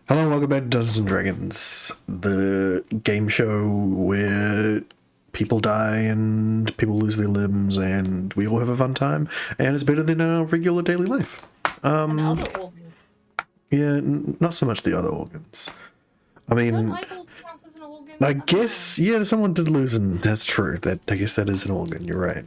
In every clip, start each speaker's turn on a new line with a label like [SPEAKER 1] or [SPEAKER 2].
[SPEAKER 1] Hello and welcome back to Dungeons and Dragons, the game show where people die and people lose their limbs and we all have a fun time, and it's better than our regular daily life.
[SPEAKER 2] And other organs.
[SPEAKER 1] Yeah, not so much the other organs. I mean,
[SPEAKER 2] Don't eyeballs count as an organ?
[SPEAKER 1] I guess, yeah, someone did lose an, that's true, I guess that is an organ, you're right.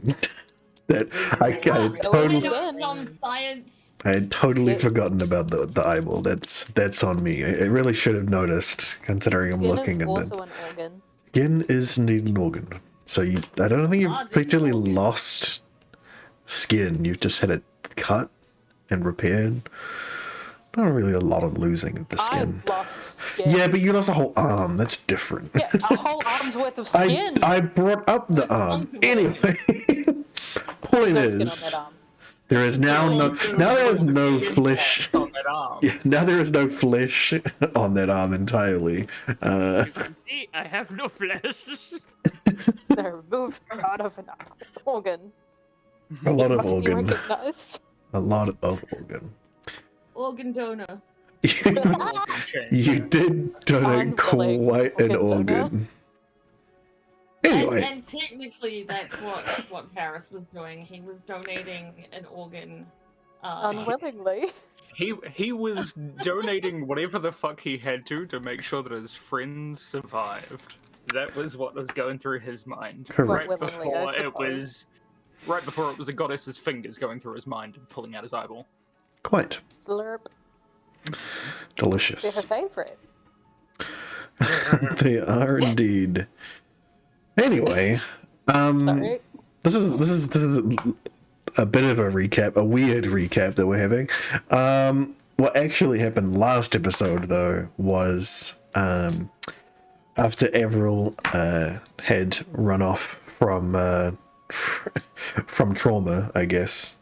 [SPEAKER 1] I totally...
[SPEAKER 2] on science.
[SPEAKER 1] I had totally forgotten about the eyeball. That's on me. I really should have noticed, considering I'm looking at
[SPEAKER 3] also an organ.
[SPEAKER 1] Skin is indeed an organ. So I don't think you've particularly lost skin. You've just had it cut and repaired. Not really a lot of losing of the skin.
[SPEAKER 3] I lost skin.
[SPEAKER 1] Yeah, but you lost a whole arm. That's different.
[SPEAKER 3] Yeah, a whole arm's worth of skin.
[SPEAKER 1] I brought up the arm. Anyway, point is... There is now there is no flesh. Yeah, now there is no flesh on that arm entirely.
[SPEAKER 4] See, I have no flesh.
[SPEAKER 3] They're removed out of an organ.
[SPEAKER 1] A lot of organ.
[SPEAKER 3] A
[SPEAKER 1] lot of organ.
[SPEAKER 2] Organ donor.
[SPEAKER 1] You did donate quite an organ. Anyway.
[SPEAKER 2] And technically, that's what Varys was doing. He was donating an organ.
[SPEAKER 3] Unwillingly.
[SPEAKER 4] He was donating whatever the fuck he had to make sure that his friends survived. That was what was going through his mind.
[SPEAKER 1] Correct.
[SPEAKER 4] Right before it was a goddess's fingers going through his mind and pulling out his eyeball.
[SPEAKER 1] Quite.
[SPEAKER 3] Slurp.
[SPEAKER 1] Delicious.
[SPEAKER 3] They're her favorite.
[SPEAKER 1] They are indeed. Anyway,
[SPEAKER 3] Sorry.
[SPEAKER 1] This is a bit of a recap, a weird recap that we're having. What actually happened last episode, though, was after Avril had run off from trauma, I guess.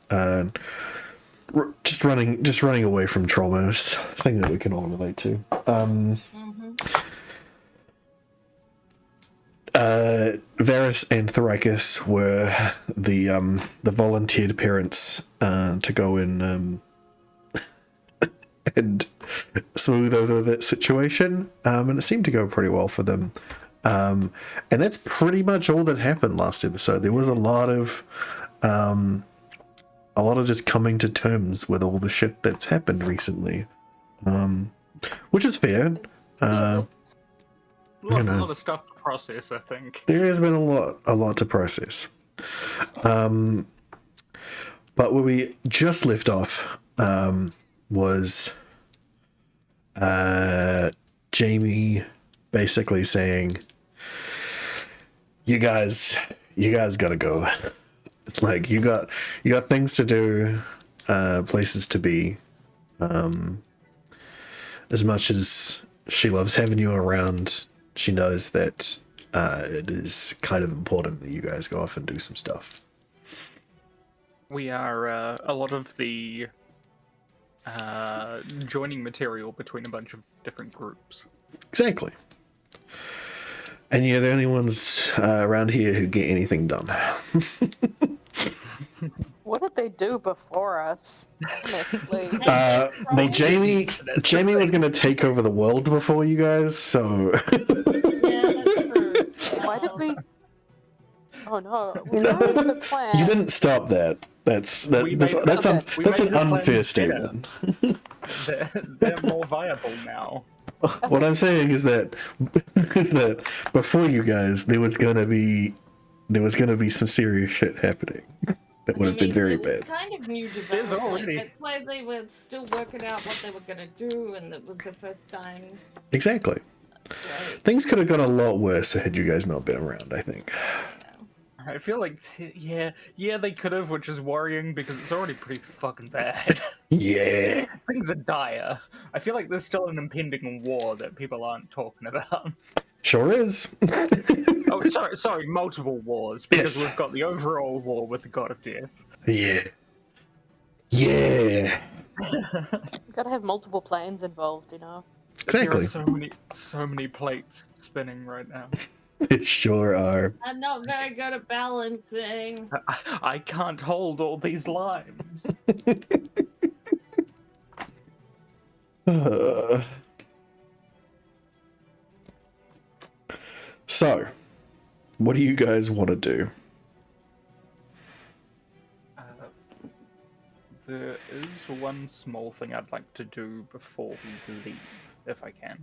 [SPEAKER 1] Just running away from trauma. It's a thing that we can all relate to. Varys and Thoricus were the volunteered parents to go in and smooth over that situation, and it seemed to go pretty well for them. And that's pretty much all that happened last episode. There was a lot of just coming to terms with all the shit that's happened recently, which is fair.
[SPEAKER 4] A lot of stuff to process, I think.
[SPEAKER 1] There has been a lot to process. But where we just left off was Jamie basically saying, "You guys gotta go. Like you got things to do, places to be. As much as she loves having you around, she knows that it is kind of important that you guys go off and do some stuff."
[SPEAKER 4] We are a lot of the joining material between a bunch of different groups.
[SPEAKER 1] Exactly. And you're the only ones around here who get anything done.
[SPEAKER 3] What did they do before us? Honestly.
[SPEAKER 1] Well, Jamie was going to take over the world before you guys, so...
[SPEAKER 2] Yeah, that's true.
[SPEAKER 3] Why did we... Oh no, we already had plans.
[SPEAKER 1] You didn't stop that. That's an unfair statement.
[SPEAKER 4] They're more viable now.
[SPEAKER 1] What I'm saying is that before you guys, there was gonna be some serious shit happening that would have been very bad.
[SPEAKER 2] Kind of new development. That's why they were still working out what they were gonna do, and it was the first time.
[SPEAKER 1] Exactly.
[SPEAKER 2] Right.
[SPEAKER 1] Things could have gone a lot worse had you guys not been around, I think.
[SPEAKER 4] I feel like, yeah, they could have, which is worrying because it's already pretty fucking bad.
[SPEAKER 1] Yeah.
[SPEAKER 4] Things are dire. I feel like there's still an impending war that people aren't talking about.
[SPEAKER 1] Sure is.
[SPEAKER 4] Oh, sorry, multiple wars, because we've got the overall war with the God of Death.
[SPEAKER 1] Yeah. Yeah.
[SPEAKER 3] Gotta have multiple planes involved, you know.
[SPEAKER 1] Exactly.
[SPEAKER 4] There are so many plates spinning right now.
[SPEAKER 1] They sure are.
[SPEAKER 2] I'm not very good at balancing.
[SPEAKER 4] I can't hold all these lines.
[SPEAKER 1] So, what do you guys want to do?
[SPEAKER 4] There is one small thing I'd like to do before we leave, if I can.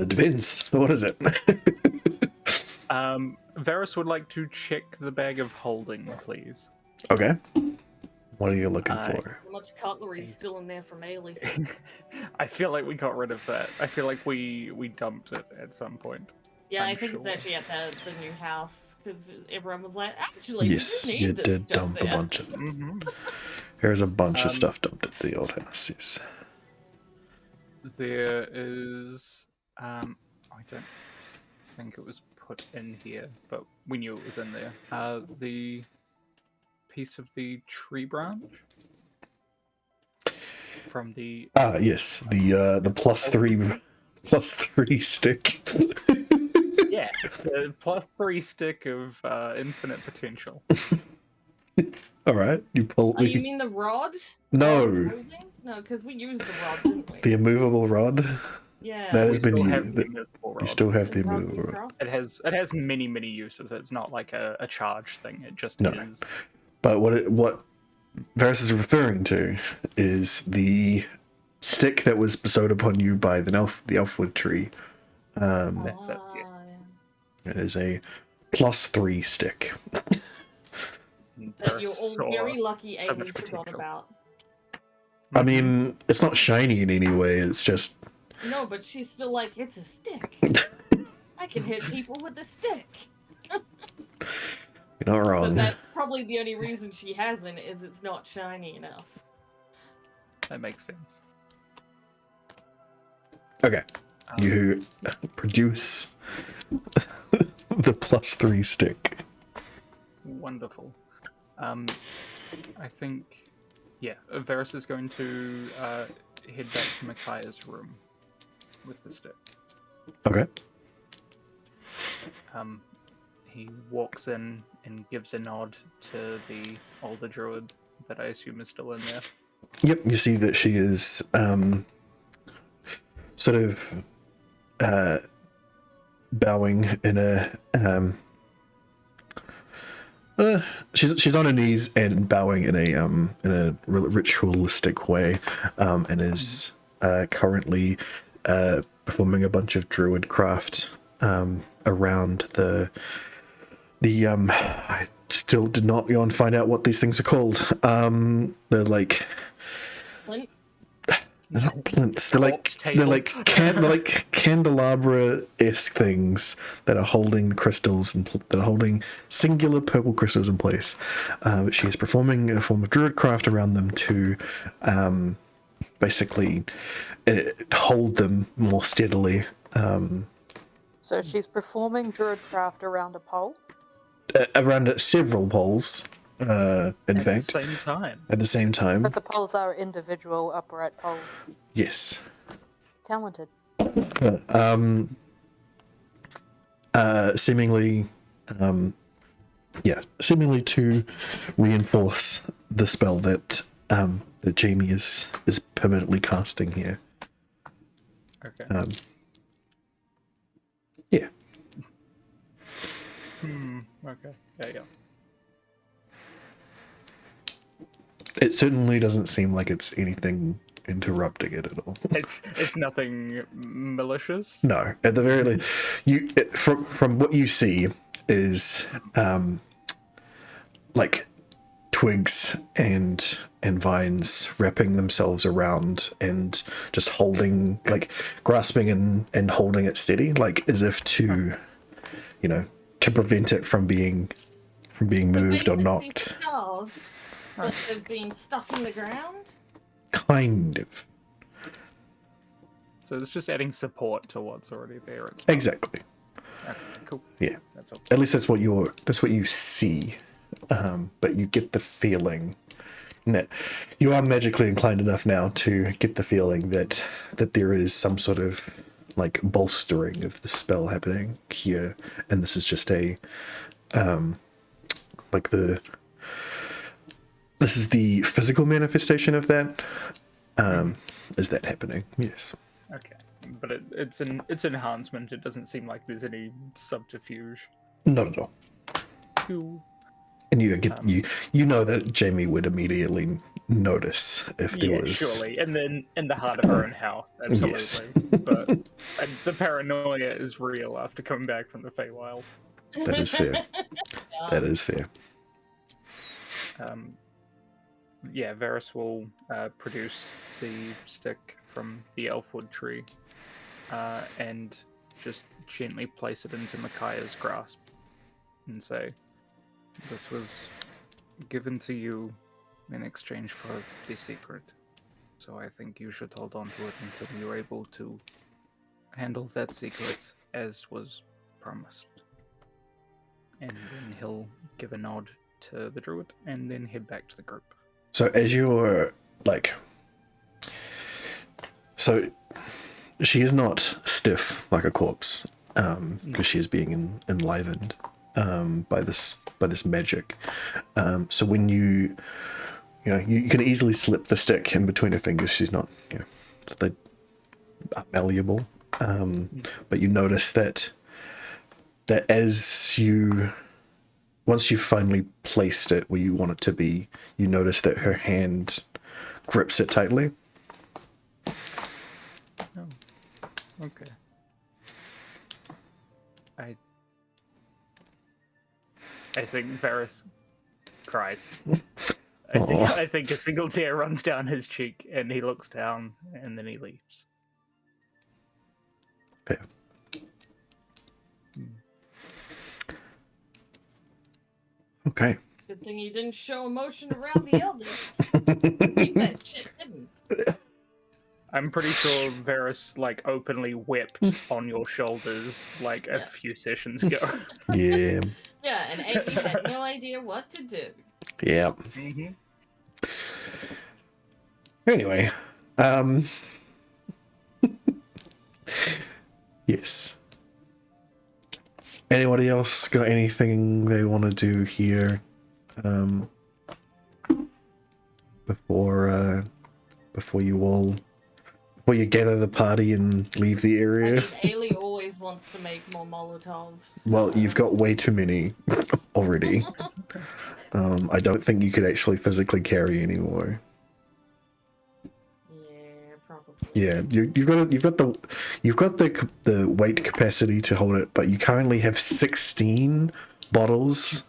[SPEAKER 1] Depends. What is it?
[SPEAKER 4] Varys would like to check the bag of holding, please.
[SPEAKER 1] Okay. What are you looking for?
[SPEAKER 2] How much cutlery is still in there from Ailey?
[SPEAKER 4] I feel like we got rid of that. I feel like we dumped it at some point.
[SPEAKER 2] Yeah,
[SPEAKER 4] I'm
[SPEAKER 2] I think
[SPEAKER 4] sure.
[SPEAKER 2] it's actually at the new house, because everyone was like, actually,
[SPEAKER 1] Yes,
[SPEAKER 2] we do
[SPEAKER 1] you
[SPEAKER 2] need this
[SPEAKER 1] did
[SPEAKER 2] stuff
[SPEAKER 1] dump
[SPEAKER 2] there.
[SPEAKER 1] a bunch of it.
[SPEAKER 4] Mm-hmm.
[SPEAKER 1] There's a bunch of stuff dumped at the old house. Yes.
[SPEAKER 4] There is... I don't think it was put in here, but we knew it was in there. The piece of the tree branch from the...
[SPEAKER 1] Yes, the +3 stick.
[SPEAKER 4] Yeah, the +3 stick of infinite potential.
[SPEAKER 1] All right, you pull.
[SPEAKER 2] Oh, you mean the rod?
[SPEAKER 1] No.
[SPEAKER 2] Rod of holding? No, because we used the rod, didn't we?
[SPEAKER 1] The immovable rod.
[SPEAKER 2] Yeah.
[SPEAKER 1] That
[SPEAKER 4] We
[SPEAKER 1] has been
[SPEAKER 4] still
[SPEAKER 1] used.
[SPEAKER 4] have the immovable
[SPEAKER 1] You
[SPEAKER 4] rod.
[SPEAKER 1] still have the
[SPEAKER 2] Is rod
[SPEAKER 1] immovable rod.
[SPEAKER 2] crossed?
[SPEAKER 4] It has many uses. It's not like a charge thing. It just
[SPEAKER 1] No.
[SPEAKER 4] is.
[SPEAKER 1] But what Varys is referring to is the stick that was bestowed upon you by the elfwood tree.
[SPEAKER 4] That's it. Yes.
[SPEAKER 1] It is a +3 stick.
[SPEAKER 2] That you're all
[SPEAKER 4] Varys
[SPEAKER 2] very
[SPEAKER 4] saw
[SPEAKER 2] lucky
[SPEAKER 4] so
[SPEAKER 2] Ailey
[SPEAKER 4] much
[SPEAKER 2] forgot
[SPEAKER 4] potential.
[SPEAKER 2] about.
[SPEAKER 1] I mean, it's not shiny in any way. It's just
[SPEAKER 2] No, but she's still like, it's a stick. I can hit people with a stick.
[SPEAKER 1] you're not wrong.
[SPEAKER 2] But that's probably the only reason she hasn't, is it's not shiny enough.
[SPEAKER 4] That makes sense.
[SPEAKER 1] Okay, you produce the +3 stick.
[SPEAKER 4] Wonderful. I think, yeah, Varys is going to head back to Micaiah's room with the stick.
[SPEAKER 1] Okay.
[SPEAKER 4] He walks in and gives a nod to the older druid that I assume is still in there.
[SPEAKER 1] Yep, you see that she is sort of bowing in a she's on her knees and bowing in a ritualistic way, and is currently performing a bunch of druid craft around the I still did not go and find out what these things are called. They're like
[SPEAKER 2] Flint?
[SPEAKER 1] they're not plinths. They're
[SPEAKER 4] Table.
[SPEAKER 1] they're like candelabra-esque things that are holding crystals and that are holding singular purple crystals in place. She is performing a form of druid craft around them to basically hold them more steadily.
[SPEAKER 3] So she's performing druid craft around a pole.
[SPEAKER 1] Around several poles, in
[SPEAKER 4] At
[SPEAKER 1] fact,
[SPEAKER 4] the same time.
[SPEAKER 1] at the same time.
[SPEAKER 3] But the poles are individual upright poles.
[SPEAKER 1] Yes.
[SPEAKER 3] Talented.
[SPEAKER 1] Seemingly to reinforce the spell that that Jamie is permanently casting here.
[SPEAKER 4] Okay.
[SPEAKER 1] Yeah.
[SPEAKER 4] Okay. Yeah.
[SPEAKER 1] It certainly doesn't seem like it's anything interrupting it at all.
[SPEAKER 4] It's nothing malicious.
[SPEAKER 1] No, at the very least, from what you see is like twigs and vines wrapping themselves around and just holding, like grasping and holding it steady, like as if to, to prevent it from being moved or
[SPEAKER 2] Basically
[SPEAKER 1] knocked.
[SPEAKER 2] Shelves, but they've been stuck in the ground.
[SPEAKER 1] Kind of.
[SPEAKER 4] So it's just adding support to what's already there. It's not-
[SPEAKER 1] Exactly.
[SPEAKER 4] Okay, cool.
[SPEAKER 1] Yeah.
[SPEAKER 4] That's all.
[SPEAKER 1] At least that's what you see. But you get the feeling that you are magically inclined enough now to get the feeling that there is some sort of like bolstering of the spell happening here, and this is just this is the physical manifestation of that. Is that happening? Yes.
[SPEAKER 4] Okay. But it's enhancement. It doesn't seem like there's any subterfuge.
[SPEAKER 1] Not at all.
[SPEAKER 4] Cool.
[SPEAKER 1] And you know that Jamie would immediately notice if there was.
[SPEAKER 4] Surely, and then in the heart of her own house, absolutely.
[SPEAKER 1] Yes.
[SPEAKER 4] But the paranoia is real after coming back from the Feywild.
[SPEAKER 1] That is fair. That is fair.
[SPEAKER 4] Varys will produce the stick from the elfwood tree and just gently place it into Micaiah's grasp and say, "This was given to you in exchange for the secret, so I think you should hold on to it until you're able to handle that secret as was promised." And then he'll give a nod to the druid and then head back to the group.
[SPEAKER 1] So as you're so she is not stiff like a corpse, because she is being enlivened by this magic. So when you can easily slip the stick in between her fingers. She's not, they are malleable. But you notice that once you've finally placed it where you want it to be, you notice that her hand grips it tightly.
[SPEAKER 4] Oh, okay. I think Varys cries. I think a single tear runs down his cheek, and he looks down, and then he leaves.
[SPEAKER 1] Fair. Okay.
[SPEAKER 2] Good thing you didn't show emotion around the elders. Keep that shit hidden.
[SPEAKER 4] I'm pretty sure Varys openly wept on your shoulders a few sessions ago.
[SPEAKER 1] Yeah.
[SPEAKER 2] Yeah, and Amy had no idea what to do.
[SPEAKER 1] Yeah.
[SPEAKER 4] Mm-hmm.
[SPEAKER 1] Anyway, yes. Anybody else got anything they want to do here before you gather the party and leave the area?
[SPEAKER 2] Ailey always wants to make more Molotovs.
[SPEAKER 1] Well, you've got way too many already. I don't think you could actually physically carry anymore.
[SPEAKER 2] Yeah, probably.
[SPEAKER 1] Yeah, you've got the weight capacity to hold it, but you currently have 16 bottles.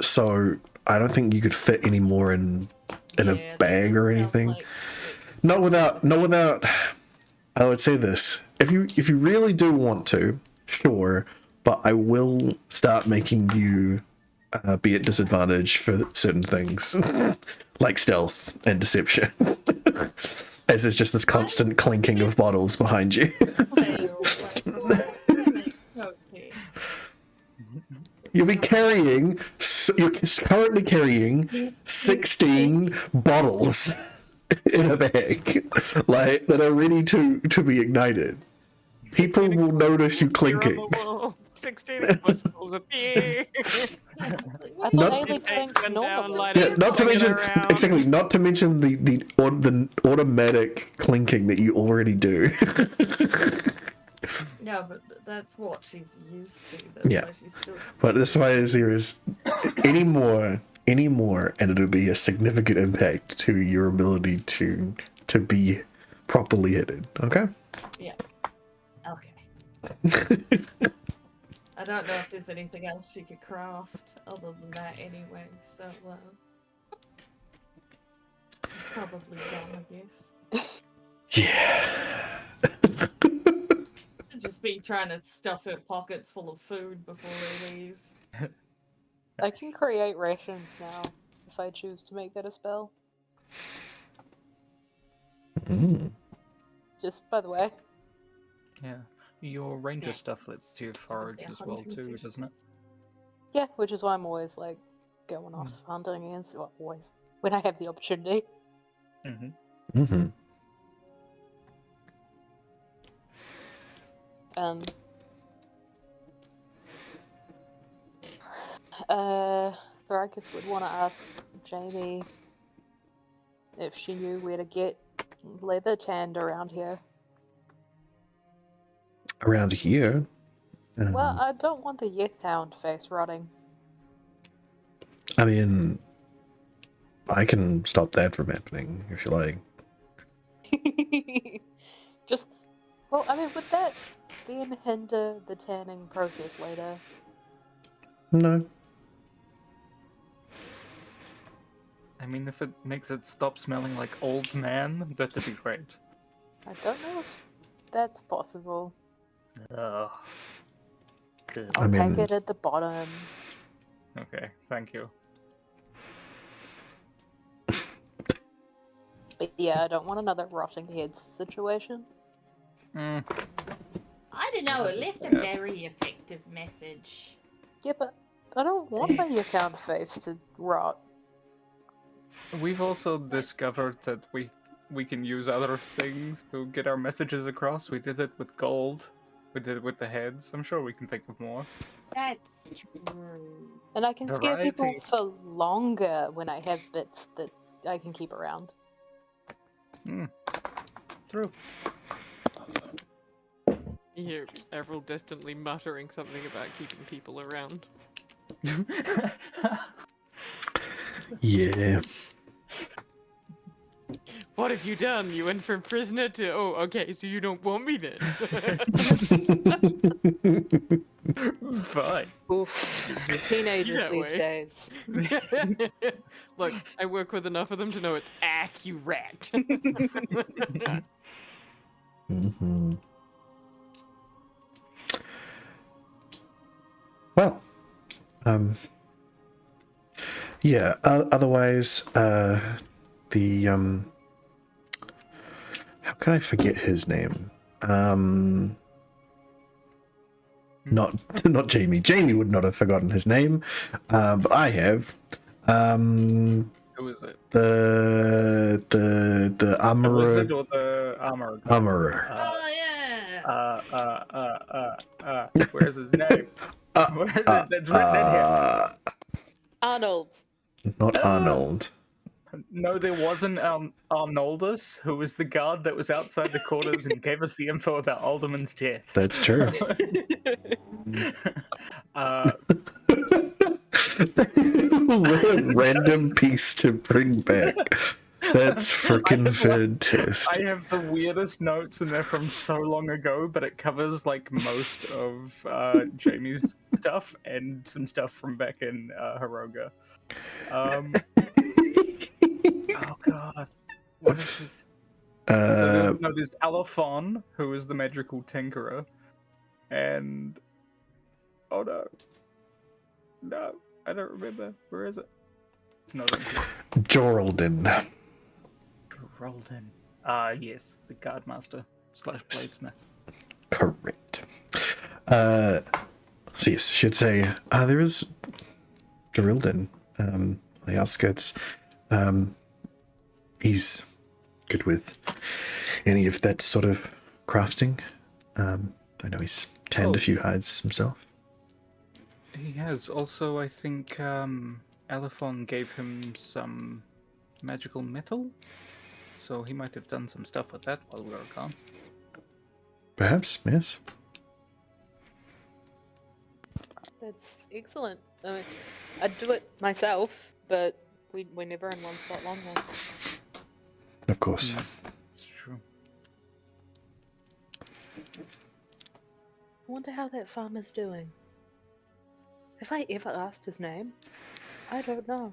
[SPEAKER 1] So I don't think you could fit any more in a bag or anything. Not without. I would say this: if you really do want to, sure, but I will start making you be at disadvantage for certain things, like stealth and deception, as there's just this constant clinking of bottles behind you. You're currently carrying 16 bottles in a bag, that are ready to be ignited. People will notice you clinking.
[SPEAKER 5] 16 whistles appear.
[SPEAKER 1] Not to mention the automatic clinking that you already do.
[SPEAKER 2] No, but that's what she's used to. That's why she's still...
[SPEAKER 1] But this way is there is any more, and it'll be a significant impact to your ability to be properly hidden. Okay?
[SPEAKER 2] Yeah. Okay. I don't know if there's anything else she could craft other than that anyway, so she's probably done, I guess.
[SPEAKER 1] Yeah.
[SPEAKER 2] Just be trying to stuff her pockets full of food before they leave.
[SPEAKER 3] I can create rations now if I choose to make that a spell. Just by the way.
[SPEAKER 4] Yeah. Your ranger stuff lets you forage as well too, doesn't it?
[SPEAKER 3] Yeah, which is why I'm always going off hunting against always when I have the opportunity. Thrakus would want to ask Jamie if she knew where to get leather tanned around here.
[SPEAKER 1] Around here.
[SPEAKER 3] Well, I don't want the Yeth Hound face rotting.
[SPEAKER 1] I mean, I can stop that from happening if you like.
[SPEAKER 3] Just, well, I mean, would that then hinder the tanning process later?
[SPEAKER 1] No.
[SPEAKER 4] I mean, if it makes it stop smelling like old man, that'd be great.
[SPEAKER 3] I don't know if that's possible.
[SPEAKER 4] Ugh.
[SPEAKER 3] I'll pack it at the bottom.
[SPEAKER 4] Okay, thank you.
[SPEAKER 3] But yeah, I don't want another rotting heads situation.
[SPEAKER 4] Mm.
[SPEAKER 2] I don't know, it left a very effective message.
[SPEAKER 3] Yeah, but I don't want my Yeth Hound face to rot.
[SPEAKER 4] We've also discovered that we can use other things to get our messages across. We did it with gold. We did it with the heads. I'm sure we can think of more.
[SPEAKER 2] That's true.
[SPEAKER 3] And I can scare people
[SPEAKER 4] Variety.
[SPEAKER 3] for longer when I have bits that I can keep around.
[SPEAKER 4] True.
[SPEAKER 5] You hear Avril distantly muttering something about keeping people around.
[SPEAKER 1] Yeah.
[SPEAKER 5] What have you done? You went from prisoner to... Oh, okay, so you don't want me then.
[SPEAKER 4] Fine.
[SPEAKER 3] Oof. Teenagers
[SPEAKER 5] That
[SPEAKER 3] these
[SPEAKER 5] way.
[SPEAKER 3] days.
[SPEAKER 5] Look, I work with enough of them to know it's accurate.
[SPEAKER 1] Mm-hmm. Well, yeah. Otherwise, the how can I forget his name? Not Jamie. Jamie would not have forgotten his name, but I have.
[SPEAKER 4] Who is it?
[SPEAKER 1] The
[SPEAKER 4] The
[SPEAKER 1] armorer.
[SPEAKER 4] wizard or the armorer?
[SPEAKER 1] Armorer.
[SPEAKER 2] Oh yeah.
[SPEAKER 4] Where's his name? Where is it? That's written in here.
[SPEAKER 3] Arnold.
[SPEAKER 1] Not Arnold.
[SPEAKER 4] No, there wasn't Arnoldus, who was the guard that was outside the quarters and gave us the info about Alderman's death.
[SPEAKER 1] That's true. What a random piece to bring back. That's freaking fantastic.
[SPEAKER 4] I have the weirdest notes, and they're from so long ago, but it covers like most of Jamie's stuff and some stuff from back in Hiroga. Oh god, what is this? So there's Alphon, who is the magical tinkerer, and oh no, I don't remember. Where is it? It's not in here.
[SPEAKER 1] Joralden.
[SPEAKER 4] Rolden. Yes, the guardmaster / bladesmith.
[SPEAKER 1] Correct. So yes, I should say there is Joralden, on the outskirts. He's good with any of that sort of crafting. I know he's tanned a few hides himself.
[SPEAKER 4] He has. Also, I think Alphon gave him some magical metal, so he might have done some stuff with that while we were gone.
[SPEAKER 1] Perhaps, yes.
[SPEAKER 3] That's excellent. I mean, I'd do it myself, but we're never in one spot long then.
[SPEAKER 1] Of course.
[SPEAKER 4] It's true.
[SPEAKER 3] I wonder how that farmer's doing. Have I ever asked his name? I don't know.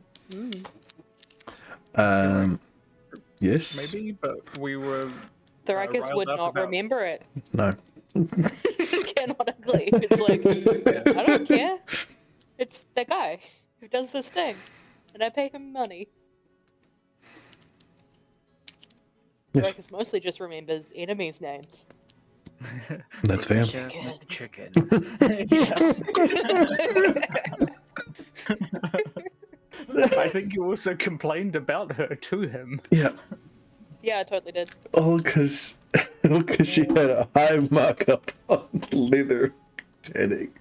[SPEAKER 1] Yes.
[SPEAKER 4] Maybe, but we were.
[SPEAKER 3] Thrakus
[SPEAKER 4] riled
[SPEAKER 3] would
[SPEAKER 4] up
[SPEAKER 3] not
[SPEAKER 4] about-
[SPEAKER 3] remember it.
[SPEAKER 1] No.
[SPEAKER 3] Canonically. It's like, I don't care. It's the guy who does this thing. And I pay him money.
[SPEAKER 1] Yes.
[SPEAKER 3] Thrakus mostly just remembers enemies' names.
[SPEAKER 1] That's fair.
[SPEAKER 4] Chicken. I think you also complained about her to him.
[SPEAKER 1] Yeah.
[SPEAKER 3] Yeah, I totally did.
[SPEAKER 1] Oh, because she had a high markup on leather tanning.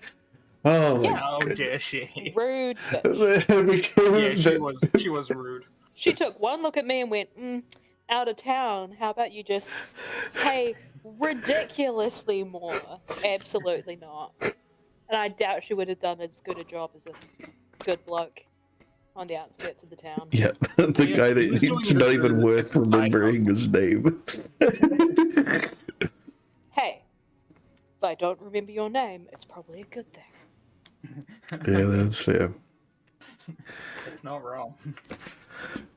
[SPEAKER 1] Oh,
[SPEAKER 3] Yeah.
[SPEAKER 1] my
[SPEAKER 4] How
[SPEAKER 1] goodness.
[SPEAKER 4] dare she?
[SPEAKER 3] Rude bitch.
[SPEAKER 1] It became
[SPEAKER 4] Yeah,
[SPEAKER 1] the-
[SPEAKER 4] she was rude.
[SPEAKER 3] She took one look at me and went, out of town, how about you just pay ridiculously more? Absolutely not. And I doubt she would have done as good a job as this good bloke on the outskirts of the town.
[SPEAKER 1] Yeah, the
[SPEAKER 4] Yeah,
[SPEAKER 1] guy
[SPEAKER 4] he was
[SPEAKER 1] that
[SPEAKER 4] doing
[SPEAKER 1] it's
[SPEAKER 4] it
[SPEAKER 1] not
[SPEAKER 4] as
[SPEAKER 1] even
[SPEAKER 4] a-
[SPEAKER 1] worth
[SPEAKER 4] as a side
[SPEAKER 1] remembering his name.
[SPEAKER 3] Hey, if I don't remember your name, it's probably a good thing.
[SPEAKER 1] Yeah, that's fair.
[SPEAKER 4] It's not wrong.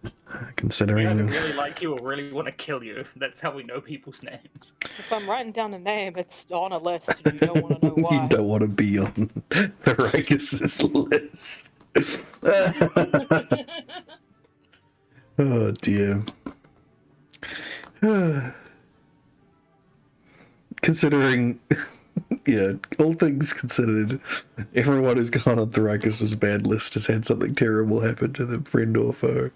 [SPEAKER 4] We either
[SPEAKER 1] Considering,
[SPEAKER 4] really like you or really want to kill you. That's how we know people's names.
[SPEAKER 3] If I'm writing down a name, it's on a list, and you don't want to know why.
[SPEAKER 1] you don't want to be on the Ragus' list. Oh dear. Considering, yeah, all things considered, everyone who's gone on Thrakus' bad list has had something terrible happen to them, friend or foe.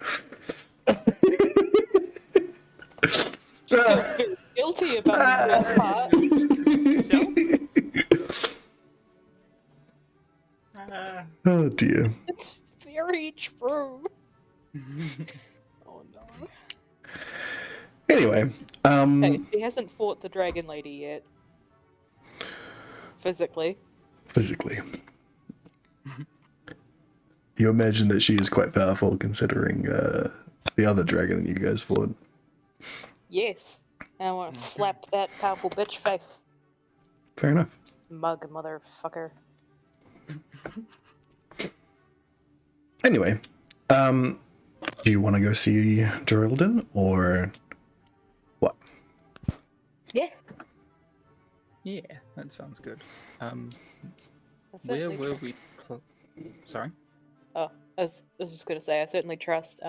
[SPEAKER 3] Feels very guilty about that part.
[SPEAKER 1] Oh dear.
[SPEAKER 3] It's very true. Oh no.
[SPEAKER 1] Anyway,
[SPEAKER 3] Hey, he hasn't fought the dragon lady yet. Physically.
[SPEAKER 1] physically. You imagine that she is quite powerful considering the other dragon that you guys fought.
[SPEAKER 3] Yes. And I want to slap that powerful bitch face.
[SPEAKER 1] Fair enough.
[SPEAKER 3] Mug motherfucker.
[SPEAKER 1] Anyway, do you want to go see Geraldine or what?
[SPEAKER 3] Yeah.
[SPEAKER 4] Yeah, that sounds good.
[SPEAKER 3] I
[SPEAKER 4] Where
[SPEAKER 3] certainly
[SPEAKER 4] were
[SPEAKER 3] trust-
[SPEAKER 4] we? Sorry.
[SPEAKER 3] Oh, I was just gonna say, I certainly trust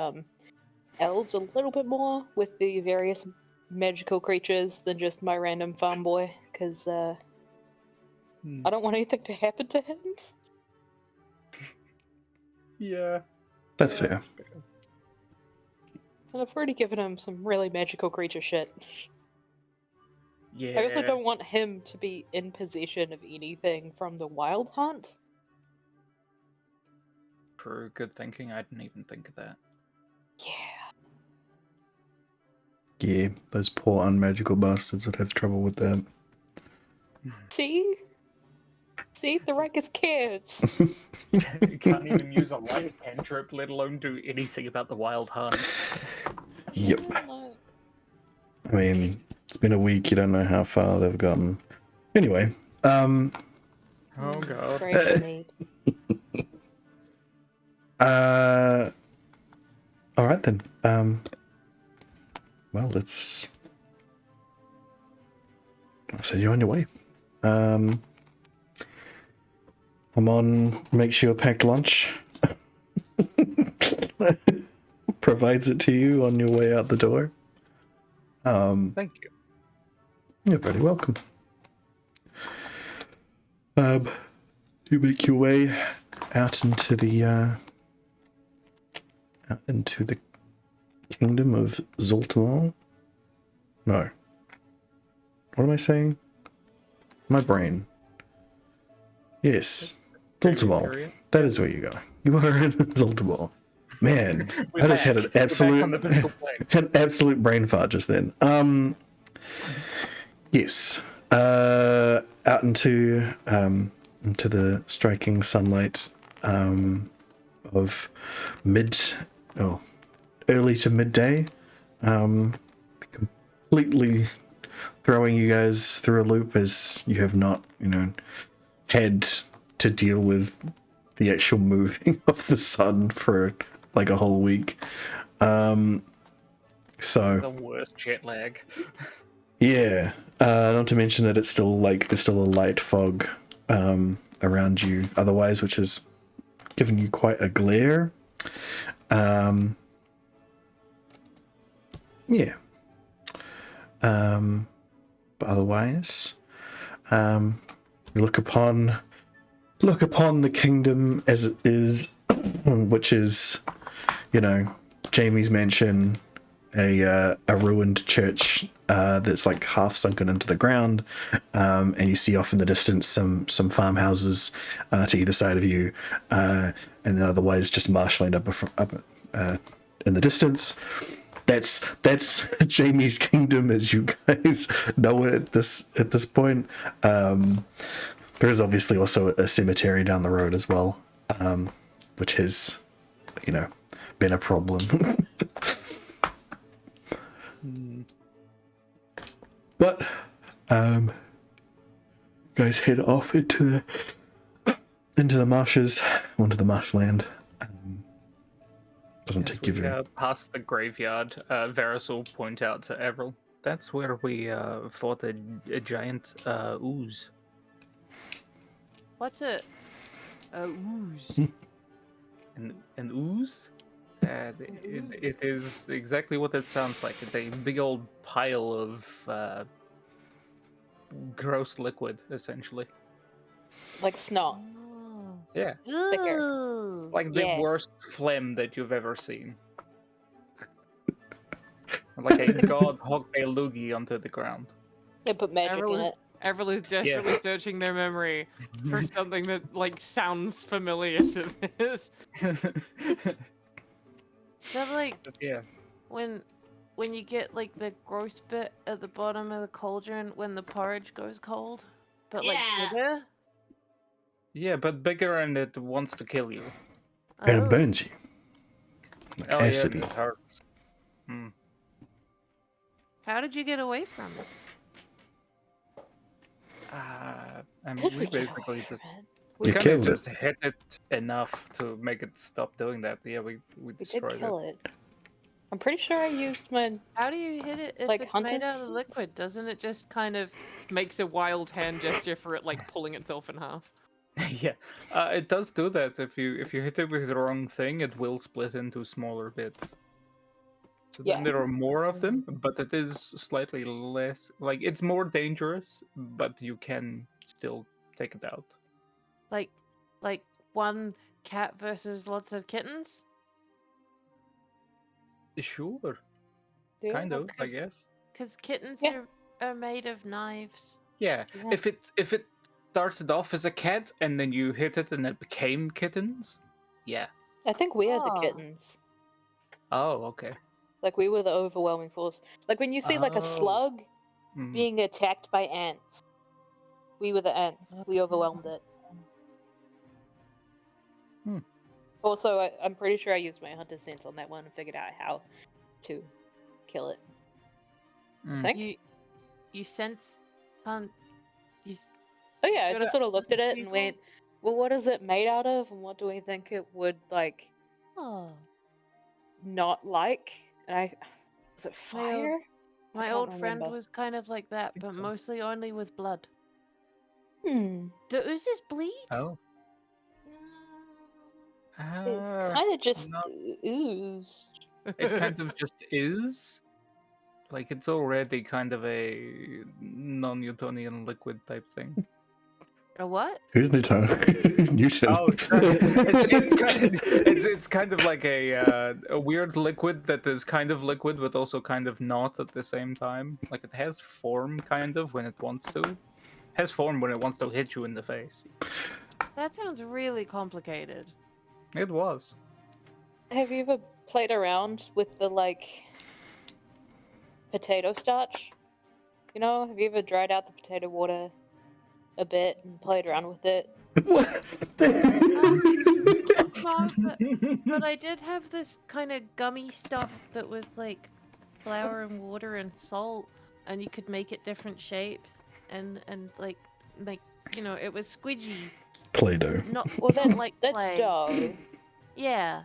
[SPEAKER 3] elves a little bit more with the various magical creatures than just my random farm boy, because I don't want anything to happen to him.
[SPEAKER 4] Yeah.
[SPEAKER 1] That's fair.
[SPEAKER 3] And I've already given him some really magical creature shit.
[SPEAKER 4] Yeah.
[SPEAKER 3] I also don't want him to be in possession of anything from the wild hunt.
[SPEAKER 4] True, good thinking. I didn't even think of that.
[SPEAKER 3] Yeah.
[SPEAKER 1] Yeah, those poor unmagical bastards would have trouble with that.
[SPEAKER 3] See? See? The Rakus cares.
[SPEAKER 4] You can't even use a light cantrip, let alone do anything about the wild hunt.
[SPEAKER 1] Yep. I mean, it's been a week, you don't know how far they've gotten. Anyway,
[SPEAKER 4] Oh god.
[SPEAKER 3] Fresh meat.
[SPEAKER 1] alright then. Well, let's... I'll send you on your way. I'm on, make sure packed lunch. Provides it to you on your way out the door.
[SPEAKER 4] Thank you.
[SPEAKER 1] You're very welcome. You make your way out into the kingdom of Zoltamol. No. What am I saying? My brain. Yes. Zoltamol. That is where you go. You are in Zoltamol. Man,
[SPEAKER 4] We're
[SPEAKER 1] I just had
[SPEAKER 4] back.
[SPEAKER 1] an
[SPEAKER 4] We're back
[SPEAKER 1] absolute
[SPEAKER 4] on the physical plane.
[SPEAKER 1] an absolute brain fart just then. Yes. Out into the striking sunlight of early to midday. Completely throwing you guys through a loop as you have not, had to deal with the actual moving of the sun for like a whole week. So
[SPEAKER 4] The worst jet lag.
[SPEAKER 1] yeah, not to mention that it's still there's still a light fog around you otherwise, which has given you quite a glare. Yeah. But otherwise, you look upon the kingdom as it is, which is, Jamie's mansion, a ruined church that's like half sunken into the ground, and you see off in the distance some farmhouses to either side of you, and then otherwise just marshland up in the distance. that's Jamie's kingdom, as you guys know it at this point. There's obviously also a cemetery down the road as well, which has, been a problem. But guys head off into the marshes, onto the marshland. Doesn't take you very.
[SPEAKER 4] Past the graveyard, Varys will point out to Avril. That's where we fought a giant ooze.
[SPEAKER 5] What's it? Ooze.
[SPEAKER 4] An ooze? It is exactly what it sounds like. It's a big old pile of gross liquid, essentially.
[SPEAKER 3] Like snot.
[SPEAKER 5] Oh.
[SPEAKER 4] Yeah.
[SPEAKER 3] Thicker.
[SPEAKER 5] Ooh.
[SPEAKER 4] Like the
[SPEAKER 3] Yeah.
[SPEAKER 4] worst phlegm that you've ever seen. Like a god hogged a loogie onto the ground.
[SPEAKER 3] They put magic in it.
[SPEAKER 5] Avril is desperately searching their memory for something that sounds familiar to this. That
[SPEAKER 4] Yeah.
[SPEAKER 5] when you get the gross bit at the bottom of the cauldron when the porridge goes cold, but
[SPEAKER 2] Yeah.
[SPEAKER 5] bigger.
[SPEAKER 4] Yeah, but bigger and it wants to kill you.
[SPEAKER 1] And it
[SPEAKER 5] Oh.
[SPEAKER 1] burns you. Like
[SPEAKER 4] Oh yeah,
[SPEAKER 1] acidy.
[SPEAKER 4] it hurts. Hmm.
[SPEAKER 5] How did you get away from it?
[SPEAKER 4] I mean,
[SPEAKER 3] Did
[SPEAKER 4] we
[SPEAKER 3] we get away
[SPEAKER 4] basically
[SPEAKER 3] from
[SPEAKER 4] just
[SPEAKER 3] it?
[SPEAKER 4] we
[SPEAKER 1] You
[SPEAKER 4] kind of
[SPEAKER 1] killed it.
[SPEAKER 4] just hit it enough to make it stop doing that. Yeah, we
[SPEAKER 3] We did
[SPEAKER 4] destroyed
[SPEAKER 3] kill it. I'm pretty sure I used my.
[SPEAKER 5] How do you hit it if
[SPEAKER 3] Like
[SPEAKER 5] it's made out
[SPEAKER 3] hunter's
[SPEAKER 5] of liquid? Doesn't it just kind of makes a wild hand gesture for it pulling itself in half?
[SPEAKER 4] Yeah, it does do that. If you hit it with the wrong thing, it will split into smaller bits. So then
[SPEAKER 3] Yeah.
[SPEAKER 4] there are more of them, but it is slightly less. Like it's more dangerous, but you can still take it out.
[SPEAKER 5] Like one cat versus lots of kittens?
[SPEAKER 4] Sure,
[SPEAKER 3] Yeah.
[SPEAKER 4] kind of, I
[SPEAKER 5] 'cause-
[SPEAKER 4] guess.
[SPEAKER 5] Because kittens
[SPEAKER 3] Yeah.
[SPEAKER 5] are made of knives.
[SPEAKER 4] Yeah.
[SPEAKER 3] Yeah.
[SPEAKER 4] If it started off as a cat and then you hit it and it became kittens, yeah.
[SPEAKER 3] I think we are the
[SPEAKER 5] Ah.
[SPEAKER 3] kittens.
[SPEAKER 4] Oh, okay.
[SPEAKER 3] Like we were the overwhelming force. Like when you see like
[SPEAKER 4] Oh.
[SPEAKER 3] a slug
[SPEAKER 4] Mm.
[SPEAKER 3] being attacked by ants. We were the ants. We overwhelmed it.
[SPEAKER 4] Hmm.
[SPEAKER 3] Also, I'm pretty sure I used my hunter sense on that one and figured out how to kill it. I
[SPEAKER 4] Mm.
[SPEAKER 3] think.
[SPEAKER 5] You sense you
[SPEAKER 3] Oh yeah, I
[SPEAKER 5] gotta
[SPEAKER 3] just sort of looked at it and
[SPEAKER 5] people-
[SPEAKER 3] went, well, what is it made out of, and what do we think it would
[SPEAKER 5] oh.
[SPEAKER 3] not like? And was it
[SPEAKER 5] My old-
[SPEAKER 3] fire? I
[SPEAKER 5] My
[SPEAKER 3] can't
[SPEAKER 5] old friend
[SPEAKER 3] remember.
[SPEAKER 5] was kind of like that,
[SPEAKER 4] think
[SPEAKER 5] but
[SPEAKER 4] so.
[SPEAKER 5] mostly only with blood.
[SPEAKER 3] Hmm.
[SPEAKER 5] Do oozes bleed?
[SPEAKER 4] Oh.
[SPEAKER 3] It kind of just
[SPEAKER 4] not-
[SPEAKER 3] oozed.
[SPEAKER 4] It kind of just is. Like it's already kind of a non-Newtonian liquid type thing.
[SPEAKER 5] A what?
[SPEAKER 1] Who's Newton? Who's Newton?
[SPEAKER 4] Oh, it's kind of like a weird liquid that is kind of liquid but also kind of not at the same time. Like it has form kind of when it wants to. Has form when it wants to hit you in the face.
[SPEAKER 5] That sounds really complicated.
[SPEAKER 4] It was.
[SPEAKER 3] Have you ever played around with the potato starch? Have you ever dried out the potato water a bit and played around with it?
[SPEAKER 1] What?
[SPEAKER 5] No, but I did have this kind of gummy stuff that was like flour and water and salt, and you could make it different shapes and like it was squidgy.
[SPEAKER 1] Play-Doh.
[SPEAKER 5] Not
[SPEAKER 3] Well, that's
[SPEAKER 5] like
[SPEAKER 3] that's
[SPEAKER 5] play.
[SPEAKER 3] dough.
[SPEAKER 5] Yeah.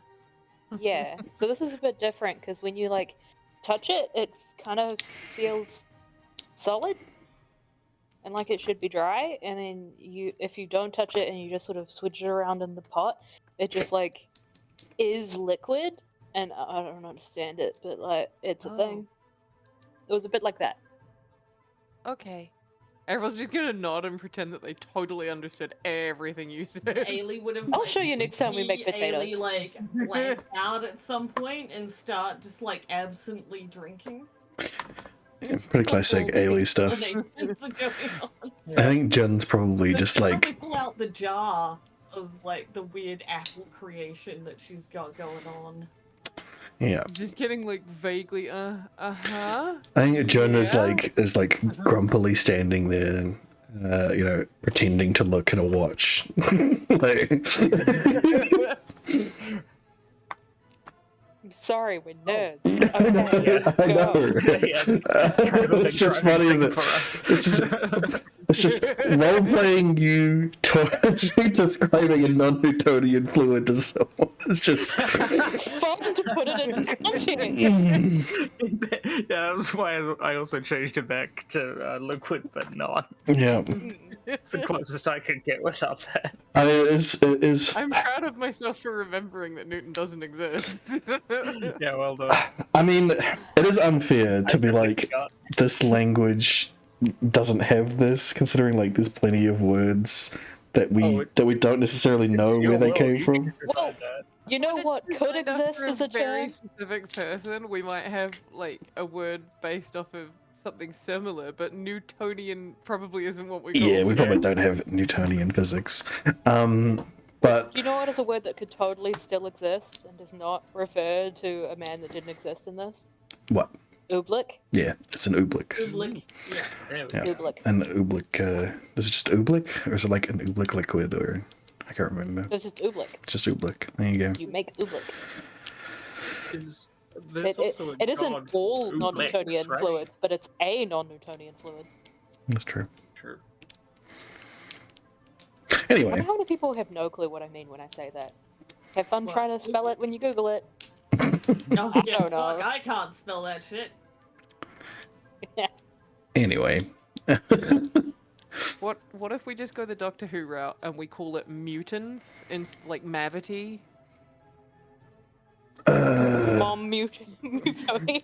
[SPEAKER 3] Yeah. So this is a bit different because when you touch it, it kind of feels solid and like it should be dry. And then if you don't touch it and you just sort of switch it around in the pot, it just is liquid. And I don't understand it, but it's a thing. It was a bit like that.
[SPEAKER 5] Okay. Everyone's just gonna nod and pretend that they totally understood everything you said.
[SPEAKER 2] Ailey would have.
[SPEAKER 3] I'll show you next time we make potatoes.
[SPEAKER 2] Ailey blank out at some point and start just absently drinking.
[SPEAKER 1] Yeah, pretty classic Ailey stuff. I think Jen's probably just
[SPEAKER 2] Probably pull out the jar of the weird apple creation that she's got going on.
[SPEAKER 1] Yeah.
[SPEAKER 5] Just getting like vaguely uh-huh.
[SPEAKER 1] I think Jonah's
[SPEAKER 5] Yeah.
[SPEAKER 1] is like grumpily standing there, pretending to look at a watch. Like,
[SPEAKER 3] I'm sorry, we're nerds.
[SPEAKER 1] I know.
[SPEAKER 3] Okay,
[SPEAKER 1] I know. It's just funny that it's just role playing you describing a non-Newtonian fluid to someone. It's just
[SPEAKER 3] fun to put it in context.
[SPEAKER 4] Yeah, that was why I also changed it back to liquid, but not.
[SPEAKER 1] yeah.
[SPEAKER 4] It's the closest I could get without that.
[SPEAKER 1] I mean, it is.
[SPEAKER 5] I'm proud of myself for remembering that Newton doesn't exist.
[SPEAKER 4] Yeah, well done.
[SPEAKER 1] I mean, it is unfair to be like this language doesn't have this, considering like there's plenty of words that we don't necessarily know where they came from.
[SPEAKER 3] Well, you know what could
[SPEAKER 5] Designed
[SPEAKER 3] exist
[SPEAKER 5] after
[SPEAKER 3] as a
[SPEAKER 5] very
[SPEAKER 3] term?
[SPEAKER 5] specific person, we might have like a word based off of something similar, but Newtonian probably isn't what we call
[SPEAKER 1] Yeah,
[SPEAKER 5] it.
[SPEAKER 1] we probably don't have Newtonian physics. But
[SPEAKER 3] Do you know what is a word that could totally still exist and does not refer to a man that didn't exist in this?
[SPEAKER 1] what?
[SPEAKER 3] Ooblik?
[SPEAKER 1] Yeah, it's an ooblik.
[SPEAKER 2] Ooblik. Yeah.
[SPEAKER 4] There we
[SPEAKER 1] Yeah.
[SPEAKER 4] go.
[SPEAKER 3] Ooblik.
[SPEAKER 1] An ooblik. Is it just ooblik, or is it like an ooblik liquid, or I can't remember.
[SPEAKER 3] It's just ooblik.
[SPEAKER 1] It's just ooblik. There you go.
[SPEAKER 3] You make ooblik.
[SPEAKER 4] There's also a
[SPEAKER 3] It isn't
[SPEAKER 4] god
[SPEAKER 3] all
[SPEAKER 4] Ooblex,
[SPEAKER 3] non-Newtonian
[SPEAKER 4] right?
[SPEAKER 3] fluids, but it's a non-Newtonian fluid.
[SPEAKER 1] That's true.
[SPEAKER 4] True.
[SPEAKER 3] I
[SPEAKER 1] Anyway,
[SPEAKER 3] wonder how many people have no clue what I mean when I say that. Have fun
[SPEAKER 2] What?
[SPEAKER 3] trying to spell it when you Google it.
[SPEAKER 2] Oh,
[SPEAKER 3] I
[SPEAKER 2] yeah,
[SPEAKER 3] don't know.
[SPEAKER 2] fuck, I can't spell that shit.
[SPEAKER 1] anyway.
[SPEAKER 5] What if we just go the Doctor Who route and we call it mutants in like Mavity?
[SPEAKER 3] Mom Newtonian.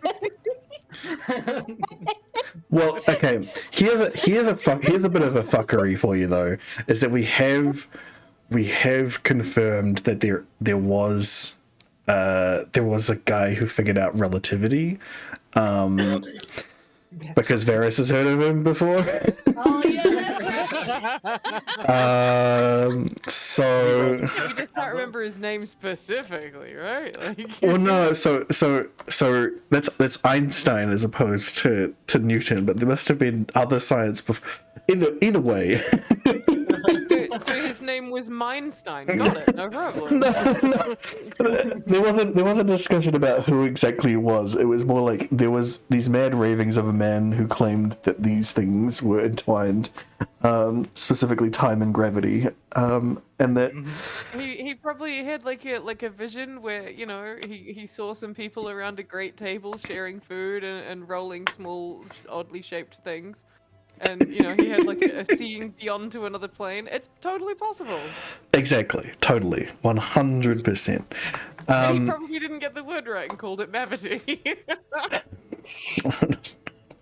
[SPEAKER 1] Well, okay. Here's a bit of a fuckery for you though. Is that we have confirmed that there was a guy who figured out relativity, because Varys has heard of him before.
[SPEAKER 2] Oh, yeah, that's
[SPEAKER 1] So
[SPEAKER 5] We just can't remember his name specifically, right? Like,
[SPEAKER 1] well, no. So that's Einstein as opposed to Newton, but there must have been other science before. Either way.
[SPEAKER 5] so his name was Meinstein. Got it, no problem.
[SPEAKER 1] There wasn't a discussion about who exactly it was. It was more like there was these mad ravings of a man who claimed that these things were entwined, specifically time and gravity, and that
[SPEAKER 5] He probably had like a vision where, you know, he saw some people around a great table sharing food and rolling small oddly shaped things. And, you know, he had like a seeing beyond to another plane. It's totally possible.
[SPEAKER 1] exactly, totally, 100%.
[SPEAKER 5] And he probably didn't get the word right and called it Mavity.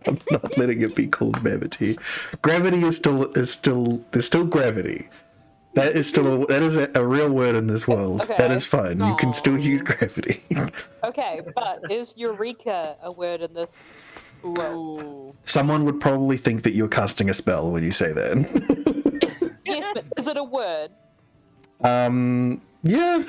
[SPEAKER 1] I'm not letting it be called gravity. Gravity is still there's still gravity. That is a real word in this world.
[SPEAKER 3] Okay.
[SPEAKER 1] That is fine. You can still use gravity.
[SPEAKER 3] Okay, but is Eureka a word in this world?
[SPEAKER 5] Ooh.
[SPEAKER 1] Someone would probably think that you're casting a spell when you say that.
[SPEAKER 3] Yes, but is it a word?
[SPEAKER 1] Yeah.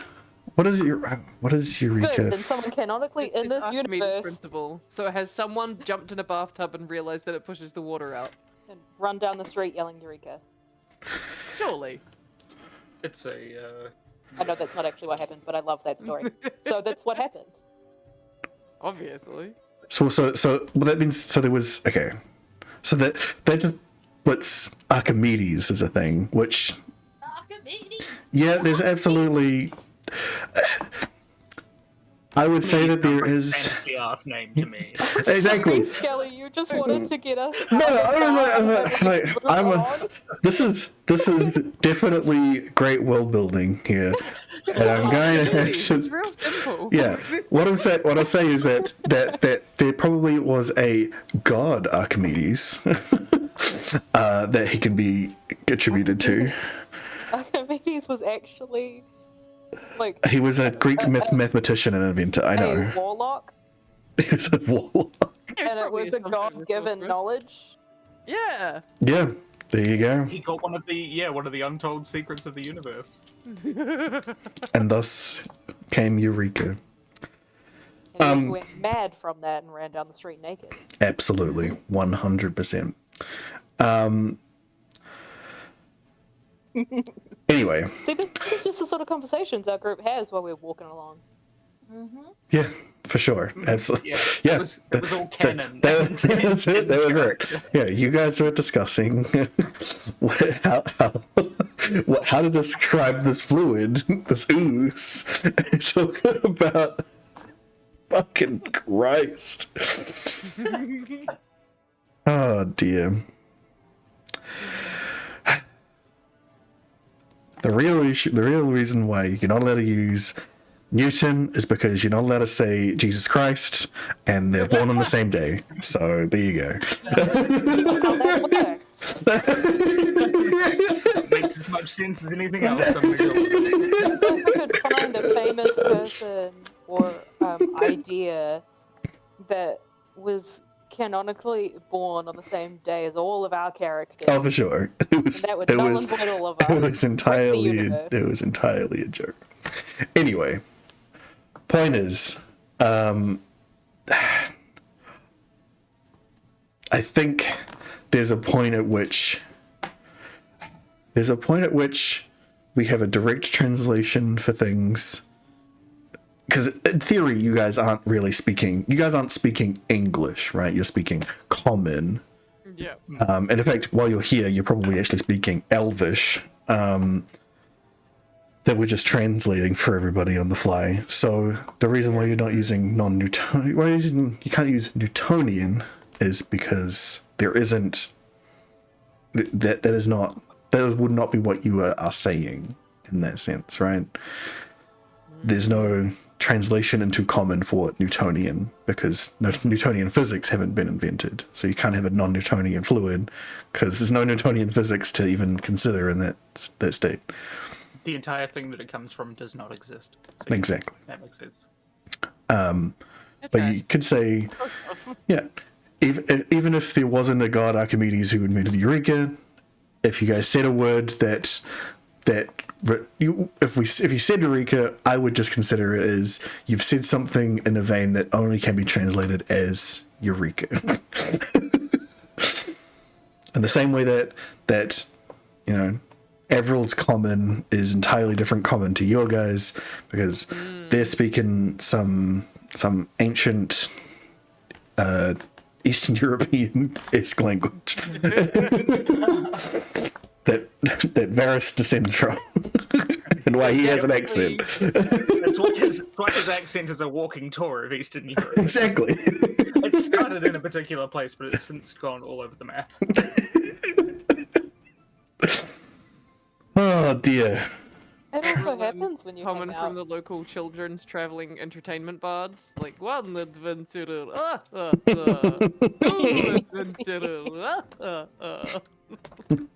[SPEAKER 1] What is
[SPEAKER 3] Good,
[SPEAKER 1] Eureka?
[SPEAKER 3] then someone canonically in
[SPEAKER 5] It's
[SPEAKER 3] this
[SPEAKER 5] Archimedes'
[SPEAKER 3] universe
[SPEAKER 5] principle. So has someone jumped in a bathtub and realized that it pushes the water out?
[SPEAKER 3] and run down the street yelling Eureka.
[SPEAKER 5] Surely.
[SPEAKER 4] It's a.
[SPEAKER 3] I know that's not actually what happened, but I love that story. So that's what happened.
[SPEAKER 5] Obviously.
[SPEAKER 1] So well, that means there was okay. So that just puts Archimedes as a thing, which
[SPEAKER 2] Archimedes.
[SPEAKER 1] yeah, there's absolutely. I would say that there is
[SPEAKER 4] Fancy ass name to me.
[SPEAKER 1] exactly.
[SPEAKER 3] Skelly, you just wanted to get us.
[SPEAKER 1] No,
[SPEAKER 3] I'm
[SPEAKER 1] this is definitely great world building here, and I'm going to have
[SPEAKER 5] It's
[SPEAKER 1] to.
[SPEAKER 5] real simple.
[SPEAKER 1] Yeah, what I'm saying is that there probably was a god Archimedes that he can be attributed to.
[SPEAKER 3] Archimedes was actually like
[SPEAKER 1] He was a Greek mathematician and inventor. I
[SPEAKER 3] a
[SPEAKER 1] know.
[SPEAKER 3] warlock,
[SPEAKER 1] He was a warlock.
[SPEAKER 5] There's
[SPEAKER 3] and it
[SPEAKER 5] probably
[SPEAKER 3] was a
[SPEAKER 5] something
[SPEAKER 3] god-given
[SPEAKER 5] with
[SPEAKER 3] knowledge.
[SPEAKER 5] Yeah.
[SPEAKER 1] Yeah, there you go.
[SPEAKER 4] He got one of the untold secrets of the universe.
[SPEAKER 1] And thus came Eureka.
[SPEAKER 3] And he just went mad from that and ran down the street naked.
[SPEAKER 1] Absolutely, 100%. Anyway.
[SPEAKER 3] See, this is just the sort of conversations our group has while we're walking along.
[SPEAKER 1] Yeah, for sure. Absolutely.
[SPEAKER 4] Yeah. It was all canon.
[SPEAKER 1] That was it. That was it. Yeah, you guys were discussing how to describe this fluid, this ooze. Talking about fucking Christ. Oh dear. The real reason why you're not allowed to use Newton is because you're not allowed to say Jesus Christ, and they're born on the same day. So there you go.
[SPEAKER 3] How that works.
[SPEAKER 4] Makes as much sense as anything else.
[SPEAKER 3] If we could find a famous person or idea that was canonically born on the same day as all of our characters.
[SPEAKER 1] Oh, for sure.
[SPEAKER 3] That would null and void all of us.
[SPEAKER 1] It was entirely a joke. Anyway, point is, I think there's a point at which we have a direct translation for things. Because in theory, you guys aren't speaking English, right? You're speaking Common.
[SPEAKER 5] Yeah.
[SPEAKER 1] And in fact, while you're here, you're probably actually speaking Elvish. That we're just translating for everybody on the fly. So the reason why you're not using non-Newtonian, you can't use Newtonian, is because there isn't that would not be what you are saying in that sense, right? There's no translation into Common for Newtonian because Newtonian physics haven't been invented. So you can't have a non-Newtonian fluid because there's no Newtonian physics to even consider in that state.
[SPEAKER 4] The entire thing that it comes from does not exist. So
[SPEAKER 1] Exactly.
[SPEAKER 4] That makes sense.
[SPEAKER 1] But you could say, yeah, even if there wasn't a god Archimedes who invented Eureka, if you guys said a word if you said Eureka, I would just consider it as you've said something in a vein that only can be translated as Eureka. In the same way that you know, Everald's Common is entirely different Common to your guys because they're speaking some ancient Eastern European-esque language that Varys descends from, and why he has an accent.
[SPEAKER 4] That's why his accent is a walking tour of Eastern Europe.
[SPEAKER 1] Exactly.
[SPEAKER 4] It started in a particular place, but it's since gone all over the map.
[SPEAKER 1] Oh dear.
[SPEAKER 3] It also happens when you
[SPEAKER 5] Common
[SPEAKER 3] hang
[SPEAKER 5] from
[SPEAKER 3] out.
[SPEAKER 5] the local children's traveling entertainment bards, like one adventurer, two adventurer,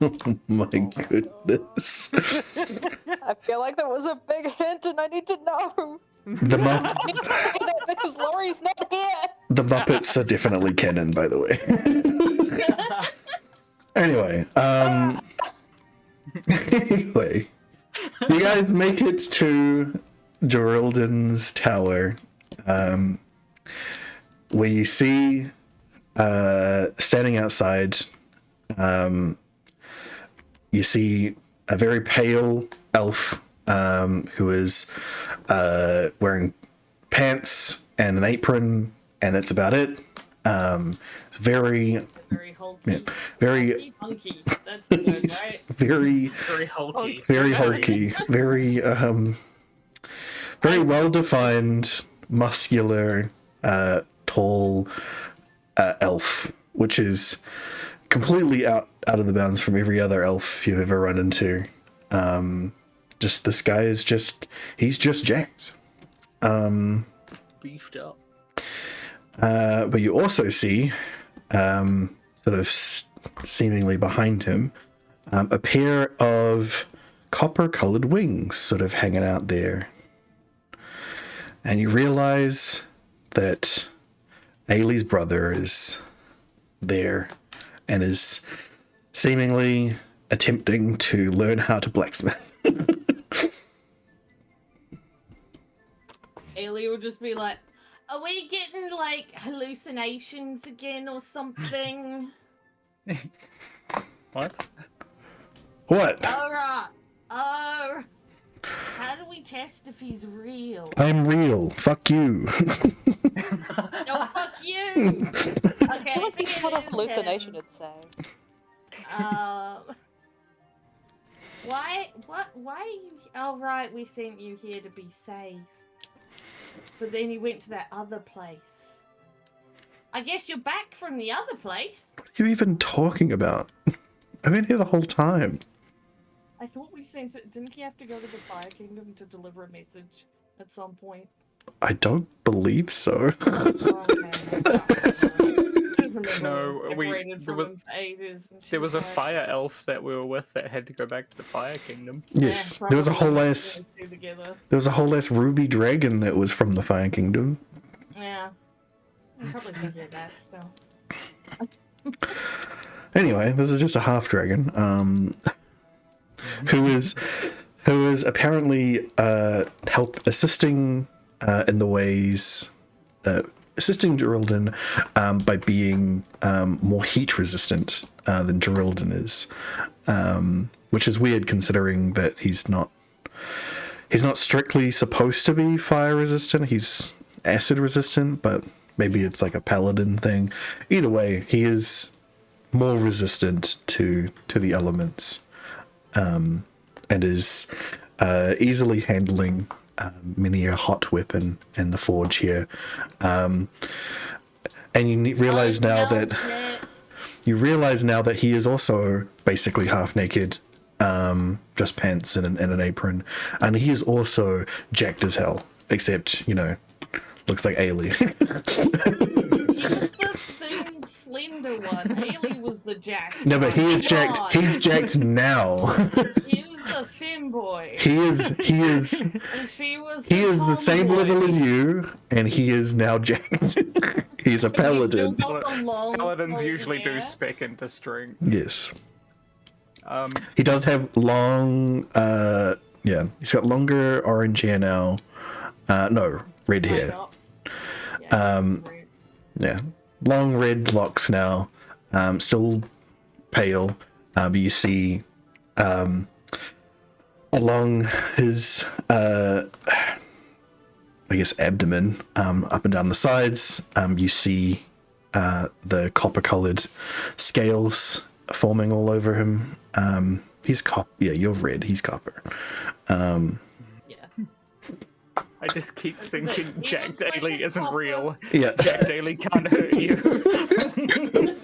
[SPEAKER 1] Oh my goodness.
[SPEAKER 3] I feel like that was a big hint and I need to know.
[SPEAKER 1] The
[SPEAKER 3] I need to say that because Laurie's not here.
[SPEAKER 1] The Muppets are definitely canon, by the way. Anyway, you guys make it to Geraldin's tower, where you see, standing outside, you see a very pale elf, who is wearing pants and an apron, and that's about it. Very
[SPEAKER 2] hulky.
[SPEAKER 1] Yeah, very
[SPEAKER 2] hunky. That's the word, right?
[SPEAKER 4] Very hulky.
[SPEAKER 1] Very hulky, very well-defined, muscular, tall elf, which is completely out of the bounds from every other elf you've ever run into. Just this guy is he's just jacked.
[SPEAKER 4] Beefed up.
[SPEAKER 1] But you also see, sort of seemingly behind him, a pair of copper-colored wings sort of hanging out there. And you realize that Ailey's brother is there and is seemingly attempting to learn how to blacksmith.
[SPEAKER 2] Ailey would just be like, Are we getting like hallucinations again or something?
[SPEAKER 4] What?
[SPEAKER 1] What?
[SPEAKER 2] Alright. Oh. How do we test if he's real?
[SPEAKER 1] I'm real. Fuck you.
[SPEAKER 2] No, fuck you! Okay,
[SPEAKER 3] I feel like
[SPEAKER 2] think
[SPEAKER 3] that's
[SPEAKER 2] it
[SPEAKER 3] what a
[SPEAKER 2] is
[SPEAKER 3] hallucination
[SPEAKER 2] him.
[SPEAKER 3] would say.
[SPEAKER 2] Why are you... Oh, right, we sent you here to be safe. But then you went to that other place. I guess you're back from the other place.
[SPEAKER 1] What are you even talking about? I've been here the whole time.
[SPEAKER 2] I thought we sent it... Didn't he have to go to the Fire Kingdom to deliver a message at some point?
[SPEAKER 1] I don't believe so.
[SPEAKER 4] No, there was a fire elf that we were with that had to go back to the Fire Kingdom.
[SPEAKER 1] Yes, there was a whole ass. There was a whole ass ruby dragon that was from the Fire Kingdom.
[SPEAKER 2] Yeah, I'm probably thinking of that still.
[SPEAKER 1] Anyway, this is just a half dragon, who is apparently assisting in the ways. Assisting Geraldine by being more heat resistant than Geraldine is, which is weird considering that he's not strictly supposed to be fire resistant. He's acid resistant, but maybe it's like a paladin thing. Either way, he is more resistant to the elements, and is easily handling many a hot weapon in the forge here, and you realize now that he is also basically half naked, just pants and an apron, and he is also jacked as hell, except looks like Ailey.
[SPEAKER 2] The thin, slender one. Ailey was the jacked.
[SPEAKER 1] No, but he is
[SPEAKER 2] Come
[SPEAKER 1] jacked.
[SPEAKER 2] on.
[SPEAKER 1] He's jacked now.
[SPEAKER 2] He was the femboy.
[SPEAKER 1] He is.
[SPEAKER 2] And she was.
[SPEAKER 1] He is the same
[SPEAKER 2] tomboy.
[SPEAKER 1] level as you, and he is now jacked. He's a paladin.
[SPEAKER 2] He's still got the long
[SPEAKER 4] Paladins
[SPEAKER 2] golden
[SPEAKER 4] usually do
[SPEAKER 2] hair.
[SPEAKER 4] spec into strength.
[SPEAKER 1] Yes. He does have long. Yeah, he's got longer orange hair now. No, red hair.
[SPEAKER 2] Right.
[SPEAKER 1] Yeah, long red locks now. Still pale, but you see along his I guess abdomen, up and down the sides, you see the copper-colored scales forming all over him. He's yeah, you're red, he's copper.
[SPEAKER 2] Yeah.
[SPEAKER 4] I just keep thinking
[SPEAKER 2] He
[SPEAKER 4] Jack
[SPEAKER 2] looks like
[SPEAKER 4] Daly
[SPEAKER 2] a
[SPEAKER 4] isn't
[SPEAKER 2] copper.
[SPEAKER 4] real.
[SPEAKER 1] Yeah.
[SPEAKER 4] Jack Daly can't hurt you.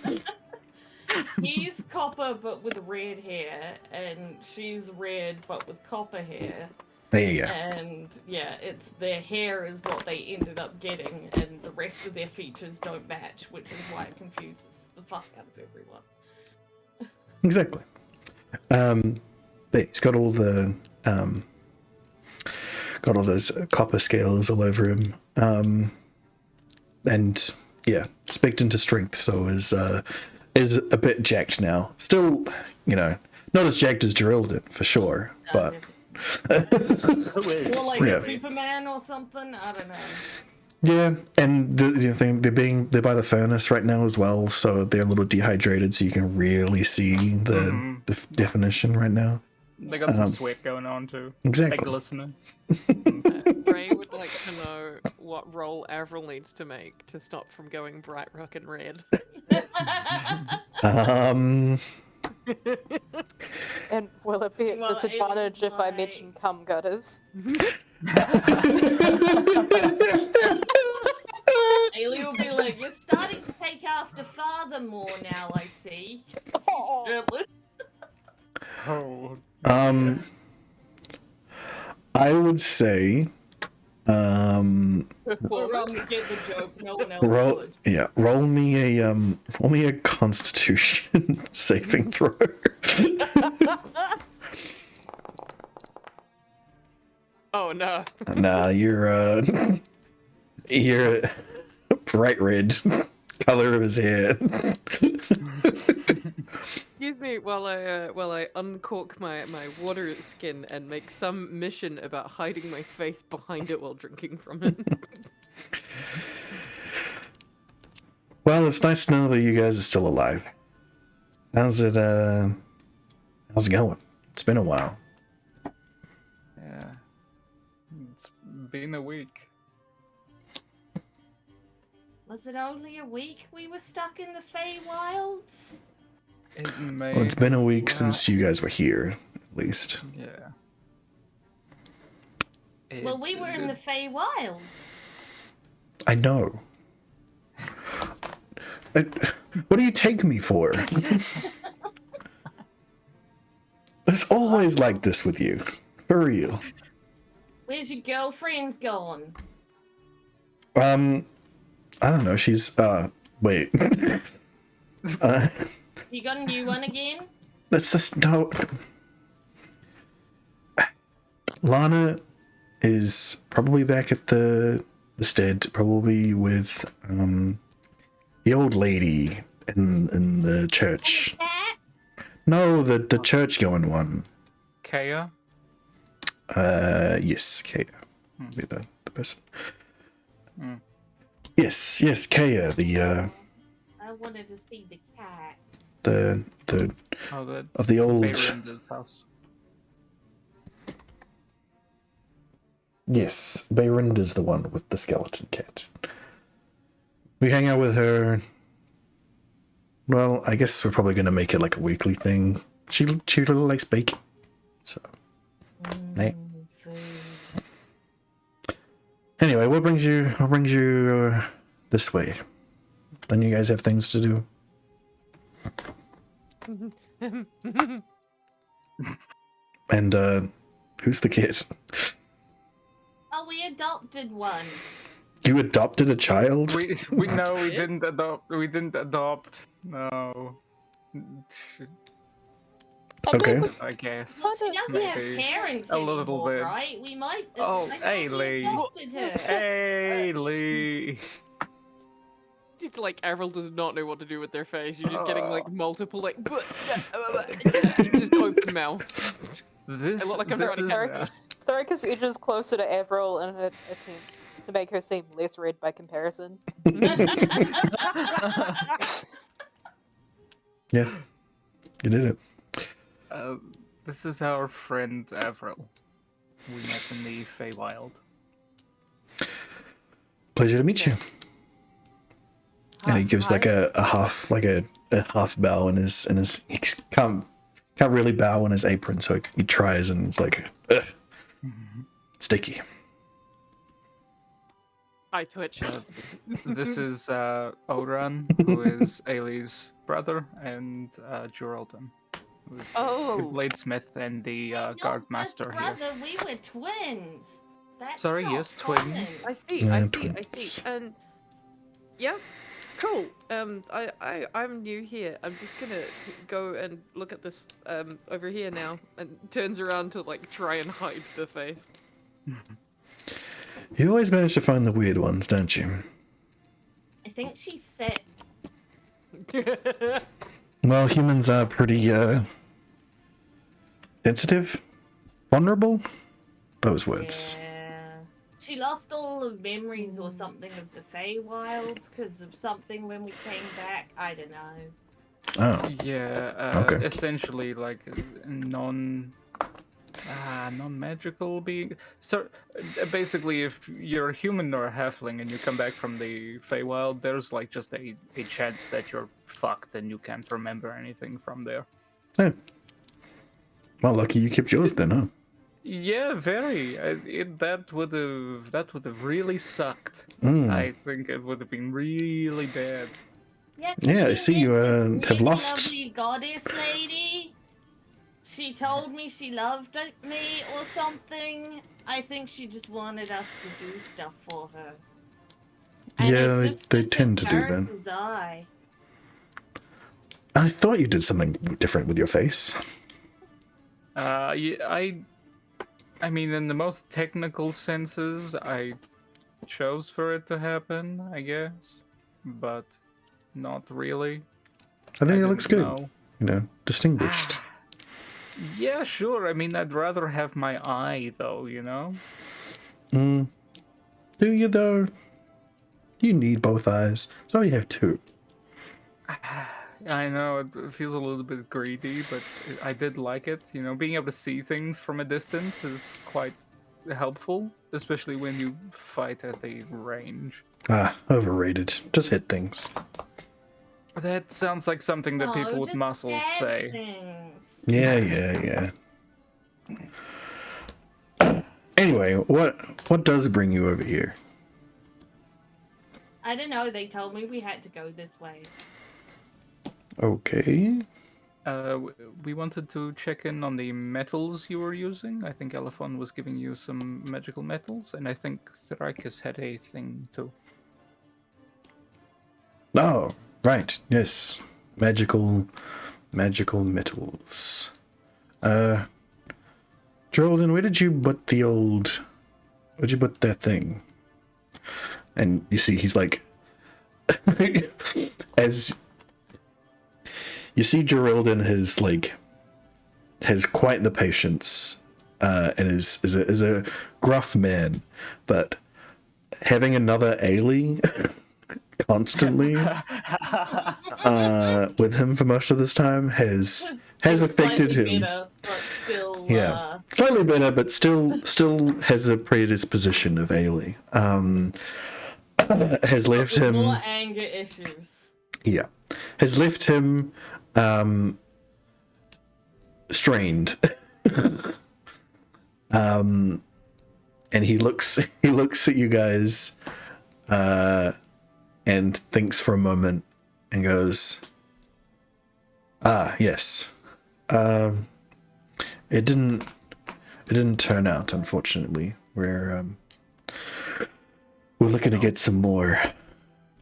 [SPEAKER 2] He's copper but with red hair, and she's red but with copper hair.
[SPEAKER 1] There you go.
[SPEAKER 2] And yeah, it's their hair is what they ended up getting, and the rest of their features don't match, which is why it confuses the fuck out of everyone.
[SPEAKER 1] Exactly. But he's got all the got all those copper scales all over him, and yeah, spec'd into strength, so is a bit jacked now. Still, not as jacked as Geraldine for sure, but
[SPEAKER 2] More like
[SPEAKER 1] Yeah.
[SPEAKER 2] Superman or something. I don't know.
[SPEAKER 1] yeah. And the thing, they're by the furnace right now as well, so they're a little dehydrated, so you can really see the definition right now.
[SPEAKER 4] They got some sweat going on too.
[SPEAKER 1] Exactly.
[SPEAKER 4] Big listener.
[SPEAKER 5] Ray would like to know what roll Avril needs to make to stop from going bright rock and red.
[SPEAKER 3] And will it be at
[SPEAKER 2] Well,
[SPEAKER 3] disadvantage
[SPEAKER 2] Aiden's
[SPEAKER 3] if I
[SPEAKER 2] like-
[SPEAKER 3] mention cum gutters?
[SPEAKER 2] Ailey will be like, "You're starting to take after father more now, I see."
[SPEAKER 3] Oh.
[SPEAKER 4] Oh.
[SPEAKER 1] I would say,
[SPEAKER 2] We're wrong to get the joke. No one else would.
[SPEAKER 1] roll me a Constitution saving throw.
[SPEAKER 5] Oh no.
[SPEAKER 1] Nah, you're bright red color of his hair.
[SPEAKER 5] Excuse me while I uncork my water skin and make some mission about hiding my face behind it while drinking from it.
[SPEAKER 1] Well, it's nice to know that you guys are still alive. How's it going? It's been a while.
[SPEAKER 4] Yeah. It's been a week.
[SPEAKER 2] Was it only a week we were stuck in the Feywilds?
[SPEAKER 4] It may.
[SPEAKER 1] Well, it's been a week
[SPEAKER 4] Yeah.
[SPEAKER 1] since you guys were here, at least.
[SPEAKER 4] Yeah.
[SPEAKER 2] Well, we were in the Feywilds.
[SPEAKER 1] I know. What do you take me for? It's always like this with you. For real.
[SPEAKER 2] Where's your girlfriend gone?
[SPEAKER 1] I don't know. She's wait.
[SPEAKER 2] You got a new one again?
[SPEAKER 1] Let's just no. Lana is probably back at the stead, probably with the old lady in the church.
[SPEAKER 2] Cat?
[SPEAKER 1] No, the church going one.
[SPEAKER 4] Kaya?
[SPEAKER 1] Yes, Kaya. Be the person.
[SPEAKER 4] Hmm.
[SPEAKER 1] Yes, Kaya, the
[SPEAKER 2] I wanted to see the cat.
[SPEAKER 4] Oh, that's
[SPEAKER 1] of the old.
[SPEAKER 4] Bayrinda's house.
[SPEAKER 1] Yes, Bayrinda's the one with the skeleton cat. We hang out with her. Well, I guess we're probably gonna make it like a weekly thing. She really likes baking, so. Hey.
[SPEAKER 2] Food.
[SPEAKER 1] Anyway, what brings you this way? Don't you guys have things to do? And who's the kid?
[SPEAKER 2] Oh, we adopted one.
[SPEAKER 1] You adopted a child?
[SPEAKER 4] We know we didn't adopt. We didn't adopt. No.
[SPEAKER 1] Okay.
[SPEAKER 4] I guess.
[SPEAKER 2] Well, she doesn't have
[SPEAKER 4] maybe.
[SPEAKER 2] parents
[SPEAKER 4] A little
[SPEAKER 2] anymore,
[SPEAKER 4] bit.
[SPEAKER 2] right? We might.
[SPEAKER 4] Oh,
[SPEAKER 2] I thought
[SPEAKER 4] hey,
[SPEAKER 2] we
[SPEAKER 4] Lee.
[SPEAKER 2] adopted her.
[SPEAKER 4] Hey, Lee.
[SPEAKER 5] It's like Avril does not know what to do with their face. You're just getting like multiple like just open mouth.
[SPEAKER 4] This.
[SPEAKER 5] I look like I'm
[SPEAKER 4] this
[SPEAKER 5] trying
[SPEAKER 4] is,
[SPEAKER 5] to
[SPEAKER 3] character. Thoricus edges closer to Avril in an attempt to make her seem less red by comparison.
[SPEAKER 1] Yeah, you did it.
[SPEAKER 4] This is our friend Avril. We met in the Feywild.
[SPEAKER 1] Pleasure to meet you. And he gives like a half bow in his he can't really bow in his apron, so he tries and it's like ugh, sticky.
[SPEAKER 5] I twitch.
[SPEAKER 4] This is Oran, who is Ailey's brother, and Geraldine, who's the
[SPEAKER 5] Oh.
[SPEAKER 4] bladesmith and the
[SPEAKER 2] Not
[SPEAKER 4] guard
[SPEAKER 2] just
[SPEAKER 4] master here.
[SPEAKER 2] brother, we were twins. That's
[SPEAKER 4] Sorry,
[SPEAKER 2] not
[SPEAKER 4] yes,
[SPEAKER 2] common.
[SPEAKER 4] twins.
[SPEAKER 5] I see.
[SPEAKER 1] Yeah,
[SPEAKER 5] I see.
[SPEAKER 1] twins.
[SPEAKER 5] And yeah, cool. I'm new here. I'm just gonna go and look at this over here now, and turns around to like try and hide the face.
[SPEAKER 1] You always manage to find the weird ones, don't you?
[SPEAKER 2] I think she's sick.
[SPEAKER 1] Well, humans are pretty sensitive, vulnerable. Those words.
[SPEAKER 2] Yeah. She lost all the memories or something of the Feywilds because of something when we came back. I don't know.
[SPEAKER 1] Oh,
[SPEAKER 4] Yeah,
[SPEAKER 1] Okay.
[SPEAKER 4] essentially like non-magical being. So basically, if you're a human or a halfling and you come back from the Feywild, there's like just a chance that you're fucked and you can't remember anything from there.
[SPEAKER 1] yeah. Well, lucky you kept yours then, huh?
[SPEAKER 4] Yeah, very. That would have really sucked.
[SPEAKER 1] Mm.
[SPEAKER 4] I think it would have been really bad.
[SPEAKER 1] Yeah, I
[SPEAKER 2] she
[SPEAKER 1] see you
[SPEAKER 2] met this
[SPEAKER 1] have
[SPEAKER 2] really
[SPEAKER 1] lost.
[SPEAKER 2] Lovely goddess lady. She told me she loved me or something. I think she just wanted us to do stuff for her. And
[SPEAKER 1] Yeah,
[SPEAKER 2] her
[SPEAKER 1] they
[SPEAKER 2] sister
[SPEAKER 1] tend to do that.
[SPEAKER 2] Paris's eye.
[SPEAKER 1] I thought you did something different with your face.
[SPEAKER 4] Yeah, I mean, in the most technical senses, I chose for it to happen, I guess, but not really.
[SPEAKER 1] I think it looks good.
[SPEAKER 4] Know.
[SPEAKER 1] You know, distinguished.
[SPEAKER 4] Yeah, sure. I mean, I'd rather have my eye, though, you know?
[SPEAKER 1] Do you though? You need both eyes. So you have two.
[SPEAKER 4] I know it feels a little bit greedy, but I did like it. You know, being able to see things from a distance is quite helpful, especially when you fight at a range.
[SPEAKER 1] Overrated. Just hit things.
[SPEAKER 4] That sounds like something that people with
[SPEAKER 2] just
[SPEAKER 4] muscles
[SPEAKER 2] stab
[SPEAKER 4] say.
[SPEAKER 2] things.
[SPEAKER 1] Yeah. Anyway, what does bring you over here?
[SPEAKER 2] I don't know. They told me we had to go this way.
[SPEAKER 1] Okay.
[SPEAKER 4] We wanted to check in on the metals you were using. I think Elephon was giving you some magical metals, and I think Thrakus had a thing too.
[SPEAKER 1] Oh, right. Yes. Magical metals. Jordan, where'd you put that thing? And you see he's like as you see Geraldine has quite the patience, and is a gruff man, but having another Ailey constantly with him for most of this time has affected him.
[SPEAKER 2] Better, but still,
[SPEAKER 1] Yeah, slightly better, but still has a predisposition of Ailey. Has left him
[SPEAKER 2] more anger issues.
[SPEAKER 1] Yeah, has left him strained. And he looks at you guys and thinks for a moment and goes, yes. It didn't turn out, unfortunately. We're looking to get some more.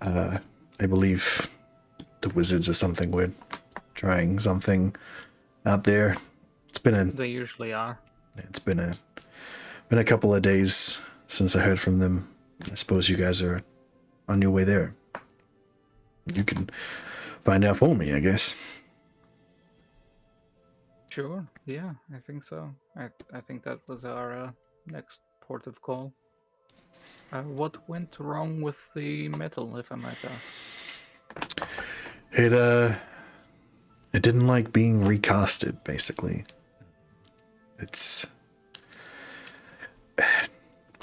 [SPEAKER 1] I believe the wizards or something. We're trying something out there.
[SPEAKER 4] They usually are.
[SPEAKER 1] It's been a couple of days since I heard from them. I suppose you guys are on your way there. You can find out for me, I guess.
[SPEAKER 4] Sure. Yeah, I think so. I think that was our next port of call. What went wrong with the metal, if I might ask?
[SPEAKER 1] It didn't like being recasted, basically. It's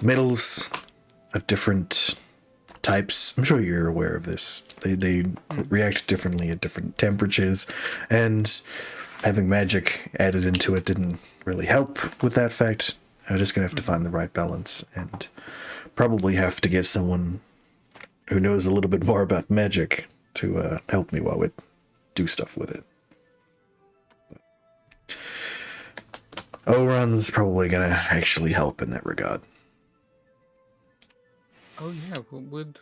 [SPEAKER 1] metals of different types. I'm sure you're aware of this. They react differently at different temperatures, and having magic added into it didn't really help with that fact. I'm just gonna have to find the right balance, and probably have to get someone who knows a little bit more about magic to help me while we do stuff with it. Oran's probably gonna actually help in that regard.
[SPEAKER 4] Oh yeah, would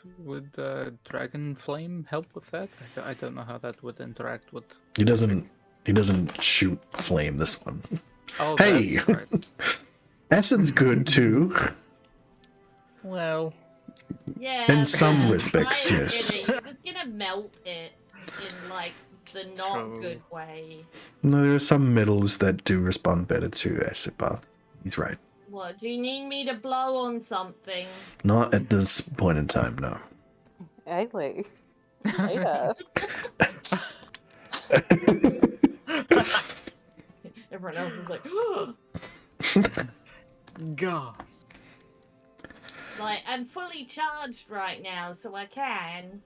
[SPEAKER 4] Dragon Flame help with that? I don't know how that would interact with.
[SPEAKER 1] He doesn't shoot flame, this one.
[SPEAKER 4] Oh,
[SPEAKER 1] hey,
[SPEAKER 4] that's right.
[SPEAKER 1] Acid's good too.
[SPEAKER 4] Well,
[SPEAKER 2] Yeah.
[SPEAKER 1] In some
[SPEAKER 2] but
[SPEAKER 1] respects,
[SPEAKER 2] fire
[SPEAKER 1] yes.
[SPEAKER 2] it, you're just gonna melt it in like the not
[SPEAKER 4] True.
[SPEAKER 2] good way.
[SPEAKER 1] No, there are some metals that do respond better to acid bath. He's right.
[SPEAKER 2] What, do you need me to blow on something?
[SPEAKER 1] Not at this point in time, no.
[SPEAKER 3] Ailey. Later.
[SPEAKER 2] Everyone else is like,
[SPEAKER 4] gasp.
[SPEAKER 2] like, I'm fully charged right now, so I can.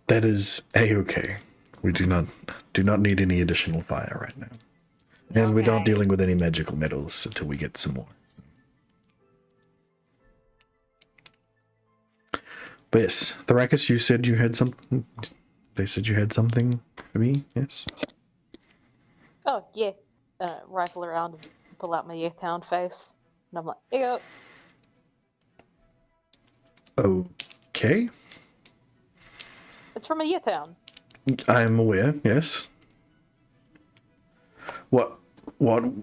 [SPEAKER 1] That is a-okay. We do not need any additional fire right now. And we're not
[SPEAKER 2] Okay.
[SPEAKER 1] dealing with any magical metals until we get some more. But yes, Thrakus, you said you had something. They said you had something for me, yes?
[SPEAKER 3] Oh, yeah. Rifle around and pull out my Yeartown face. And I'm like, here you go.
[SPEAKER 1] Okay.
[SPEAKER 3] It's from a Yeartown.
[SPEAKER 1] I'm aware, yes. What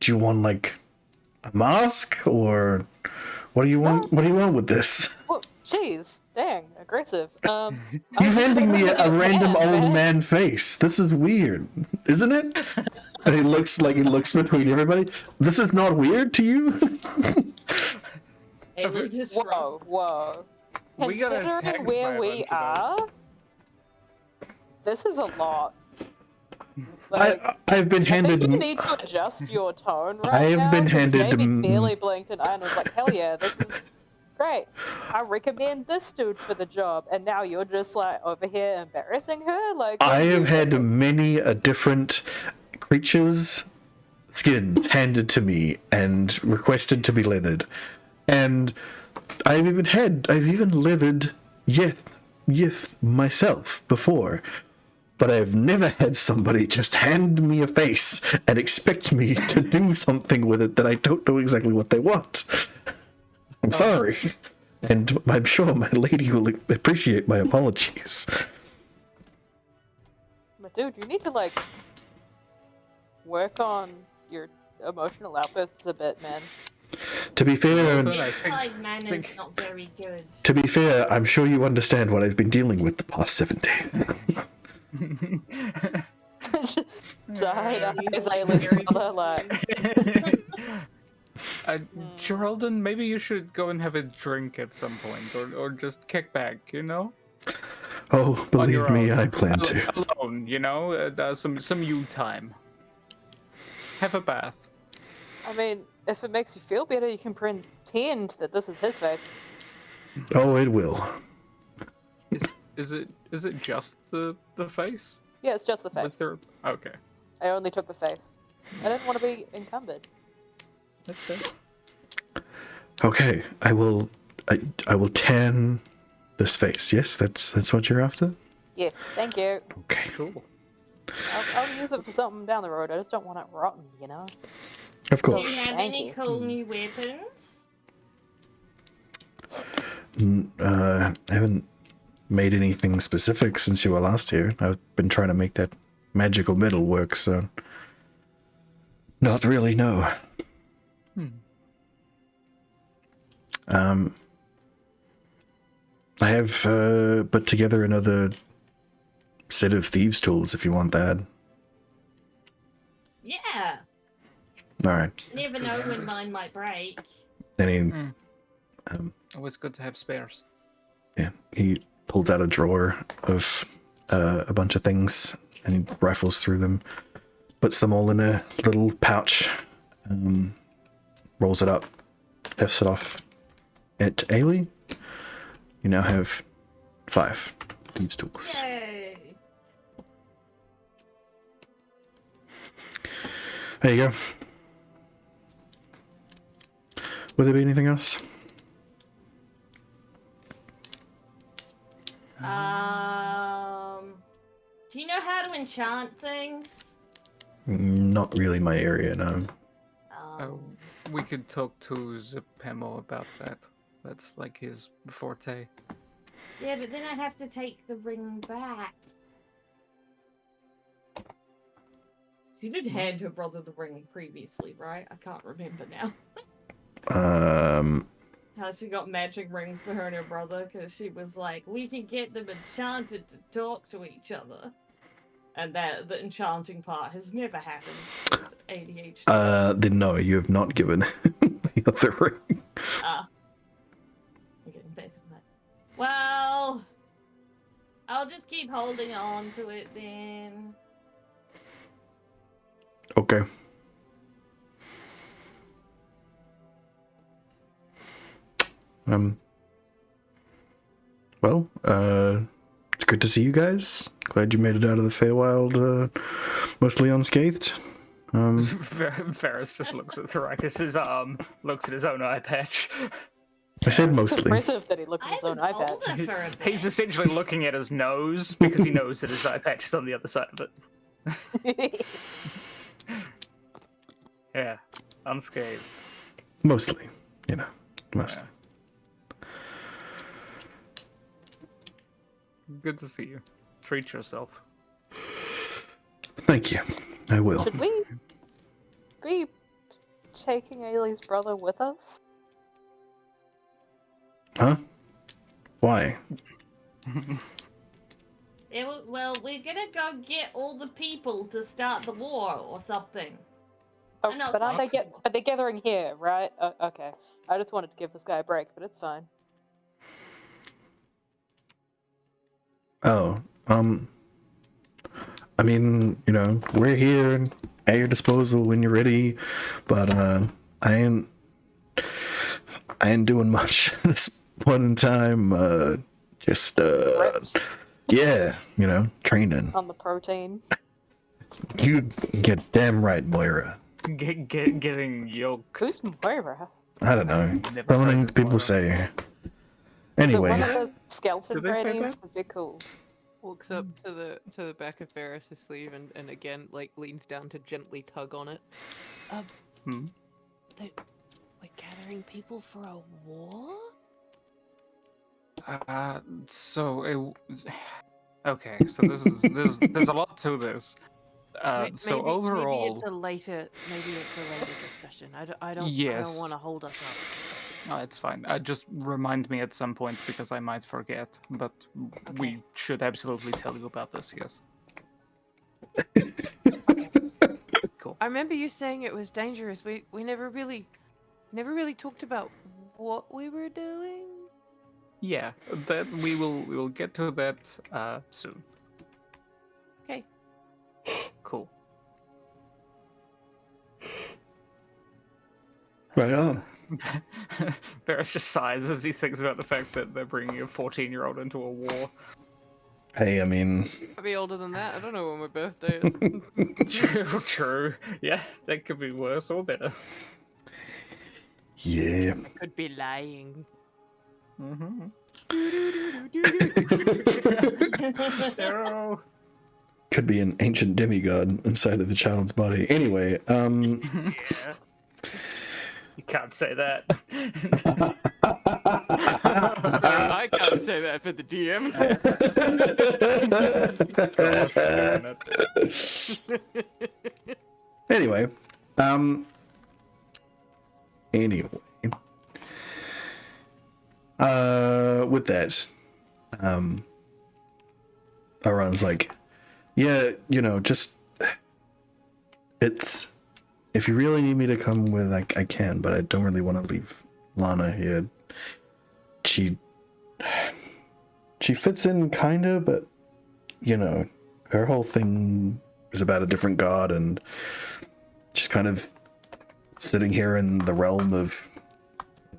[SPEAKER 1] do you want, like a mask, or what do you want? What do you want with this?
[SPEAKER 3] Whoa, jeez. Dang, aggressive.
[SPEAKER 1] You're handing me a random old man face. This is weird, isn't it? And he looks between everybody. This is not weird to you?
[SPEAKER 2] It would just
[SPEAKER 3] Whoa, whoa.
[SPEAKER 4] We got attacked
[SPEAKER 3] Considering
[SPEAKER 4] by
[SPEAKER 3] where
[SPEAKER 4] a
[SPEAKER 3] we
[SPEAKER 4] bunch of those.
[SPEAKER 3] are, this is a lot. Like,
[SPEAKER 1] I've been
[SPEAKER 3] I think
[SPEAKER 1] handed.
[SPEAKER 3] you need to adjust your tone right
[SPEAKER 1] I have
[SPEAKER 3] now.
[SPEAKER 1] been
[SPEAKER 3] 'cause
[SPEAKER 1] handed
[SPEAKER 3] Jamie barely blinked and Ian was like, hell yeah, this is great. I recommend this dude for the job. And now you're just like over here embarrassing her? Like, what
[SPEAKER 1] I
[SPEAKER 3] are you
[SPEAKER 1] have had
[SPEAKER 3] doing?
[SPEAKER 1] many different creatures' skins handed to me and requested to be leathered, and I've even leathered Yith myself before. But I've never had somebody just hand me a face and expect me to do something with it that I don't know exactly what they want. I'm sorry. And I'm sure my lady will appreciate my apologies.
[SPEAKER 3] But dude, you need to like work on your emotional outbursts a bit, man.
[SPEAKER 1] To be fair,
[SPEAKER 4] But I
[SPEAKER 2] His
[SPEAKER 4] think-
[SPEAKER 2] five manners not very good.
[SPEAKER 1] I'm sure you understand what I've been dealing with the past 7 days.
[SPEAKER 3] Side
[SPEAKER 2] Yeah,
[SPEAKER 3] eyes,
[SPEAKER 2] you
[SPEAKER 3] I
[SPEAKER 2] look very
[SPEAKER 3] brother, like,
[SPEAKER 4] Geraldine, maybe you should go and have a drink at some point, or just kick back, you know?
[SPEAKER 1] Oh,
[SPEAKER 4] On
[SPEAKER 1] believe
[SPEAKER 4] your
[SPEAKER 1] me,
[SPEAKER 4] own.
[SPEAKER 1] I plan to.
[SPEAKER 4] Alone, you know? Some you time. Have a bath.
[SPEAKER 3] I mean, if it makes you feel better, you can pretend that this is his face.
[SPEAKER 1] Oh, it will.
[SPEAKER 4] Is it just the face?
[SPEAKER 3] Yeah, it's just the
[SPEAKER 4] Was
[SPEAKER 3] face.
[SPEAKER 4] there? Okay,
[SPEAKER 3] I only took the face. I didn't want to be encumbered.
[SPEAKER 4] that's fair.
[SPEAKER 1] Okay, I will tan this face. Yes, that's what you're after?
[SPEAKER 3] Yes, thank you.
[SPEAKER 1] Okay.
[SPEAKER 4] Cool.
[SPEAKER 3] I'll use it for something down the road. I just don't want it rotten, you know?
[SPEAKER 1] Of
[SPEAKER 2] Do you
[SPEAKER 1] course.
[SPEAKER 2] have
[SPEAKER 3] Thank
[SPEAKER 2] any
[SPEAKER 3] you.
[SPEAKER 2] cool new weapons?
[SPEAKER 1] I haven't made anything specific since you were last here. I've been trying to make that magical metal work, so not really, no. I have put together another set of thieves' tools if you want that.
[SPEAKER 2] Yeah.
[SPEAKER 1] Alright.
[SPEAKER 2] Never know when mine might break.
[SPEAKER 1] Any
[SPEAKER 4] Always good to have spares.
[SPEAKER 1] yeah, he pulls out a drawer of a bunch of things and he rifles through them, puts them all in a little pouch, rolls it up, hefts it off at Ailey. You now have 5 these tools.
[SPEAKER 2] Yay.
[SPEAKER 1] There you go. Would there be anything else?
[SPEAKER 2] Do you know how to enchant things?
[SPEAKER 1] Not really my area, no.
[SPEAKER 4] Oh, we could talk to Zipemo about that. That's like his forte.
[SPEAKER 2] Yeah, but then I have to take the ring back. She did hand her brother the ring previously, right? I can't remember now. How she got magic rings for her and her brother because she was like, we can get them enchanted to talk to each other. And that the enchanting part has never happened because ADHD.
[SPEAKER 1] Then no, you have not given the other ring.
[SPEAKER 2] Okay, thanks for that. Well, I'll just keep holding on to it then.
[SPEAKER 1] Okay. Well, it's good to see you guys. Glad you made it out of the Feywild, mostly unscathed.
[SPEAKER 4] Ferris just looks at Thoracus's arm, looks at his own eye patch.
[SPEAKER 1] I said
[SPEAKER 3] It's
[SPEAKER 1] mostly.
[SPEAKER 3] impressive that he looked at
[SPEAKER 2] I
[SPEAKER 3] his own
[SPEAKER 2] was
[SPEAKER 3] iPad.
[SPEAKER 2] older for a bit.
[SPEAKER 4] He's essentially looking at his nose because he knows that his eye patch is on the other side of it. Yeah, unscathed.
[SPEAKER 1] Mostly, you know, mostly.
[SPEAKER 4] Good to see you. Treat yourself.
[SPEAKER 1] Thank you. I will.
[SPEAKER 3] Should we be taking Ailey's brother with us?
[SPEAKER 1] Huh? Why?
[SPEAKER 2] Well, we're gonna go get all the people to start the war or something.
[SPEAKER 3] Oh,
[SPEAKER 2] I know,
[SPEAKER 3] but
[SPEAKER 2] like-
[SPEAKER 3] they're gathering here, right? Okay. I just wanted to give this guy a break, but it's fine.
[SPEAKER 1] Oh, I mean, we're here at your disposal when you're ready, but I ain't doing much at this point in time. Just
[SPEAKER 3] Reps
[SPEAKER 1] yeah, training.
[SPEAKER 3] on the protein.
[SPEAKER 1] You get damn right, Moira.
[SPEAKER 4] Getting yoked.
[SPEAKER 3] Who's Moira?
[SPEAKER 1] I don't know.
[SPEAKER 4] Never
[SPEAKER 1] So
[SPEAKER 4] heard
[SPEAKER 1] many
[SPEAKER 4] of
[SPEAKER 1] people
[SPEAKER 4] Moira.
[SPEAKER 1] say.
[SPEAKER 3] Is it one
[SPEAKER 1] Anyway,
[SPEAKER 3] of those skeleton
[SPEAKER 4] Did they say
[SPEAKER 3] grannies?
[SPEAKER 4] that?
[SPEAKER 3] Because they're cool.
[SPEAKER 5] Walks up to the back of Varys' sleeve and again like leans down to gently tug on it.
[SPEAKER 4] Hmm?
[SPEAKER 5] We're gathering people for a war?
[SPEAKER 4] So okay. So there's a lot to this. So
[SPEAKER 5] Maybe
[SPEAKER 4] overall,
[SPEAKER 5] it's a later discussion. I don't
[SPEAKER 4] yes.
[SPEAKER 5] want to hold us up.
[SPEAKER 4] Oh, it's fine. Just remind me at some point because I might forget. But we should absolutely tell you about this. Yes. Cool.
[SPEAKER 5] I remember you saying it was dangerous. We never really talked about what we were doing.
[SPEAKER 4] Yeah, that we will get to that soon.
[SPEAKER 5] Okay.
[SPEAKER 4] Cool.
[SPEAKER 1] right on.
[SPEAKER 4] Barris just sighs as he thinks about the fact that they're bringing a 14-year-old into a war.
[SPEAKER 1] Hey, I mean,
[SPEAKER 5] I'll be older than that. I don't know when my birthday is.
[SPEAKER 4] True. Yeah, that could be worse or better.
[SPEAKER 1] yeah.
[SPEAKER 5] Could be lying.
[SPEAKER 4] Mm-hmm.
[SPEAKER 1] Could be an ancient demigod inside of the child's body. Anyway,
[SPEAKER 4] Yeah. You can't say that.
[SPEAKER 5] I can't say that for the DM.
[SPEAKER 1] Anyway, with that, Aran's like, yeah, just it's if you really need me to come with, I can, but I don't really want to leave Lana here. She fits in kinda, but her whole thing is about a different god, and she's kind of sitting here in the realm of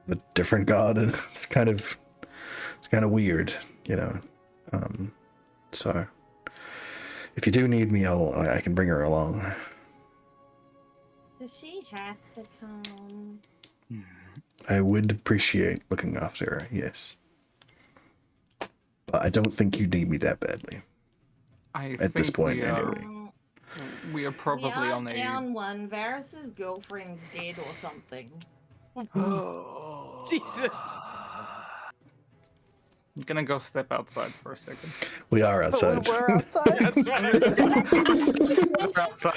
[SPEAKER 1] a different god, and it's kind of weird, so if you do need me, I can bring her along.
[SPEAKER 2] Does she have to come?
[SPEAKER 1] I would appreciate looking after her, yes, but I don't think you need me that badly at this point, anyway.
[SPEAKER 4] We are probably
[SPEAKER 2] we
[SPEAKER 4] on
[SPEAKER 2] are
[SPEAKER 4] a.
[SPEAKER 2] down one. Varys's girlfriend's dead or something.
[SPEAKER 4] Oh.
[SPEAKER 5] Jesus.
[SPEAKER 4] I'm gonna go step outside for a second.
[SPEAKER 1] We are outside.
[SPEAKER 3] We're outside.
[SPEAKER 4] We're outside.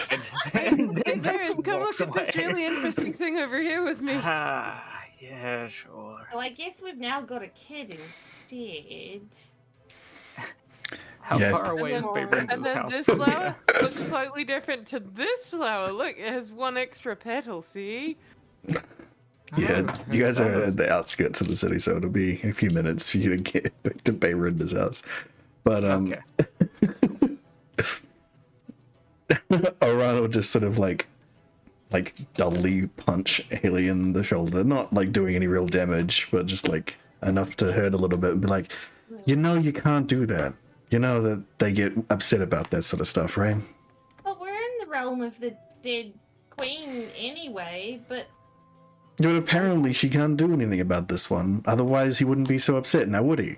[SPEAKER 5] Hey, Varys, come look at this really interesting thing over here with me.
[SPEAKER 4] Yeah, sure.
[SPEAKER 2] So I guess we've now got a kid instead.
[SPEAKER 4] How
[SPEAKER 1] Yeah.
[SPEAKER 4] far away is
[SPEAKER 5] And
[SPEAKER 4] Bayrinda's
[SPEAKER 5] then
[SPEAKER 4] house
[SPEAKER 5] this
[SPEAKER 4] from
[SPEAKER 5] flower
[SPEAKER 4] here?
[SPEAKER 5] looks slightly different to this flower. Look, it has one extra petal, see?
[SPEAKER 1] Yeah,
[SPEAKER 4] Oh,
[SPEAKER 1] you guys
[SPEAKER 4] it
[SPEAKER 1] are
[SPEAKER 4] does.
[SPEAKER 1] at the outskirts of the city, so it'll be a few minutes for you to get back to Bayrinda's house. But
[SPEAKER 4] Okay.
[SPEAKER 1] Oran will just sort of like dully punch Haley in the shoulder, not like doing any real damage, but just like enough to hurt a little bit, and be like, you can't do that. You know that they get upset about that sort of stuff, right?
[SPEAKER 2] But we're in the realm of the dead queen anyway, but
[SPEAKER 1] But apparently she can't do anything about this one, otherwise he wouldn't be so upset, now would he?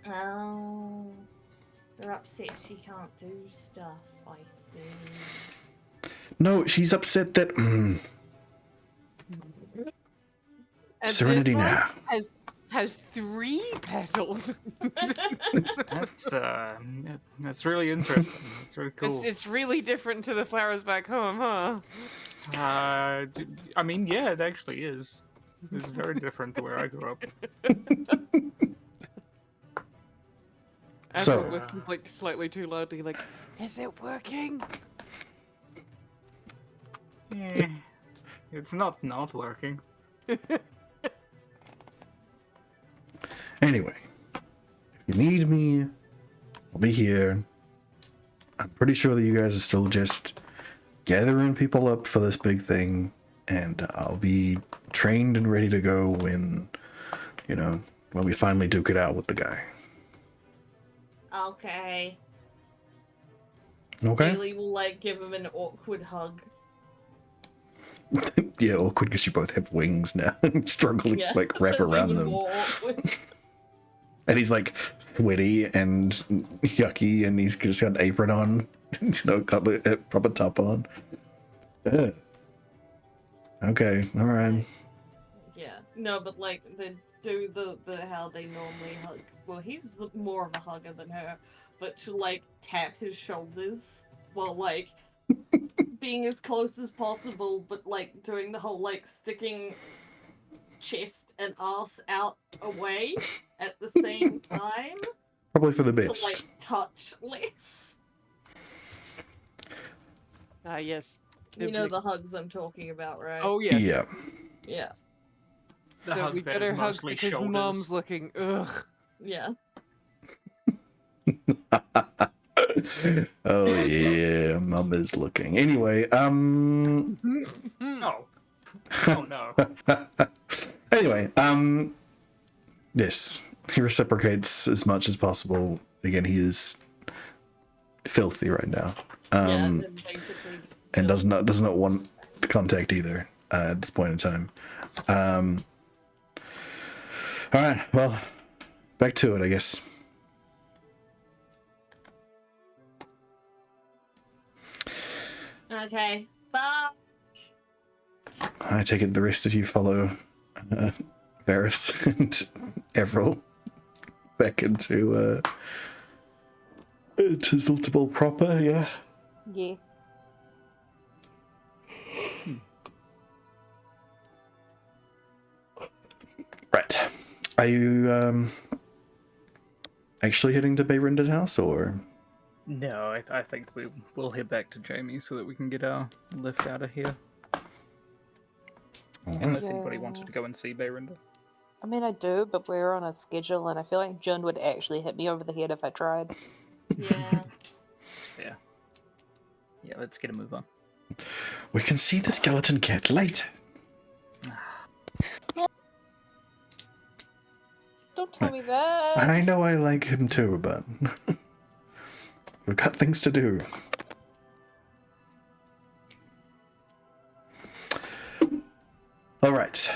[SPEAKER 2] oh, they're upset she can't do stuff, I see.
[SPEAKER 1] No, she's upset that
[SPEAKER 5] And
[SPEAKER 1] Serenity
[SPEAKER 5] this one
[SPEAKER 1] now.
[SPEAKER 5] has 3 petals.
[SPEAKER 4] That's really interesting. That's really cool.
[SPEAKER 5] It's really different to the flowers back home, huh?
[SPEAKER 4] I mean, yeah, it actually is. It's very different to where I grew up.
[SPEAKER 1] So-
[SPEAKER 5] Everyone whispers like slightly too loudly, like, is it working?
[SPEAKER 4] Eh, it's not working.
[SPEAKER 1] Anyway, if you need me, I'll be here. I'm pretty sure that you guys are still just gathering people up for this big thing, and I'll be trained and ready to go when, when we finally duke it out with the guy.
[SPEAKER 2] Okay.
[SPEAKER 1] Okay?
[SPEAKER 2] Bailey will give him an awkward hug.
[SPEAKER 1] Yeah, awkward because you both have wings now and struggle
[SPEAKER 2] Yeah.
[SPEAKER 1] to wrap
[SPEAKER 2] so it's
[SPEAKER 1] around
[SPEAKER 2] even
[SPEAKER 1] them.
[SPEAKER 2] more awkward.
[SPEAKER 1] And he's sweaty and yucky, and he's just got an apron on, got a proper top on. Ugh. Okay, all right.
[SPEAKER 2] Yeah. No, but they do the how they normally hug. Well, he's more of a hugger than her, but she'll tap his shoulders while being as close as possible, but doing the whole sticking chest and ass out away at the same time.
[SPEAKER 1] Probably for the best.
[SPEAKER 2] To touch less.
[SPEAKER 5] Ah, yes.
[SPEAKER 2] You know the hugs I'm talking about, right?
[SPEAKER 5] Oh, yes.
[SPEAKER 1] Yeah.
[SPEAKER 2] Yeah.
[SPEAKER 4] The
[SPEAKER 5] So
[SPEAKER 4] hug
[SPEAKER 5] we
[SPEAKER 4] that
[SPEAKER 5] better
[SPEAKER 4] is
[SPEAKER 5] hug
[SPEAKER 4] mostly
[SPEAKER 5] because
[SPEAKER 4] shoulders.
[SPEAKER 5] Mom's looking. Ugh.
[SPEAKER 2] Yeah.
[SPEAKER 1] Oh yeah, Mum is looking. Anyway,
[SPEAKER 4] Oh. Oh no.
[SPEAKER 1] Anyway, yes, he reciprocates as much as possible. Again, he is filthy right now.
[SPEAKER 2] Then basically.
[SPEAKER 1] And does not want contact either at this point in time. All right, well, back to it, I guess.
[SPEAKER 2] Okay. Bye.
[SPEAKER 1] I take it the rest of you follow Varys and Avril back into Ziltable proper, yeah.
[SPEAKER 3] Yeah.
[SPEAKER 1] Right. Are you actually heading to Bayrinda's house, or?
[SPEAKER 4] No, I think we'll head back to Jamie so that we can get our lift out of here. Unless anybody wanted to go and see Bayrinda.
[SPEAKER 3] I mean, I do, but we're on a schedule, and I feel like Jun would actually hit me over the head if I tried.
[SPEAKER 2] Yeah.
[SPEAKER 4] It's fair. Yeah, let's get a move on.
[SPEAKER 1] We can see the skeleton cat later.
[SPEAKER 3] Don't tell me that.
[SPEAKER 1] I know I like him too, but we've got things to do. All right.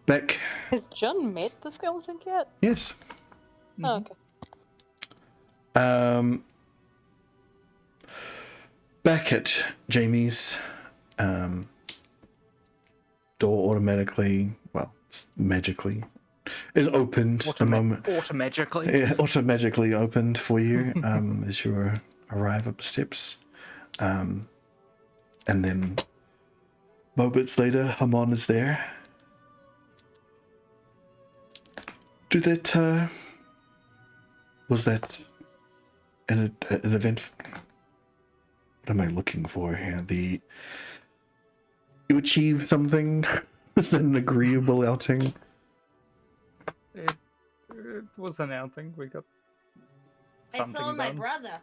[SPEAKER 1] Back.
[SPEAKER 3] Has Jun met the skeleton cat?
[SPEAKER 1] Yes.
[SPEAKER 3] Oh, okay.
[SPEAKER 1] Back at Jamie's, door automatically, well, it's magically, is opened the moment.
[SPEAKER 4] Automagically.
[SPEAKER 1] Yeah, automagically opened for you as you arrive up the steps. And then moments later, Hamon is there. Was that an event? What am I looking for here? You achieved something? Was that an agreeable outing?
[SPEAKER 4] It was an outing. We got
[SPEAKER 2] I
[SPEAKER 4] something
[SPEAKER 2] saw my
[SPEAKER 4] done.
[SPEAKER 2] brother.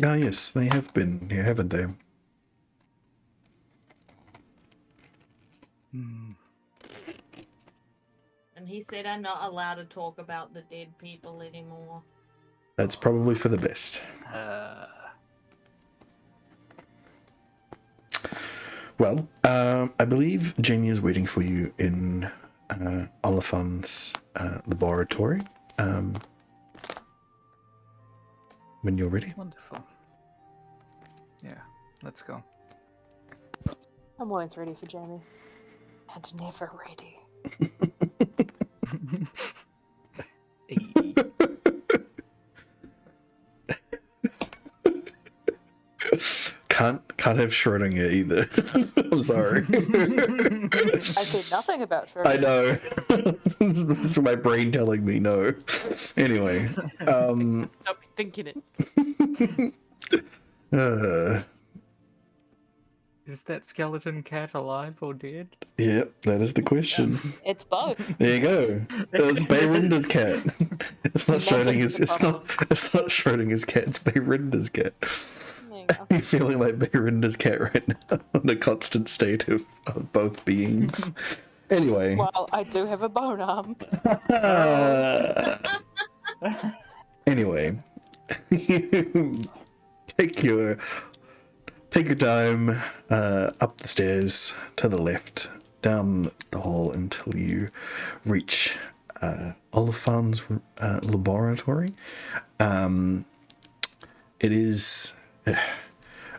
[SPEAKER 1] Ah, yes, they have been here, haven't they?
[SPEAKER 4] Hmm.
[SPEAKER 2] And he said I'm not allowed to talk about the dead people anymore.
[SPEAKER 1] That's probably for the best. Well, I believe Jamie is waiting for you in Oliphant's laboratory. When you're ready.
[SPEAKER 4] Wonderful. Yeah, let's go.
[SPEAKER 3] I'm always ready for Jamie. And never ready.
[SPEAKER 1] Can't have Schrodinger either. I'm sorry.
[SPEAKER 3] I said nothing about Sherman.
[SPEAKER 1] I know. This is my brain telling me no. Anyway,
[SPEAKER 5] Stop thinking it.
[SPEAKER 4] Is that skeleton cat alive or dead?
[SPEAKER 1] Yep, that is the question.
[SPEAKER 3] It's both.
[SPEAKER 1] There you go. It's Bayrinda's cat. It's not
[SPEAKER 3] Imagine
[SPEAKER 1] Schrodinger's.
[SPEAKER 3] the problem.
[SPEAKER 1] It's not Schrodinger's cat. It's Bayrinda's cat.
[SPEAKER 3] There you go.
[SPEAKER 1] You're feeling like Bayrinda's cat right now, in a constant state of both beings. Anyway.
[SPEAKER 3] Well, I do have a bone arm.
[SPEAKER 1] Anyway, you take your time up the stairs to the left, down the hall until you reach Oliphant's laboratory. It is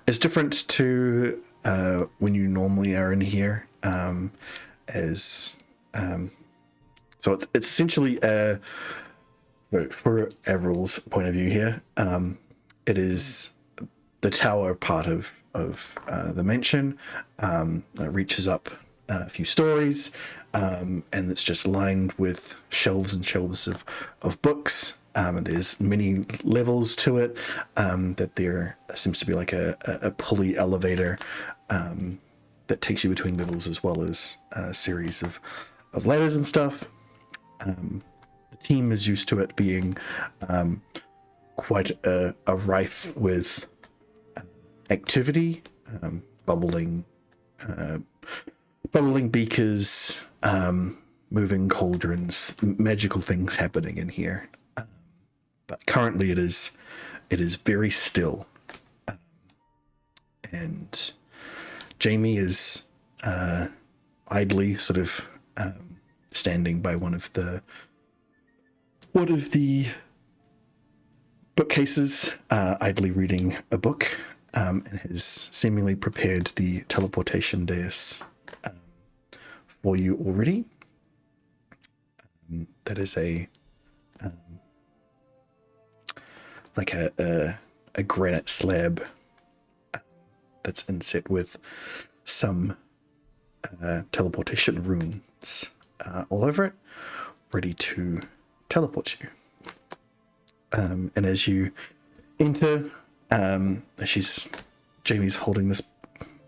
[SPEAKER 1] it's different to when you normally are in here. So it's essentially for Averil's point of view here, it is the tower part of the mansion that reaches up a few stories, and it's just lined with shelves and shelves of books. And there's many levels to it. That there seems to be like a pulley elevator that takes you between levels, as well as a series of ladders and stuff. The team is used to it being quite a rife with activity, bubbling beakers, moving cauldrons, magical things happening in here. But currently it is very still, and Jamie is idly sort of standing by one of the bookcases, idly reading a book, and has seemingly prepared the teleportation dais for you already. That is like a granite slab that's inset with some teleportation runes all over it, ready to teleport you. And as you enter, Jamie's holding this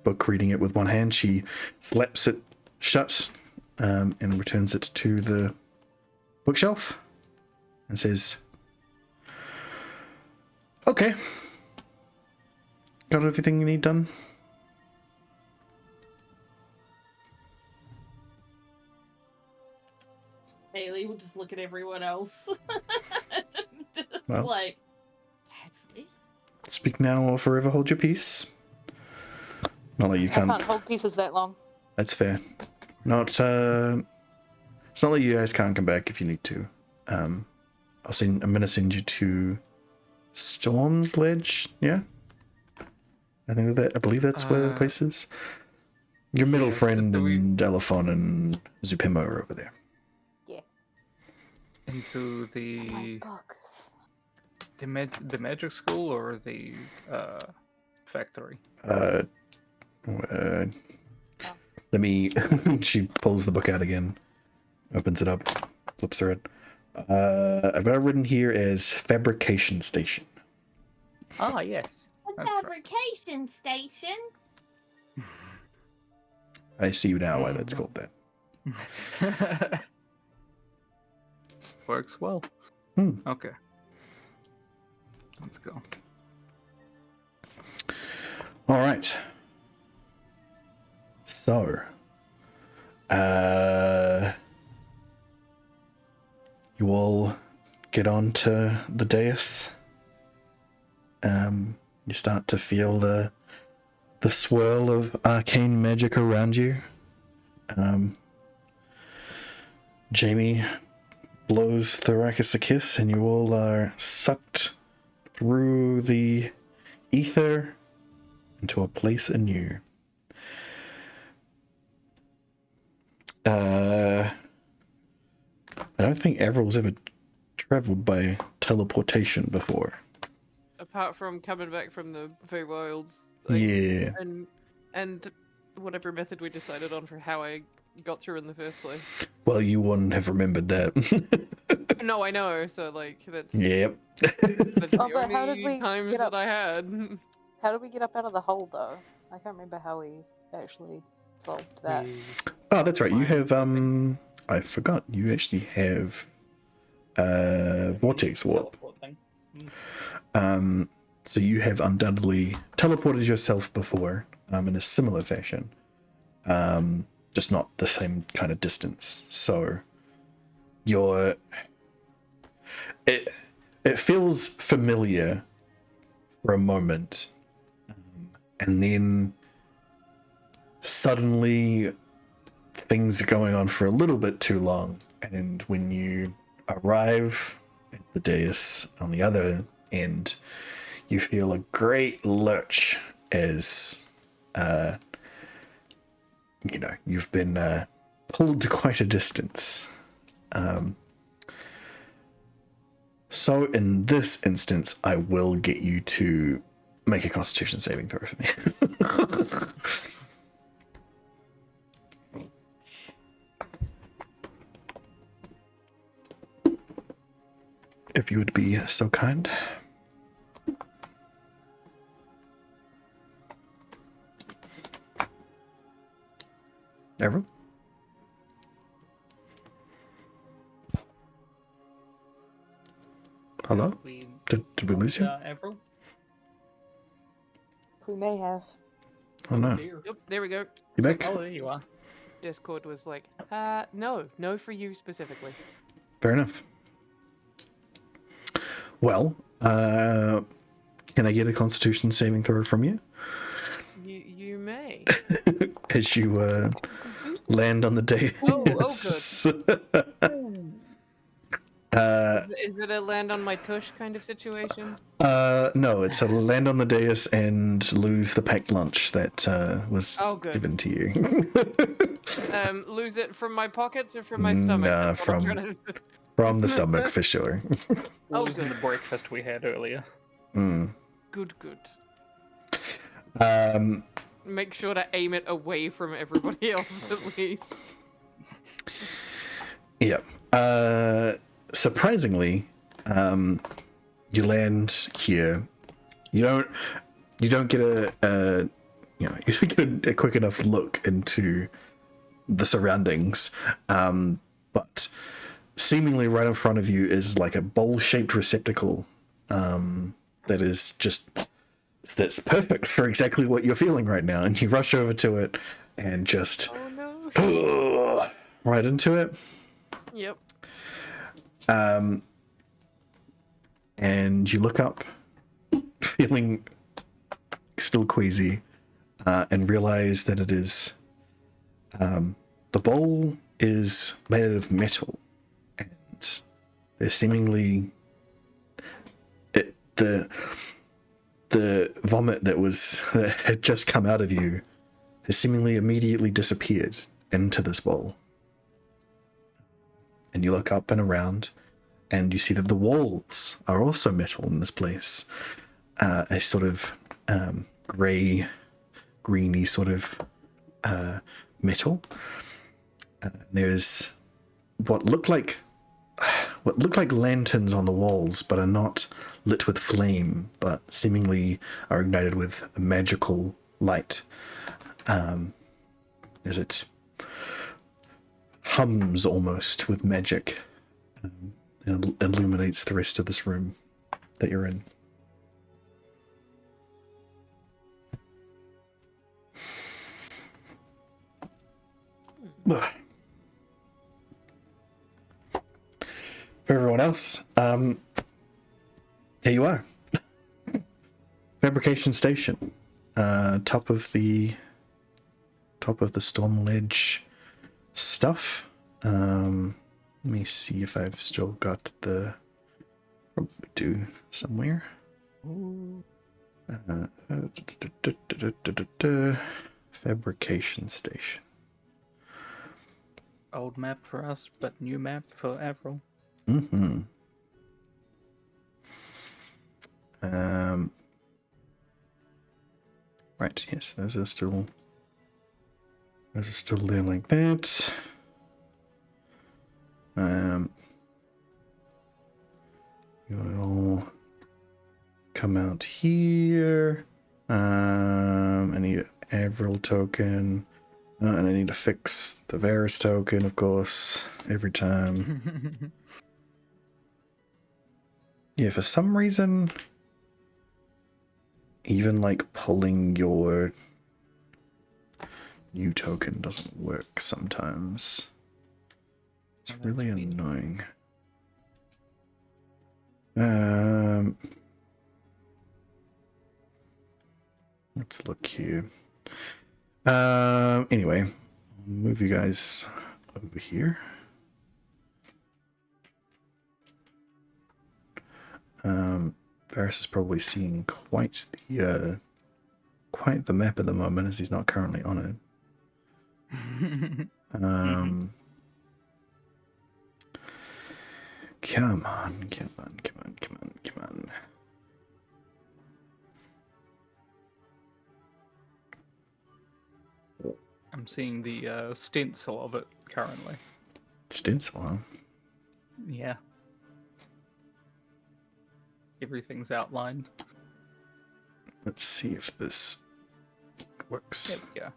[SPEAKER 1] book, reading it with one hand. She slaps it shut and returns it to the bookshelf and says, "Okay, got everything you need done?"
[SPEAKER 2] Haley would just look at everyone else.
[SPEAKER 1] Well.
[SPEAKER 2] Like, that's it.
[SPEAKER 1] Speak now or forever hold your peace. Not that you
[SPEAKER 3] I
[SPEAKER 1] can't.
[SPEAKER 3] can't hold pieces that long.
[SPEAKER 1] That's fair. It's not like you guys can't come back if you need to. I'm gonna send you to Storm's Ledge. Yeah, I believe that's where the place is. Your middle
[SPEAKER 4] yes,
[SPEAKER 1] friend
[SPEAKER 4] do we-
[SPEAKER 1] and Elephon and Zupimo are over there.
[SPEAKER 3] Yeah.
[SPEAKER 4] Into
[SPEAKER 3] My books.
[SPEAKER 4] the magic school or the factory?
[SPEAKER 1] Let me. She pulls the book out again, opens it up, flips through it. I've got it written here as fabrication station.
[SPEAKER 4] Ah, yes.
[SPEAKER 2] A
[SPEAKER 4] That's right.
[SPEAKER 2] fabrication station.
[SPEAKER 1] I see now why that's called that.
[SPEAKER 4] Works well.
[SPEAKER 1] Hmm.
[SPEAKER 4] Okay. Let's go.
[SPEAKER 1] All right. So, you all get onto the dais. You start to feel the swirl of arcane magic around you. Jamie blows Thoracus a kiss, and you all are sucked through the ether into a place anew. I don't think Averil's ever traveled by teleportation before.
[SPEAKER 5] Apart from coming back from the Fey Wilds.
[SPEAKER 1] Yeah.
[SPEAKER 5] And whatever method we decided on for how I got through in the first place.
[SPEAKER 1] Well, you wouldn't have remembered that.
[SPEAKER 5] No, I know. So that's
[SPEAKER 1] Yep.
[SPEAKER 5] that's
[SPEAKER 3] Oh,
[SPEAKER 5] the
[SPEAKER 3] but how did
[SPEAKER 5] only
[SPEAKER 3] we
[SPEAKER 5] times
[SPEAKER 3] get up-
[SPEAKER 5] that I had.
[SPEAKER 3] How did we get up out of the hole, though? I can't remember how we actually solved that.
[SPEAKER 1] Oh, that's right. You have
[SPEAKER 4] Fine.
[SPEAKER 1] I forgot. You actually have vortex warp.
[SPEAKER 4] Teleport thing.
[SPEAKER 1] So you have undoubtedly teleported yourself before, in a similar fashion, just not the same kind of distance. So it feels familiar for a moment, and then suddenly things are going on for a little bit too long, and when you arrive at the dais on the other end, you feel a great lurch as you've been pulled to quite a distance. So in this instance, I will get you to make a Constitution saving throw for me. If you would be so kind. Everyone? Hello? Did we lose you?
[SPEAKER 4] Avril?
[SPEAKER 3] We may have.
[SPEAKER 1] Oh no.
[SPEAKER 5] Yep, there we go.
[SPEAKER 1] You back?
[SPEAKER 4] Oh, there you are.
[SPEAKER 5] Discord was like, no for you specifically.
[SPEAKER 1] Fair enough. Well, can I get a Constitution saving throw from you?
[SPEAKER 5] You may.
[SPEAKER 1] As you land on the day.
[SPEAKER 5] Oh, good. Is it a land on my tush kind of situation?
[SPEAKER 1] No, it's a land on the dais and lose the packed lunch that was
[SPEAKER 5] Good.
[SPEAKER 1] given to you.
[SPEAKER 5] Lose it from my pockets or from my stomach?
[SPEAKER 1] Nah,
[SPEAKER 5] That's what I'm trying to-
[SPEAKER 1] from the stomach for sure.
[SPEAKER 4] Losing the
[SPEAKER 5] good.
[SPEAKER 4] breakfast we had earlier.
[SPEAKER 5] Good.
[SPEAKER 1] Um,
[SPEAKER 5] Make sure to aim it away from everybody else at least.
[SPEAKER 1] yeah. Surprisingly, you land here. You don't get a you don't get a quick enough look into the surroundings, but seemingly right in front of you is like a bowl-shaped receptacle that's perfect for exactly what you're feeling right now, and you rush over to it and just right into it.
[SPEAKER 5] Yep.
[SPEAKER 1] And you look up, feeling still queasy, and realize that it is the bowl is made out of metal, and there's seemingly the vomit that had just come out of you has seemingly immediately disappeared into this bowl. And you look up and around, and you see that the walls are also metal in this place. A sort of greeny sort of metal. There's what look like lanterns on the walls, but are not lit with flame, but seemingly are ignited with a magical light. As it hums almost with magic, and illuminates the rest of this room that you're in. For everyone else, here you are. Fabrication station, top of the storm ledge stuff. Let me see if I've still got the. Probably do somewhere. Fabrication station.
[SPEAKER 4] Old map for us, but new map for Avril.
[SPEAKER 1] Right, yes, those are still there like that. You will come out here, and you Avril token. And I need to fix the Varus token, of course, every time. Yeah, for some reason, even like pulling your new token doesn't work sometimes. It's
[SPEAKER 4] Oh, that's
[SPEAKER 1] really
[SPEAKER 4] weird.
[SPEAKER 1] annoying. Let's look here. Anyway, I'll move you guys over here. Varus is probably seeing quite the map at the moment, as he's not currently on it. Come on.
[SPEAKER 4] I'm seeing the stencil of it currently.
[SPEAKER 1] Stencil, huh?
[SPEAKER 4] Yeah. Everything's outlined.
[SPEAKER 1] Let's see if this works.
[SPEAKER 4] There we go.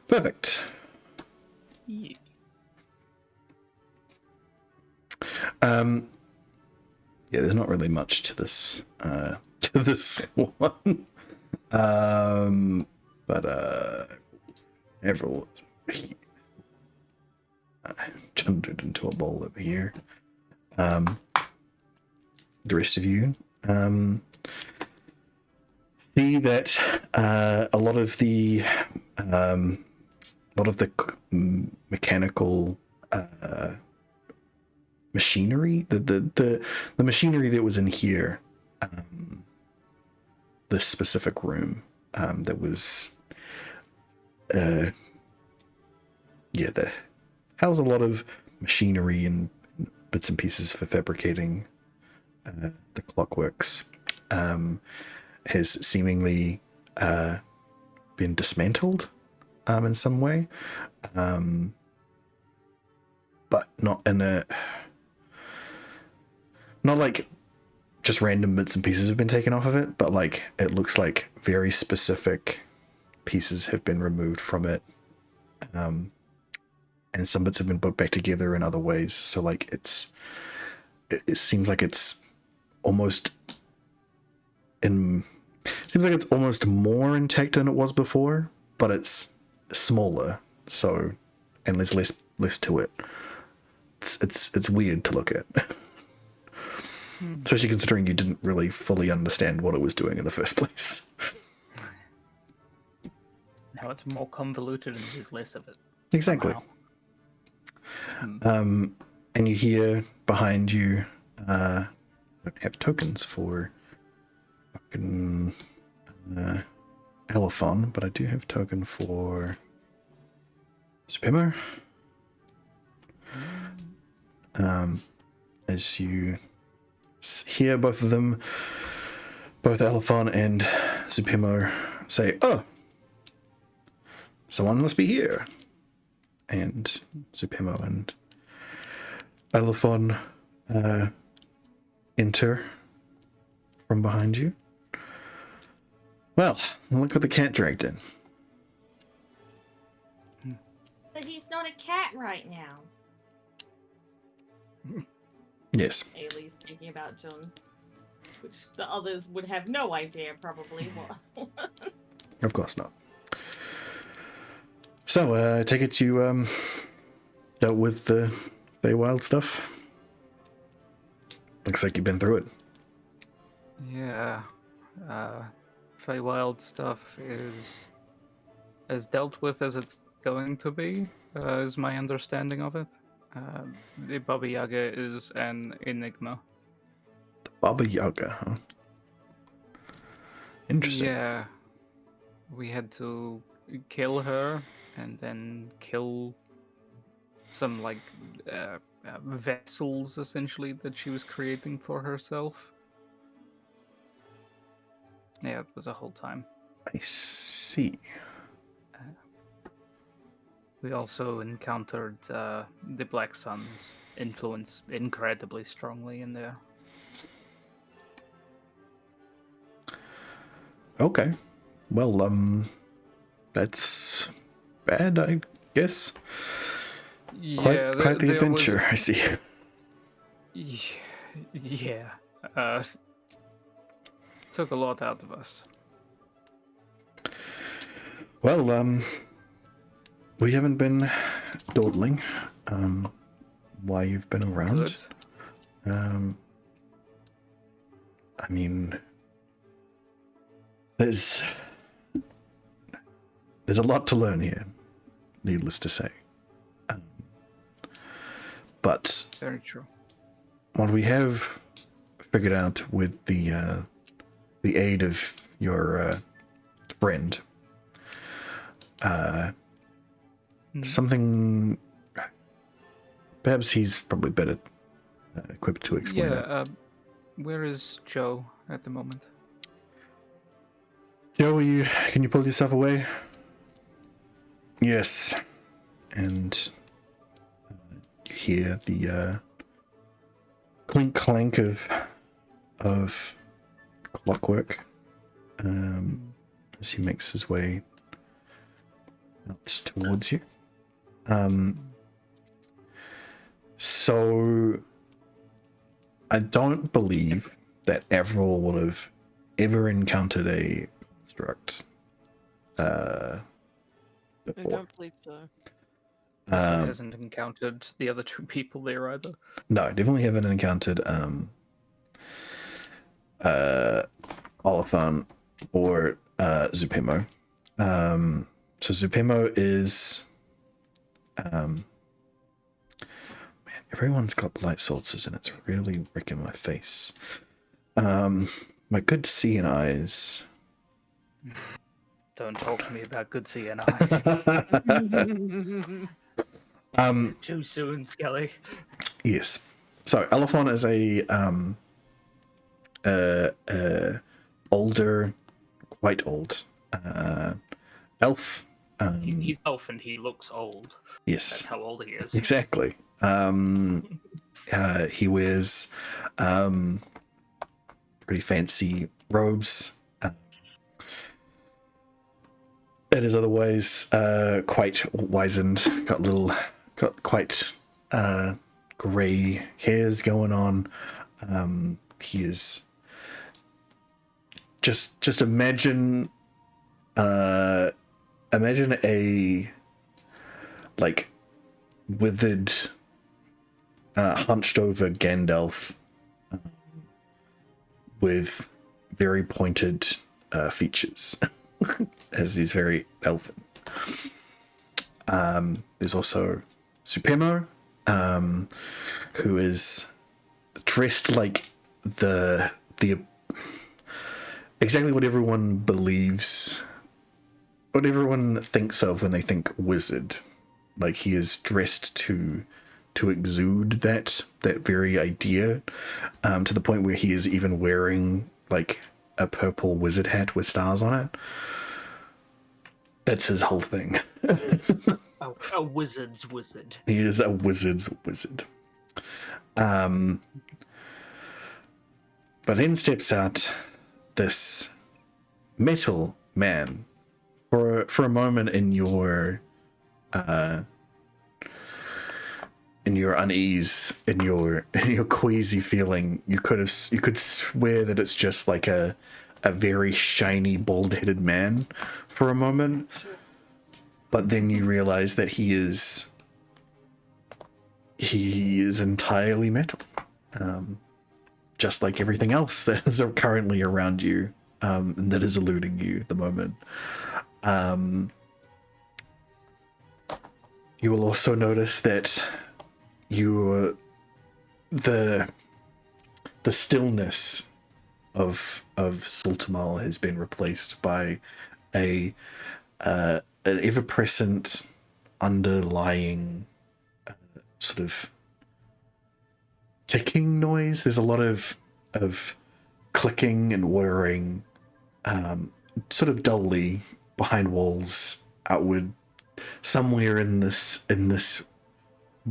[SPEAKER 1] Perfect.
[SPEAKER 4] Yeah.
[SPEAKER 1] Yeah, there's not really much to this one. But Avril jumped it into a bowl over here. The rest of you see that a lot of the mechanical machinery, the machinery that was in here, this specific room, that was that housed a lot of machinery and bits and pieces for fabricating the clockworks, has seemingly been dismantled in some way, but not like just random bits and pieces have been taken off of it, but like it looks like very specific pieces have been removed from it, and some bits have been put back together in other ways. So like it seems like it's almost more intact than it was before, but it's smaller. So, and there's less to it. It's weird to look at. Especially considering you didn't really fully understand what it was doing in the first place.
[SPEAKER 4] Now it's more convoluted and there's less of it.
[SPEAKER 1] Exactly.
[SPEAKER 4] Somehow.
[SPEAKER 1] And you hear behind you, I don't have tokens for fucking Elephon, but I do have token for Spimmer. As you hear both of them, both Elephon and Zupimo say, "Oh, someone must be here." And Zupimo and Elephon enter from behind you. Well, look what the cat dragged in.
[SPEAKER 2] But he's not a cat right now.
[SPEAKER 1] Yes.
[SPEAKER 2] Ailey's thinking about John, which the others would have no idea probably what.
[SPEAKER 1] Of course not. So, I take it you dealt with the Feywild stuff? Looks like you've been through it.
[SPEAKER 4] Yeah. Feywild stuff is as dealt with as it's going to be, is my understanding of it. The Baba Yaga is an enigma.
[SPEAKER 1] Baba Yaga, huh? Interesting.
[SPEAKER 4] Yeah. We had to kill her and then kill some, like, vessels, essentially, that she was creating for herself. Yeah, it was a whole time.
[SPEAKER 1] I see.
[SPEAKER 4] We also encountered the Black Sun's influence incredibly strongly in there.
[SPEAKER 1] Okay. Well, That's bad, I guess.
[SPEAKER 4] Yeah,
[SPEAKER 1] Quite the
[SPEAKER 4] there
[SPEAKER 1] adventure, I see.
[SPEAKER 4] Yeah. Took a lot out of us.
[SPEAKER 1] Well, we haven't been dawdling while you've been around.
[SPEAKER 4] Good.
[SPEAKER 1] I mean, there's a lot to learn here, needless to say. But
[SPEAKER 4] Very true.
[SPEAKER 1] what we have figured out with the aid of your friend, something. Perhaps he's probably better equipped to explain it.
[SPEAKER 4] Where is Joe at the moment?
[SPEAKER 1] Joe, can you pull yourself away? Yes. And you hear the clink clank of clockwork as he makes his way out towards you. So I don't believe that Avril would have ever encountered a construct
[SPEAKER 5] I
[SPEAKER 1] before.
[SPEAKER 5] don't believe so.
[SPEAKER 4] Also hasn't encountered the other two people there either.
[SPEAKER 1] No, definitely haven't encountered Oliphant or Zupimo. So Zupimo is man, everyone's got light sources and it's really wrecking my face. My good seeing eyes.
[SPEAKER 4] Don't talk to me about good seeing eyes. Too soon, Skelly.
[SPEAKER 1] Yes. So Elephant is a older, quite old elf.
[SPEAKER 4] He's elf and he looks old.
[SPEAKER 1] Yes.
[SPEAKER 4] That's how old he is.
[SPEAKER 1] Exactly. He wears pretty fancy robes. It is otherwise quite wizened. Got quite grey hairs going on. He is just imagine a like withered, hunched over Gandalf with very pointed features, as he's very elfin. There's also Supemo, who is dressed like the exactly what everyone believes, what everyone thinks of when they think wizard. Like, he is dressed to exude that very idea, to the point where he is even wearing like a purple wizard hat with stars on it. That's his whole thing.
[SPEAKER 4] A wizard's wizard.
[SPEAKER 1] He is a wizard's wizard. But then steps out this metal man. For a moment in your unease, in your queasy feeling, you could swear that it's just like a very shiny bald-headed man for a moment. But then you realize that he is entirely metal, just like everything else that is currently around you, and that is eluding you at the moment. You will also notice that the stillness of Sultamal has been replaced by an ever-present underlying sort of ticking noise. There's a lot of clicking and whirring, sort of dully behind walls, outward. Somewhere in this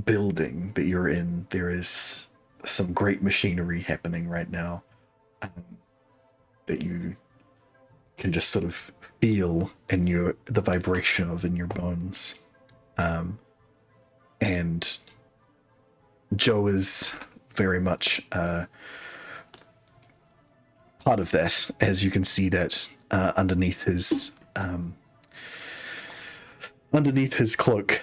[SPEAKER 1] building that you're in, there is some great machinery happening right now, that you can just sort of feel in the vibration of in your bones. And Joe is very much part of that, as you can see that underneath his cloak,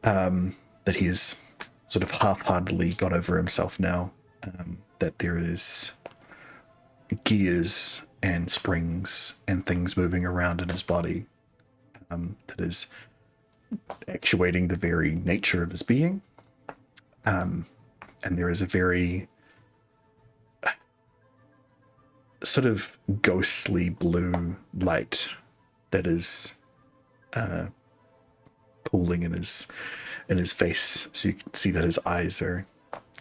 [SPEAKER 1] that he is sort of half-heartedly got over himself now, that there is gears and springs and things moving around in his body, that is actuating the very nature of his being. And there is a very sort of ghostly blue light that is pooling in his face, so you can see that his eyes are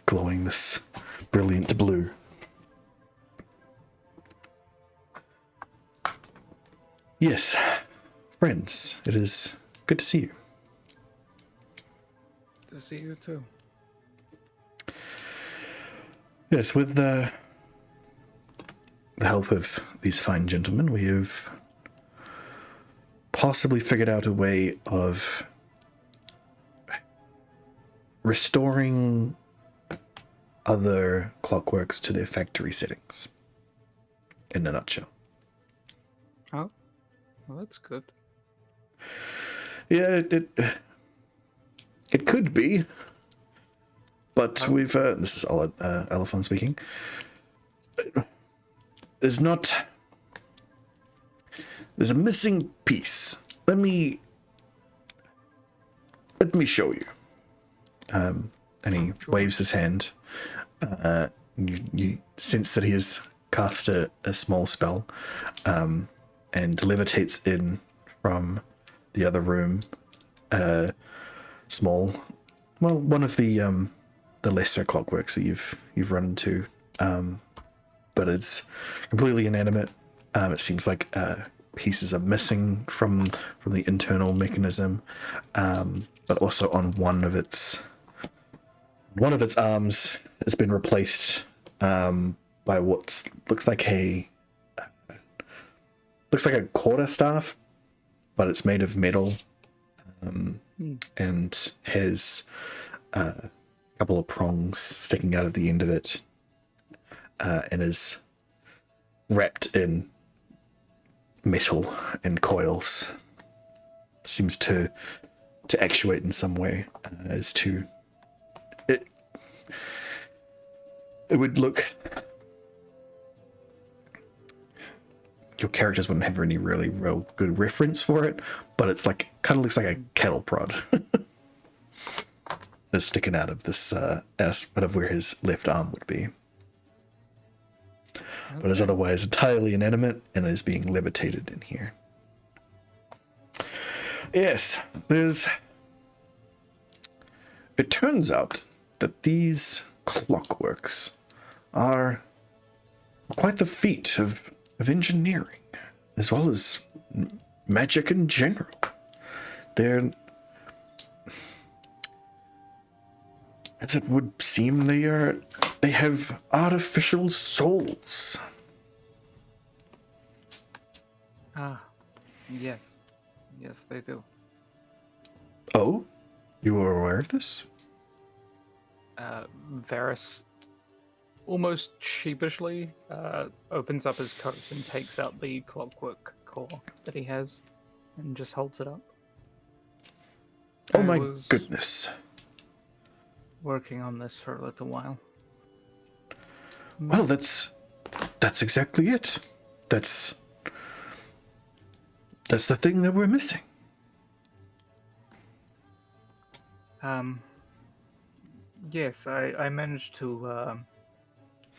[SPEAKER 1] glowing this brilliant blue. Yes, friends, it is good to see you.
[SPEAKER 4] To see you too.
[SPEAKER 1] Yes, with the help of these fine gentlemen, we have possibly figured out a way of restoring other clockworks to their factory settings, in a nutshell.
[SPEAKER 4] Oh, well, that's good.
[SPEAKER 1] Yeah, it could be, but we've this is all Elephant speaking. There's a missing piece. Let me show you. And he waves his hand. You sense that he has cast a small spell, and levitates in from the other room. One of the lesser clockworks that you've run into, but it's completely inanimate. It seems like pieces are missing from the internal mechanism, but also on one of its arms has been replaced by what looks like a quarterstaff, but it's made of metal, and has a couple of prongs sticking out of the end of it, and is wrapped in metal and coils. Seems to actuate in some way, as to it would look. Your characters wouldn't have any real good reference for it, but it's like kind of looks like a cattle prod that's sticking out of this aspect of where his left arm would be. But is otherwise entirely inanimate and is being levitated in here. Yes, it turns out that these clockworks are quite the feat of engineering, as well as magic in general. As it would seem, they have artificial souls.
[SPEAKER 4] Yes. Yes, they do.
[SPEAKER 1] Oh? You were aware of this?
[SPEAKER 4] Varys almost sheepishly opens up his coat and takes out the clockwork core that he has and just holds it up.
[SPEAKER 1] Oh my goodness.
[SPEAKER 4] Working on this for a little while.
[SPEAKER 1] Well, that's exactly it. That's the thing that we're missing.
[SPEAKER 4] Yes, I managed to,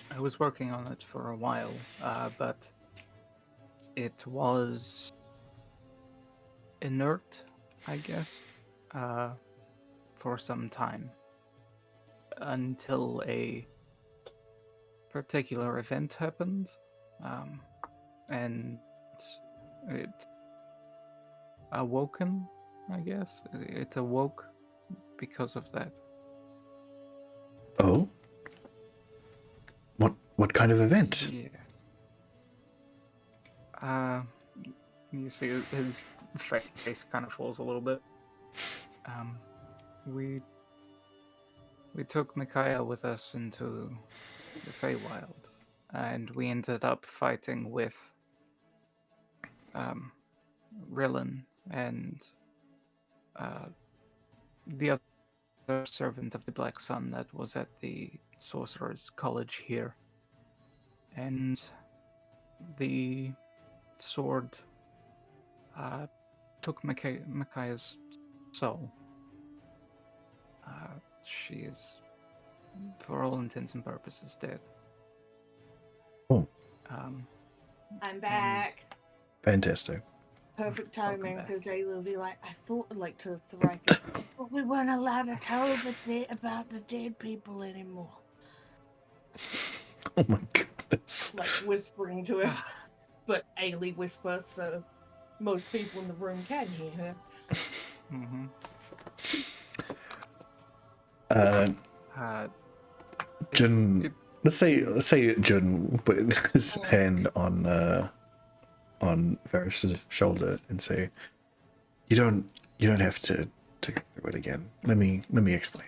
[SPEAKER 4] I was working on it for a while, but it was inert, I guess, for some time. Until a particular event happened, and it awoken, I guess. It awoke because of that.
[SPEAKER 1] Oh? What kind of event?
[SPEAKER 4] Yeah. You see his face kind of falls a little bit. We took Micaiah with us into the Feywild, and we ended up fighting with Rillen and the other servant of the Black Sun that was at the Sorcerer's College here. And the sword took Micaiah's soul. She is, for all intents and purposes, dead.
[SPEAKER 1] Oh.
[SPEAKER 2] I'm back.
[SPEAKER 1] Fantastic.
[SPEAKER 2] Perfect
[SPEAKER 4] Welcome
[SPEAKER 2] timing,
[SPEAKER 4] back.
[SPEAKER 2] because Ayla will be like, I thought, like, to Thrakus, I thought we weren't allowed to tell about the dead people anymore.
[SPEAKER 1] Oh my goodness.
[SPEAKER 2] Like, whispering to him. But Ayla whispers, so most people in the room can hear her.
[SPEAKER 4] Mm-hmm.
[SPEAKER 1] Jun, let's say Jun put his hand on Varys' shoulder and say, "You don't have to go through it again. Let me explain."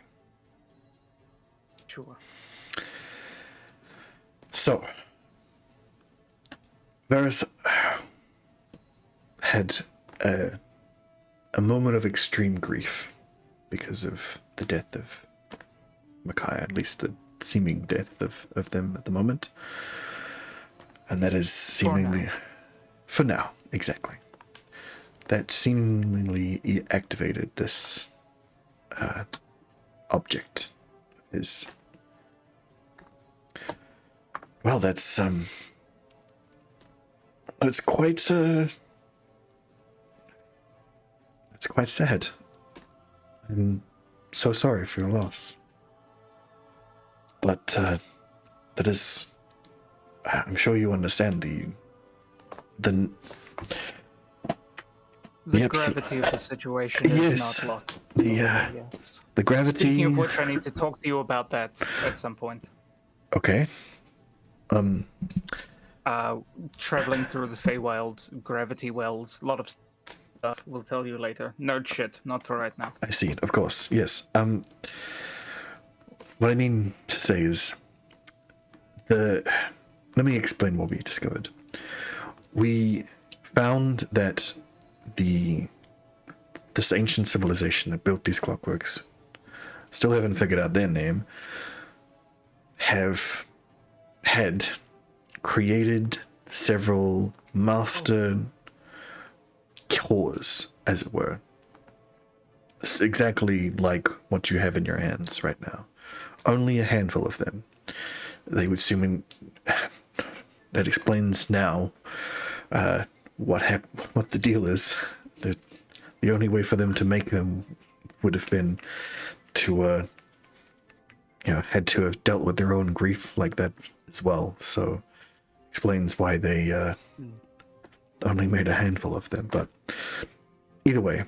[SPEAKER 4] Sure.
[SPEAKER 1] So, Varys had a moment of extreme grief because of the death of Micaiah, at least the seeming death of them at the moment. And that is seemingly... For now, exactly. That seemingly activated this object. Is... Well, that's it's quite it's quite sad. I'm so sorry for your loss. But that is, I'm sure you understand the
[SPEAKER 4] gravity of the situation is not lost.
[SPEAKER 1] The gravity.
[SPEAKER 4] Speaking of which, I need to talk to you about that at some point.
[SPEAKER 1] Okay.
[SPEAKER 4] Traveling through the Feywild, gravity wells, a lot of stuff. We'll tell you later. Nerd shit, not for right now.
[SPEAKER 1] I see it, of course. Yes. What I mean to say is, let me explain what we discovered. We found that this ancient civilization that built these clockworks, still haven't figured out their name, had created several master cores, as it were. It's exactly like what you have in your hands right now. Only a handful of them. They would assume that explains now what the deal is. The only way for them to make them would have been to had to have dealt with their own grief like that as well. So explains why they only made a handful of them. But either way,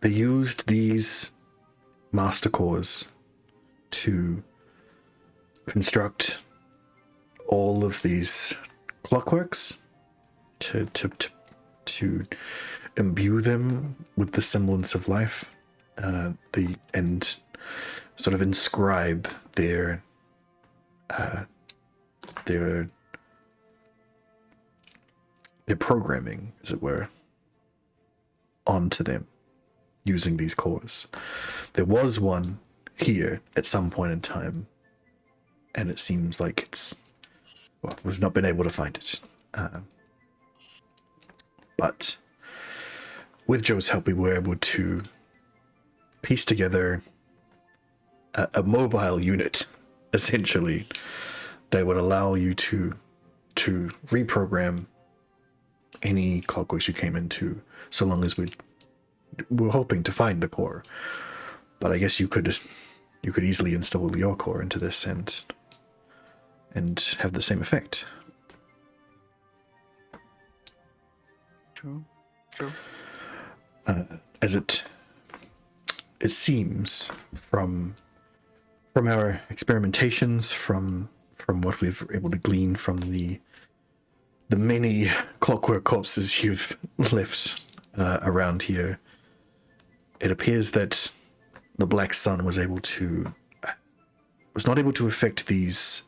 [SPEAKER 1] they used these master cores to construct all of these clockworks, to imbue them with the semblance of life, and sort of inscribe their programming, as it were, onto them using these cores. There was one here at some point in time, and it seems like we've not been able to find it. But with Joe's help, we were able to piece together a mobile unit, essentially, that would allow you to reprogram any clockworks you came into, so long as we're hoping to find the core. But I guess you could easily install your core into this and have the same effect.
[SPEAKER 4] True.
[SPEAKER 1] As it seems from our experimentations, from what we've able to glean from the the many clockwork corpses you've left around here, it appears that the Black Sun was not able to affect these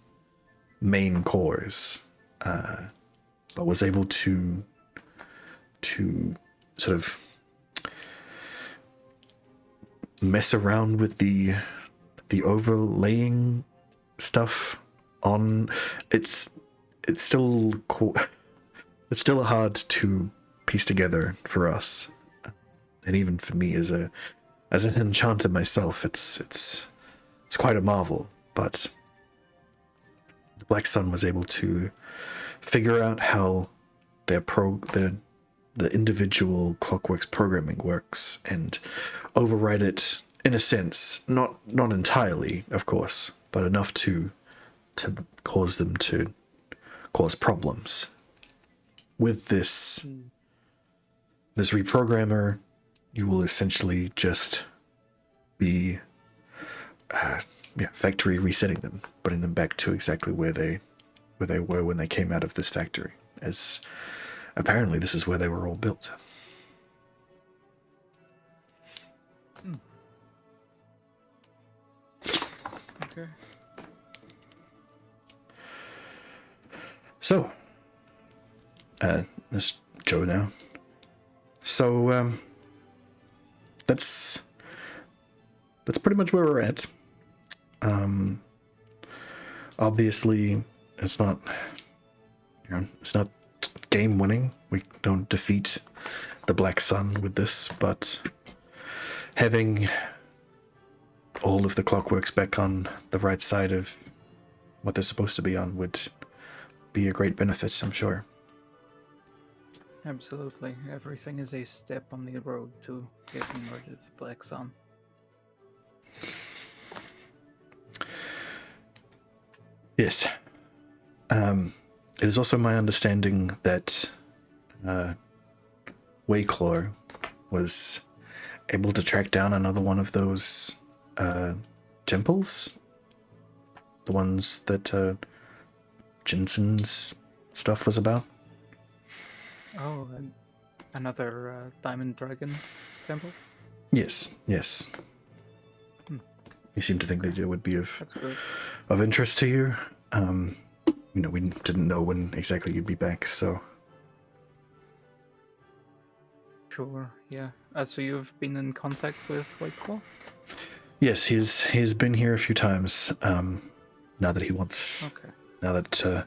[SPEAKER 1] main cores, but was able to sort of mess around with the overlaying stuff on. It's still it's still hard to piece together for us, and even for me as an enchanter myself, it's quite a marvel. But the Black Sun was able to figure out how the individual clockwork's programming works and override it in a sense, not entirely, of course, but enough to cause them to cause problems. With this reprogrammer, you will essentially just be factory resetting them, putting them back to exactly where they were when they came out of this factory, as apparently this is where they were all built.
[SPEAKER 4] Okay.
[SPEAKER 1] So, it's Joe now. So, that's pretty much where we're at. Obviously, it's not game winning. We don't defeat the Black Sun with this, but having all of the clockworks back on the right side of what they're supposed to be on would be a great benefit, I'm sure.
[SPEAKER 4] Absolutely. Everything is a step on the road to getting rid of the Black Sun.
[SPEAKER 1] Yes. It is also my understanding that Wayclaw was able to track down another one of those temples. The ones that Jensen's stuff was about.
[SPEAKER 4] Oh, and another Diamond Dragon temple?
[SPEAKER 1] Yes.
[SPEAKER 4] Hmm.
[SPEAKER 1] You seem to think that it would be
[SPEAKER 4] That's good.
[SPEAKER 1] of interest to you. We didn't know when exactly you'd be back, so.
[SPEAKER 4] Sure, yeah. So you've been in contact with Whiteclaw?
[SPEAKER 1] Yes, he's been here a few times. Now that he wants.
[SPEAKER 4] Okay.
[SPEAKER 1] Now that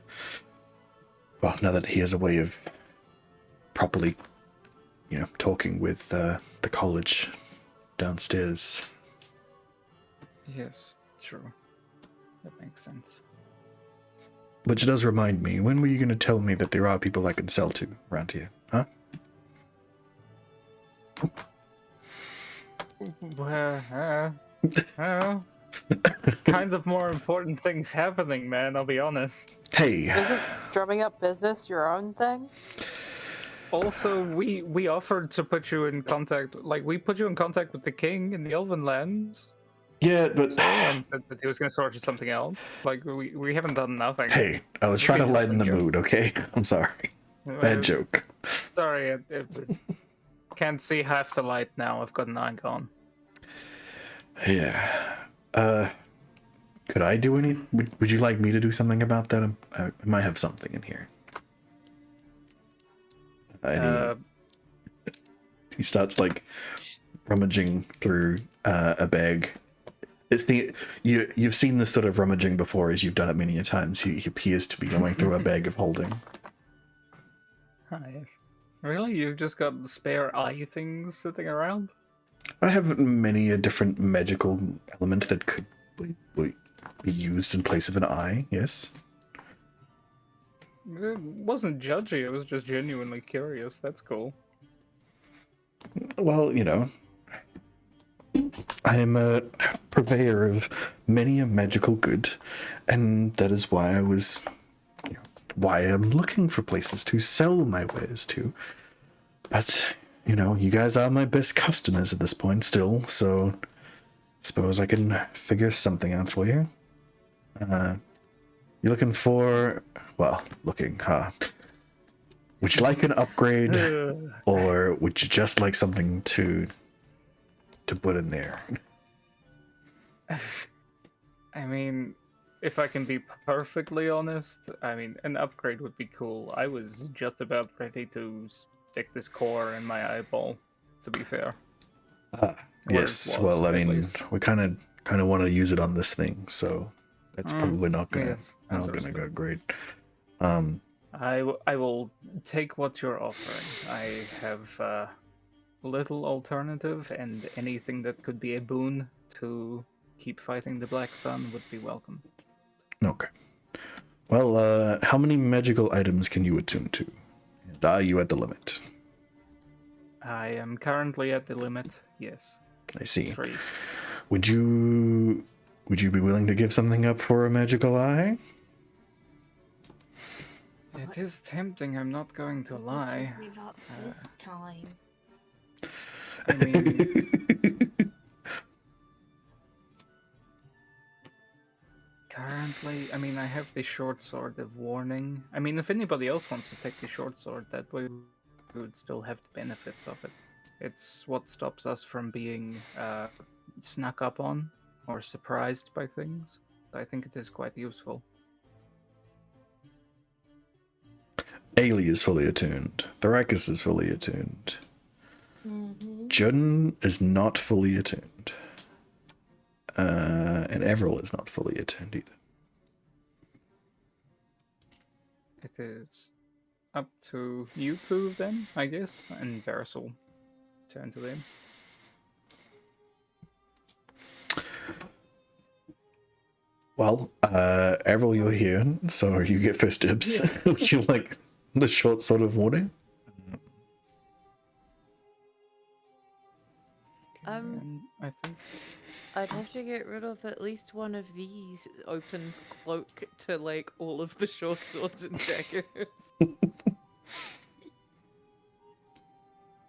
[SPEAKER 1] he has a way of properly, talking with the college downstairs.
[SPEAKER 4] Yes, true. That makes sense.
[SPEAKER 1] Which does remind me, when were you going to tell me that there are people I can sell to around here, huh?
[SPEAKER 4] Well, kind of more important things happening, man, I'll be honest.
[SPEAKER 1] Hey.
[SPEAKER 3] Isn't drumming up business your own thing?
[SPEAKER 4] Also, we offered to put you in contact, we put you in contact with the king in the Elven lands.
[SPEAKER 1] Yeah, but...
[SPEAKER 4] And said that he was going to sort of something out. We haven't done nothing.
[SPEAKER 1] Hey, I was trying to lighten the mood, okay? I'm sorry. Bad joke.
[SPEAKER 4] Sorry, it was... Can't see half the light now. I've got an eye on.
[SPEAKER 1] Yeah. Could I do any... Would you like me to do something about that? I might have something in here. He starts, rummaging through a bag. It's you've seen this sort of rummaging before, as you've done it many a times. He appears to be going through a bag of holding.
[SPEAKER 4] Nice. Really? You've just got the spare eye things sitting around?
[SPEAKER 1] I have many a different magical element that could be used in place of an eye, yes.
[SPEAKER 4] It wasn't judgy, it was just genuinely curious. That's cool.
[SPEAKER 1] Well, I am a purveyor of many a magical good, and that is why why I'm looking for places to sell my wares to. But, you guys are my best customers at this point still, so suppose I can figure something out for you. You're looking for, Would you like an upgrade,
[SPEAKER 4] Uh,
[SPEAKER 1] or would you just like something to put in there?
[SPEAKER 4] I mean, if I can be perfectly honest, I mean, an upgrade would be cool. I was just about ready to stick this core in my eyeball, to be fair.
[SPEAKER 1] Yes.
[SPEAKER 4] Was,
[SPEAKER 1] Well, I
[SPEAKER 4] at
[SPEAKER 1] mean,
[SPEAKER 4] least.
[SPEAKER 1] we kind of want to use it on this thing, so that's probably not gonna
[SPEAKER 4] Yes,
[SPEAKER 1] go
[SPEAKER 4] understood.
[SPEAKER 1] great.
[SPEAKER 4] I will take what you're offering. I have little alternative, and anything that could be a boon to keep fighting the Black Sun would be welcome.
[SPEAKER 1] Okay. Well, how many magical items can you attune to? And are you at the limit?
[SPEAKER 4] I am currently at the limit. Yes,
[SPEAKER 1] I see.
[SPEAKER 4] 3.
[SPEAKER 1] Would you be willing to give something up for a magical eye?
[SPEAKER 4] It is tempting. I'm not going to
[SPEAKER 2] What
[SPEAKER 4] lie.
[SPEAKER 2] would you give up this time?
[SPEAKER 4] I mean, currently, I mean, I have the short sword of warning. I mean, if anybody else wants to take the short sword, that way we would still have the benefits of it. It's what stops us from being snuck up on or surprised by things. I think it is quite useful.
[SPEAKER 1] Ailey is fully attuned. Thoracus is fully attuned. Jun is not fully attuned. And Avril is not fully attuned either.
[SPEAKER 4] It is up to you two then, I guess, and Varys will turn to them.
[SPEAKER 1] Well, Avril, you're here, so you get first dibs. Would you like the short sword of warning?
[SPEAKER 4] And I think
[SPEAKER 5] I'd have to get rid of at least one of these. Opens cloak to like all of the short swords and daggers.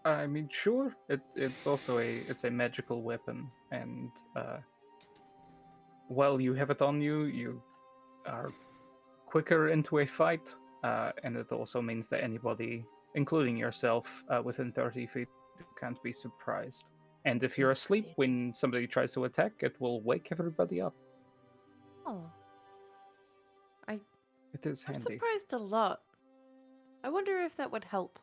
[SPEAKER 4] I mean, sure. It's also a magical weapon, and while you have it on you, you are quicker into a fight, and it also means that anybody, including yourself, within 30 feet, can't be surprised. And if you're asleep when somebody tries to attack, it will wake everybody up.
[SPEAKER 5] Oh,
[SPEAKER 4] It is
[SPEAKER 5] I'm
[SPEAKER 4] handy.
[SPEAKER 5] surprised a lot. I wonder if that would help.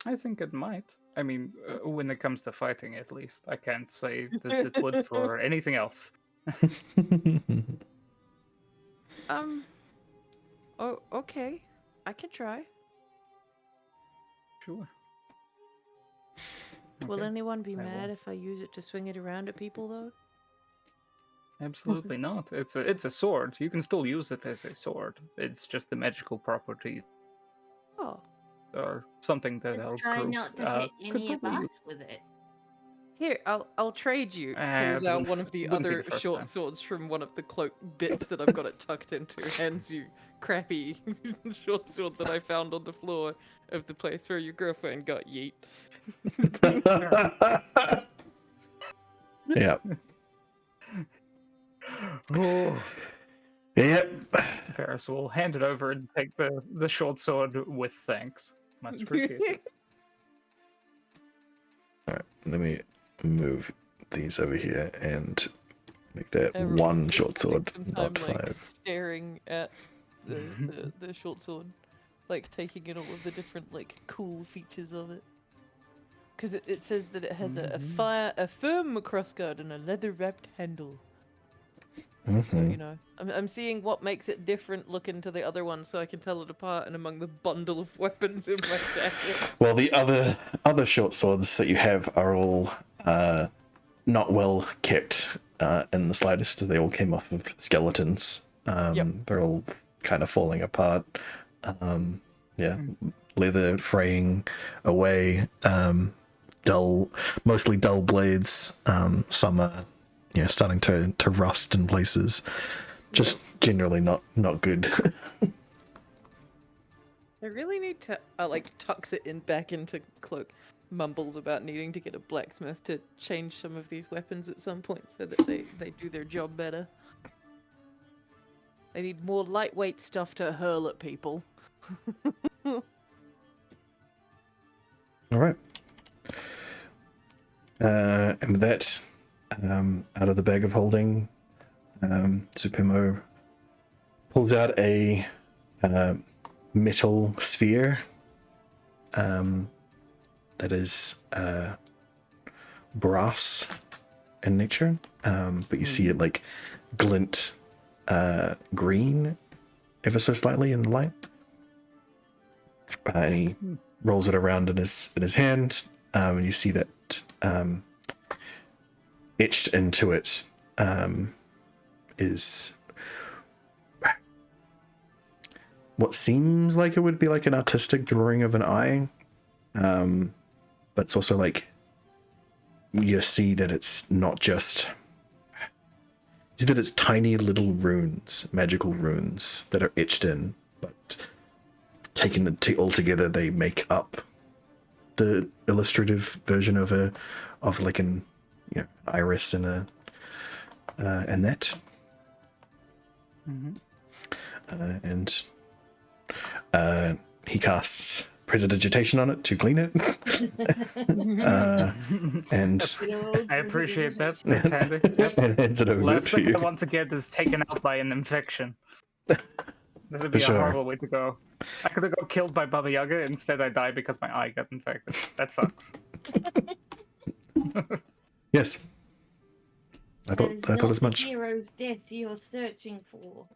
[SPEAKER 4] I think it might. I mean, when it comes to fighting, at least. I can't say that it would for anything else.
[SPEAKER 5] Oh, okay. I can try.
[SPEAKER 4] Sure.
[SPEAKER 5] Will
[SPEAKER 4] Okay.
[SPEAKER 5] anyone be
[SPEAKER 4] I
[SPEAKER 5] mad
[SPEAKER 4] will.
[SPEAKER 5] if I use it to swing it around at people, though?
[SPEAKER 4] Absolutely not. It's a sword. You can still use it as a sword. It's just the magical properties
[SPEAKER 5] Oh,
[SPEAKER 4] are something that
[SPEAKER 2] Just
[SPEAKER 4] our
[SPEAKER 2] try
[SPEAKER 4] group
[SPEAKER 2] not to hit
[SPEAKER 4] could
[SPEAKER 2] any of
[SPEAKER 4] probably use.
[SPEAKER 2] us with it.
[SPEAKER 5] here, I'll trade you. Pulls
[SPEAKER 4] It
[SPEAKER 5] out
[SPEAKER 4] wouldn't
[SPEAKER 5] one of the
[SPEAKER 4] wouldn't be
[SPEAKER 5] other
[SPEAKER 4] the first
[SPEAKER 5] short
[SPEAKER 4] time.
[SPEAKER 5] swords from one of the cloak bits that I've got it tucked into. Hands you crappy short sword that I found on the floor of the place where your girlfriend got yeet.
[SPEAKER 1] Yeah.
[SPEAKER 4] Oh.
[SPEAKER 1] Yep.
[SPEAKER 4] Ferris will hand it over and take the short sword with thanks. Much appreciated.
[SPEAKER 1] All right, let me move these over here and make that
[SPEAKER 5] Everyone
[SPEAKER 1] one
[SPEAKER 5] just
[SPEAKER 1] short
[SPEAKER 5] spending
[SPEAKER 1] sword,
[SPEAKER 5] some
[SPEAKER 1] not
[SPEAKER 5] time, like,
[SPEAKER 1] 5.
[SPEAKER 5] staring at the short sword, like taking in all of the different like cool features of it. Because it says that it has a firm crossguard and a leather wrapped handle. So, you know, I'm seeing what makes it different looking to the other one, so I can tell it apart and among the bundle of weapons in my jacket.
[SPEAKER 1] Well, the other short swords that you have are all not well kept in the slightest. They all came off of skeletons.
[SPEAKER 5] Yep.
[SPEAKER 1] They're all kind of falling apart. Yeah, leather fraying away. Mostly dull blades. Some are starting to rust in places. Just generally not good.
[SPEAKER 5] I really need to like tucks it in back into cloak. Mumbles about needing to get a blacksmith to change some of these weapons at some point so that they do their job better. They need more lightweight stuff to hurl at people.
[SPEAKER 1] All right. And with that, out of the bag of holding, Supremo pulls out a metal sphere that is brass in nature, but you see it like glint green ever so slightly in the light. And he rolls it around in his hand, and you see that etched into it is what seems like it would be like an artistic drawing of an eye, but it's also like you see that it's not just. You see that it's tiny little runes, magical runes that are etched in, but taken all together, they make up the illustrative version of like an iris and a and that. And he casts Prestidigitation on it to clean it. And
[SPEAKER 4] I appreciate that. That's handy. Yep.
[SPEAKER 1] and hands it over
[SPEAKER 4] Last
[SPEAKER 1] to
[SPEAKER 4] thing
[SPEAKER 1] you.
[SPEAKER 4] I want to get is taken out by an infection. That would be
[SPEAKER 1] For sure.
[SPEAKER 4] a horrible way to go. I could have got killed by Baba Yaga, instead I die because my eye got infected. That sucks.
[SPEAKER 1] Yes. I
[SPEAKER 2] That is
[SPEAKER 1] thought
[SPEAKER 2] not
[SPEAKER 1] as much.
[SPEAKER 2] the hero's death you're searching for.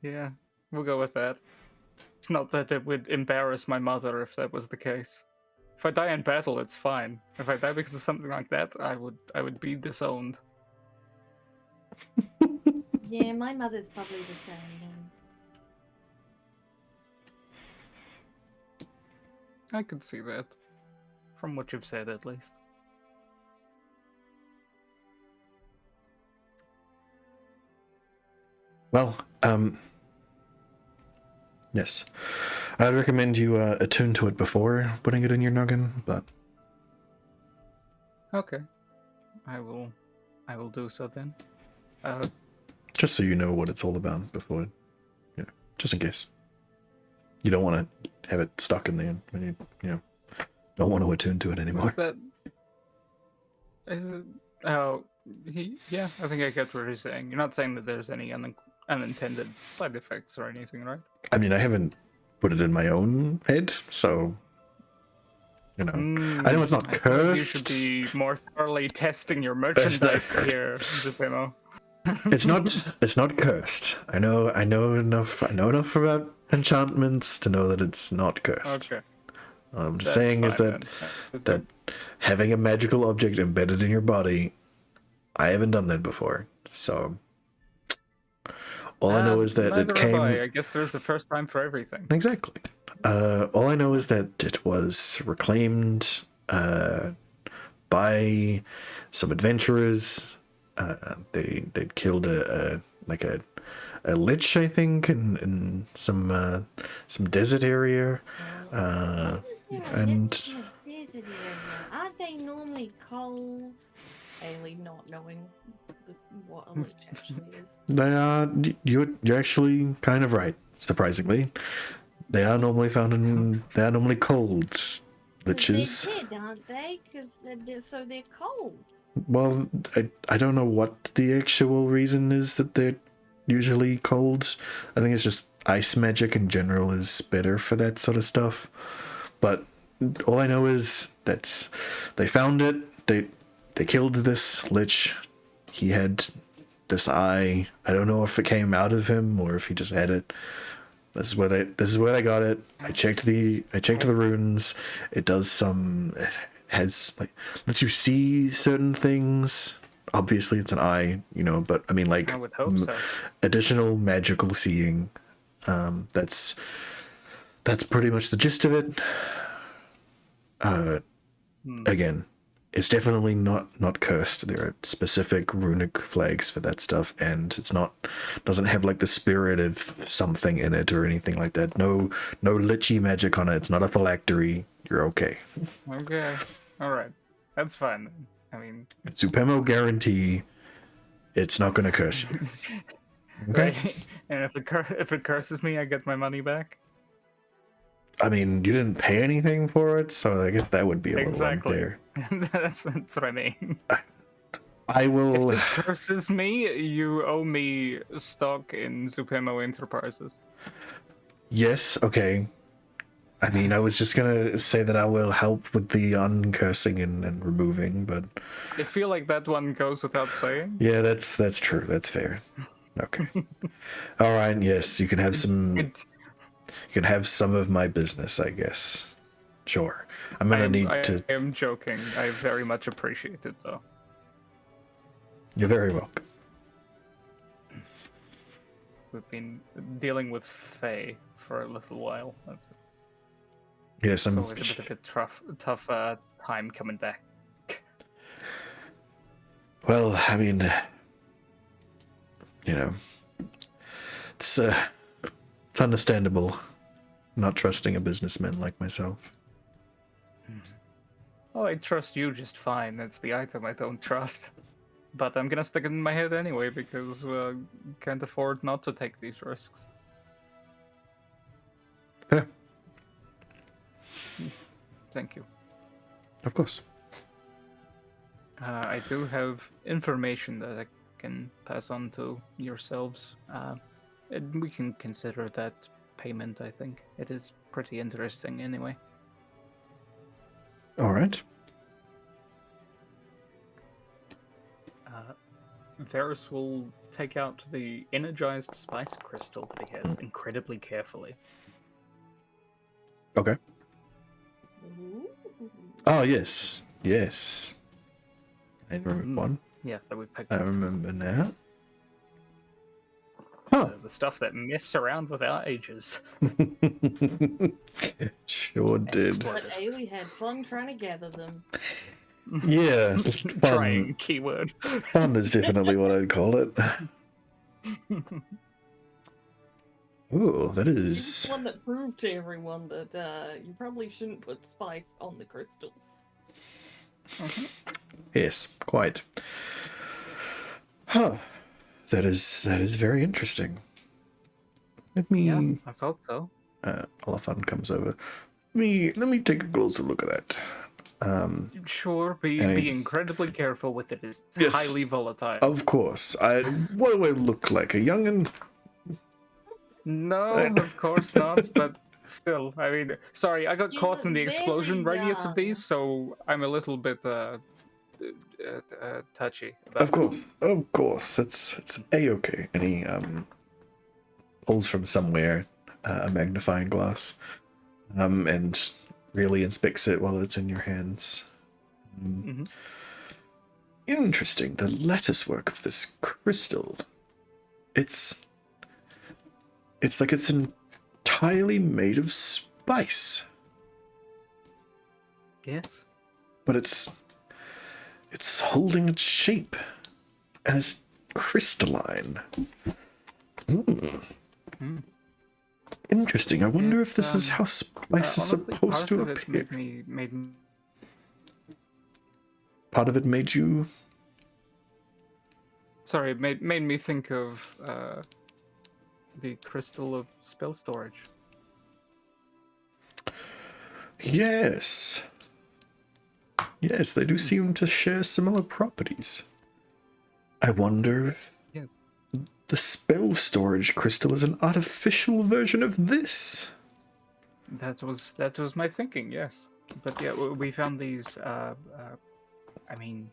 [SPEAKER 4] Yeah, we'll go with that. It's not that it would embarrass my mother if that was the case. If I die in battle, it's fine. If I die because of something like that, I would be disowned.
[SPEAKER 2] Yeah, my mother's probably the same.
[SPEAKER 4] I could see that. From what you've said, at least.
[SPEAKER 1] Well, yes. I'd recommend you attune to it before putting it in your noggin, but
[SPEAKER 4] Okay. I will do so then.
[SPEAKER 1] just so you know what it's all about before, just in case. You don't want to have it stuck in there when you don't want to attune to it anymore.
[SPEAKER 4] Is that... Is it... Oh, yeah, I think I get what you're saying. You're not saying that there's any unintended side effects or anything, right?
[SPEAKER 1] I mean, I haven't put it in my own head, so I know it's not
[SPEAKER 4] I feel like
[SPEAKER 1] cursed.
[SPEAKER 4] you should be more thoroughly testing your merchandise here, Zupimo.
[SPEAKER 1] It's not cursed. I know enough about enchantments to know that it's not cursed.
[SPEAKER 4] Okay.
[SPEAKER 1] All I'm just
[SPEAKER 4] That's
[SPEAKER 1] saying is
[SPEAKER 4] fine
[SPEAKER 1] that
[SPEAKER 4] then.
[SPEAKER 1] having a magical object embedded in your body, I haven't done that before. So all I know is that
[SPEAKER 4] neither
[SPEAKER 1] it
[SPEAKER 4] have
[SPEAKER 1] came.
[SPEAKER 4] I guess there's a first time for everything.
[SPEAKER 1] Exactly. All I know is that it was reclaimed by some adventurers. They'd killed a lich, I think, in some desert area. And
[SPEAKER 2] Desert area. Aren't they normally cold? Ainley not knowing what a lich actually is.
[SPEAKER 1] they are. You're actually kind of right. Surprisingly, they are normally found in. They are normally cold liches.
[SPEAKER 2] They're dead, aren't they? Because they're cold.
[SPEAKER 1] Well, I don't know what the actual reason is that they're usually cold. I think it's just ice magic in general is better for that sort of stuff. But all I know is that they found it. They killed this lich. He had this eye. I don't know if it came out of him or if he just had it. This is where I got it. I checked the runes. It does some. It has lets you see certain things. Obviously, it's an eye, but I mean,
[SPEAKER 4] I would hope so.
[SPEAKER 1] additional magical seeing. That's pretty much the gist of it. Again, it's definitely not cursed. There are specific runic flags for that stuff, and doesn't have like the spirit of something in it or anything like that. No lichy magic on it. It's not a phylactery. You're okay.
[SPEAKER 4] Okay. Alright. That's fine then. I mean...
[SPEAKER 1] Supemo guarantee it's not going to curse you. Okay?
[SPEAKER 4] Right. And if it curses me, I get my money back?
[SPEAKER 1] I mean, you didn't pay anything for it, so I guess that would be a little
[SPEAKER 4] Exactly.
[SPEAKER 1] unfair.
[SPEAKER 4] that's what I mean.
[SPEAKER 1] I will.
[SPEAKER 4] If this curses me, you owe me stock in Zupemo Enterprises.
[SPEAKER 1] Yes, okay. I mean, I was just gonna say that I will help with the uncursing and removing, but
[SPEAKER 4] I feel like that one goes without saying.
[SPEAKER 1] yeah, that's true. That's fair. Okay. All right. Yes, you can have some.
[SPEAKER 4] It-
[SPEAKER 1] You can have some of my business, I guess. Sure. I'm gonna need to.
[SPEAKER 4] I am joking. I very much appreciate it, though.
[SPEAKER 1] You're very welcome.
[SPEAKER 4] We've been dealing with Faye for a little while.
[SPEAKER 1] Yes,
[SPEAKER 4] It's
[SPEAKER 1] I'm.
[SPEAKER 4] always a bit of a tough time coming back.
[SPEAKER 1] Well, I mean, you know, it's understandable not trusting a businessman like myself.
[SPEAKER 4] Oh, I trust you just fine. It's the item I don't trust. But I'm gonna stick it in my head anyway because can't afford not to take these risks.
[SPEAKER 1] Yeah,
[SPEAKER 4] Thank you.
[SPEAKER 1] of course.
[SPEAKER 4] I do have information that I can pass on to yourselves. And we can consider that payment, I think. It is pretty interesting anyway.
[SPEAKER 1] All right.
[SPEAKER 4] Varus will take out the energized spice crystal that he has incredibly carefully.
[SPEAKER 1] Okay.
[SPEAKER 2] Ooh.
[SPEAKER 1] Oh yes, yes. I remember one.
[SPEAKER 4] Yeah, that we picked
[SPEAKER 1] I
[SPEAKER 4] up.
[SPEAKER 1] remember now. Huh.
[SPEAKER 4] The stuff that mess around with our ages.
[SPEAKER 1] Sure did.
[SPEAKER 2] But hey, we had fun trying to gather them.
[SPEAKER 1] Yeah,
[SPEAKER 4] Trying
[SPEAKER 1] fun.
[SPEAKER 4] keyword.
[SPEAKER 1] Fun is definitely what I'd call it. Ooh, that
[SPEAKER 2] He was
[SPEAKER 1] is.
[SPEAKER 2] the one that proved to everyone that you probably shouldn't put spice on the crystals.
[SPEAKER 1] Yes, quite. Huh. That is very interesting. Let me.
[SPEAKER 4] Yeah, I thought so.
[SPEAKER 1] Olafan comes over. Let me take a closer look at that.
[SPEAKER 4] Sure, be
[SPEAKER 1] I-
[SPEAKER 4] incredibly careful with it. It's
[SPEAKER 1] Yes.
[SPEAKER 4] highly volatile.
[SPEAKER 1] Of course. What do I look like? A youngin?
[SPEAKER 4] No, of course not, but still, I mean, sorry, I got
[SPEAKER 2] You
[SPEAKER 4] caught in the
[SPEAKER 2] look
[SPEAKER 4] explosion
[SPEAKER 2] very
[SPEAKER 4] radius of
[SPEAKER 2] young.
[SPEAKER 4] these, so I'm a little bit touchy about
[SPEAKER 1] Of course. It's a-okay. And he pulls from somewhere a magnifying glass, and really inspects it while it's in your hands.
[SPEAKER 4] Mhm.
[SPEAKER 1] Interesting. The lattice work of this crystal. It's like it's entirely made of spice,
[SPEAKER 4] Yes.
[SPEAKER 1] but it's holding its shape, and it's crystalline. Interesting. I wonder if this is how spice is
[SPEAKER 4] Honestly,
[SPEAKER 1] supposed
[SPEAKER 4] part
[SPEAKER 1] to
[SPEAKER 4] of it
[SPEAKER 1] appear.
[SPEAKER 4] made me
[SPEAKER 1] Part of it made you.
[SPEAKER 4] sorry, it made me think of the crystal of spell storage.
[SPEAKER 1] Yes. Yes, they do seem to share similar properties. I wonder if
[SPEAKER 4] Yes.
[SPEAKER 1] the spell storage crystal is an artificial version of this.
[SPEAKER 4] That was my thinking, yes. But yeah, we found these. I mean,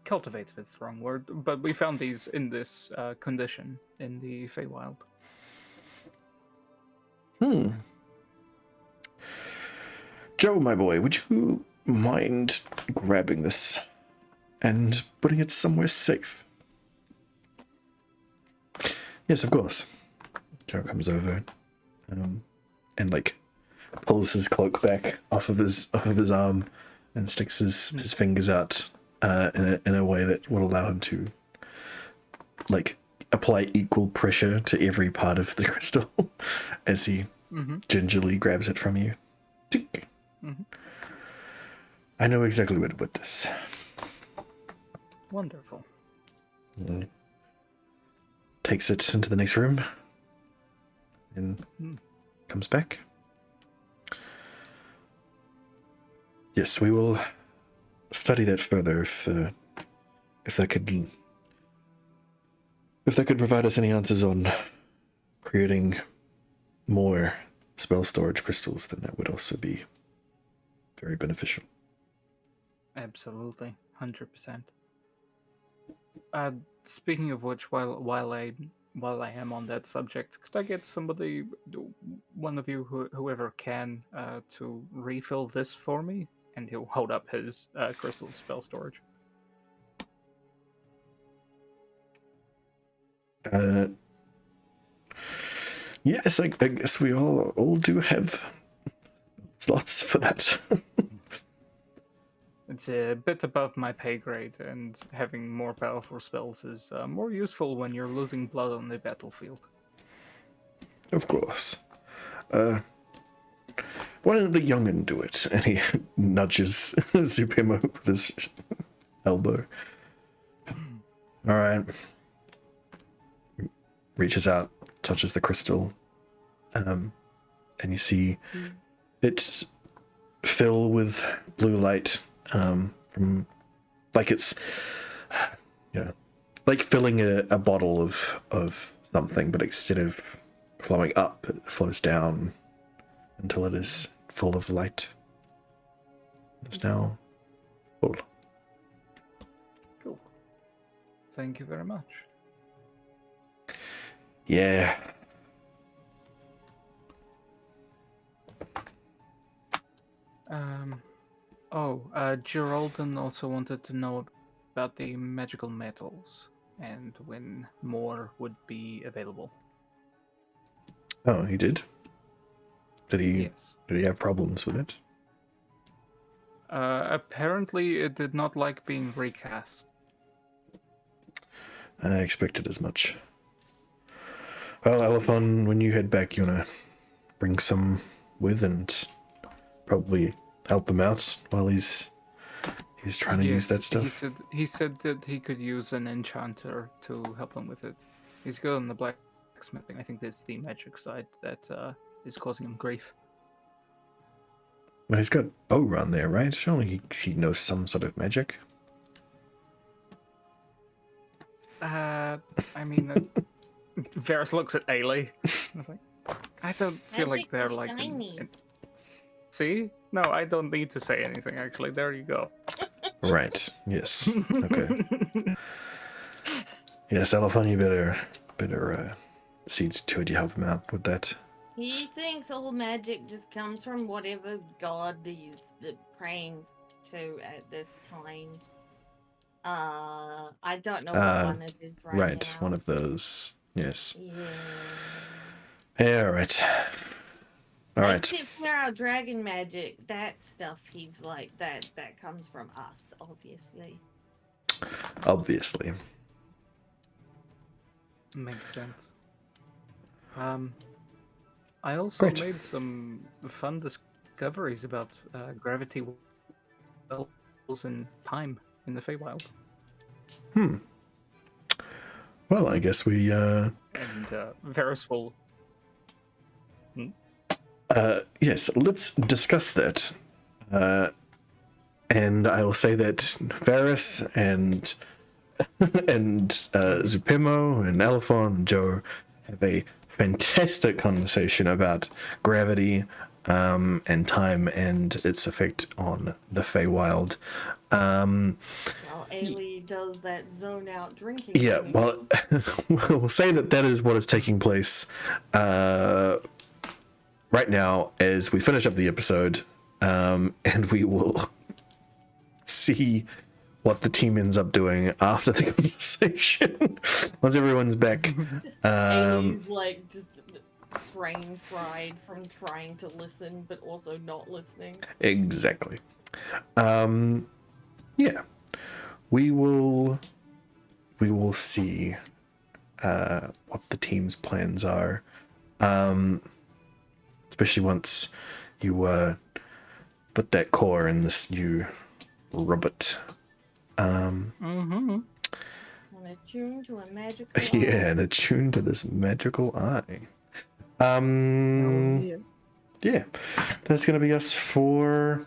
[SPEAKER 4] cultivated is the wrong word, but we found these in this condition in the Feywild.
[SPEAKER 1] Joe, my boy, would you mind grabbing this and putting it somewhere safe? Yes, of course. Joe comes over, and like pulls his cloak back off of his arm and sticks his fingers out in a way that will allow him to like apply equal pressure to every part of the crystal as he gingerly grabs it from you. Tick. I know exactly where to put this.
[SPEAKER 4] Wonderful.
[SPEAKER 1] Takes it into the next room and comes back. Yes, we will study that further if that could provide us any answers on creating more spell storage crystals, then that would also be very beneficial.
[SPEAKER 4] Absolutely, 100%. Speaking of which, while I am on that subject, could I get somebody, one of you, whoever can, to refill this for me? And he'll hold up his crystal spell storage.
[SPEAKER 1] Yes, I guess we all do have slots for that.
[SPEAKER 4] It's a bit above my pay grade, and having more powerful spells is more useful when you're losing blood on the battlefield.
[SPEAKER 1] Of course. Why don't the young'un do it? And he nudges Zupimo with his elbow. Alright. Reaches out, touches the crystal, and you see it's fill with blue light, from, like it's, like filling a bottle of something, but instead of flowing up, it flows down until it is full of light. It's now full.
[SPEAKER 4] Cool. Thank you very much.
[SPEAKER 1] Yeah.
[SPEAKER 4] Geraldine also wanted to know about the magical metals and when more would be available.
[SPEAKER 1] Oh, he did?
[SPEAKER 4] Yes.
[SPEAKER 1] Did he have problems with it?
[SPEAKER 4] Apparently it did not like being recast.
[SPEAKER 1] I expected as much. Well, Elephon, when you head back, you wanna bring some with and probably help him out while he's trying to use that stuff.
[SPEAKER 4] He said that he could use an enchanter to help him with it. He's good on the blacksmithing. I think that's the magic side that is causing him grief.
[SPEAKER 1] Well, he's got Bow there, right? Surely he knows some sort of magic.
[SPEAKER 4] I mean, Varys looks at Ailey. I don't feel like they're like. See? No, I don't need to say anything. Actually, there you go.
[SPEAKER 1] Right. Yes. Okay. Yes, Elephant, you better see to it you help him out with that.
[SPEAKER 2] He thinks all magic just comes from whatever god he's praying to at this time. I don't know what one it is
[SPEAKER 1] right
[SPEAKER 2] now.
[SPEAKER 1] one of those. Yes.
[SPEAKER 2] Yeah.
[SPEAKER 1] All right. All right.
[SPEAKER 2] Except for our dragon magic, that stuff he's like that comes from us, obviously.
[SPEAKER 1] Obviously.
[SPEAKER 4] Makes sense. I also
[SPEAKER 1] Great.
[SPEAKER 4] made some fun discoveries about gravity wells and time in the Feywild.
[SPEAKER 1] Well, I guess we
[SPEAKER 4] And Varys will.
[SPEAKER 1] yes, let's discuss that. And I will say that Varys and Zupimo and Elephon and Joe have a fantastic conversation about gravity and time and its effect on the Feywild.
[SPEAKER 2] Well, Ailey does that zone out drinking.
[SPEAKER 1] Yeah,
[SPEAKER 2] thing.
[SPEAKER 1] well, we'll say that is what is taking place right now as we finish up the episode, and we will see what the team ends up doing after the conversation once everyone's back.
[SPEAKER 2] Ailey's like just brain fried from trying to listen but also not listening.
[SPEAKER 1] Exactly. Yeah, we will see what the team's plans are, especially once you put that core in this new robot.
[SPEAKER 2] And attuned to a magical
[SPEAKER 1] Yeah, and attuned to this magical eye.
[SPEAKER 4] Yeah.
[SPEAKER 1] yeah, that's going to be us for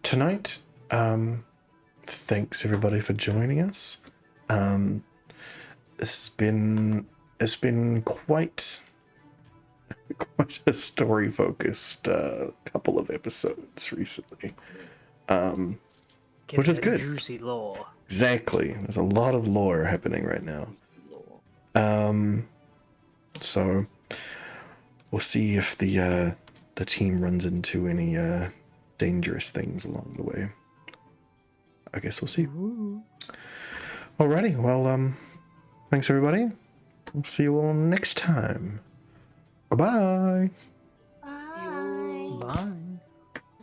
[SPEAKER 1] tonight. Thanks everybody for joining us. It's been quite a story focused couple of episodes recently, which is good.
[SPEAKER 6] Juicy lore.
[SPEAKER 1] Exactly, there's a lot of lore happening right now. So we'll see if the team runs into any dangerous things along the way. I guess we'll see. Alrighty, well, thanks everybody. We'll see you all next time. Bye-bye.
[SPEAKER 2] Bye.
[SPEAKER 6] Bye.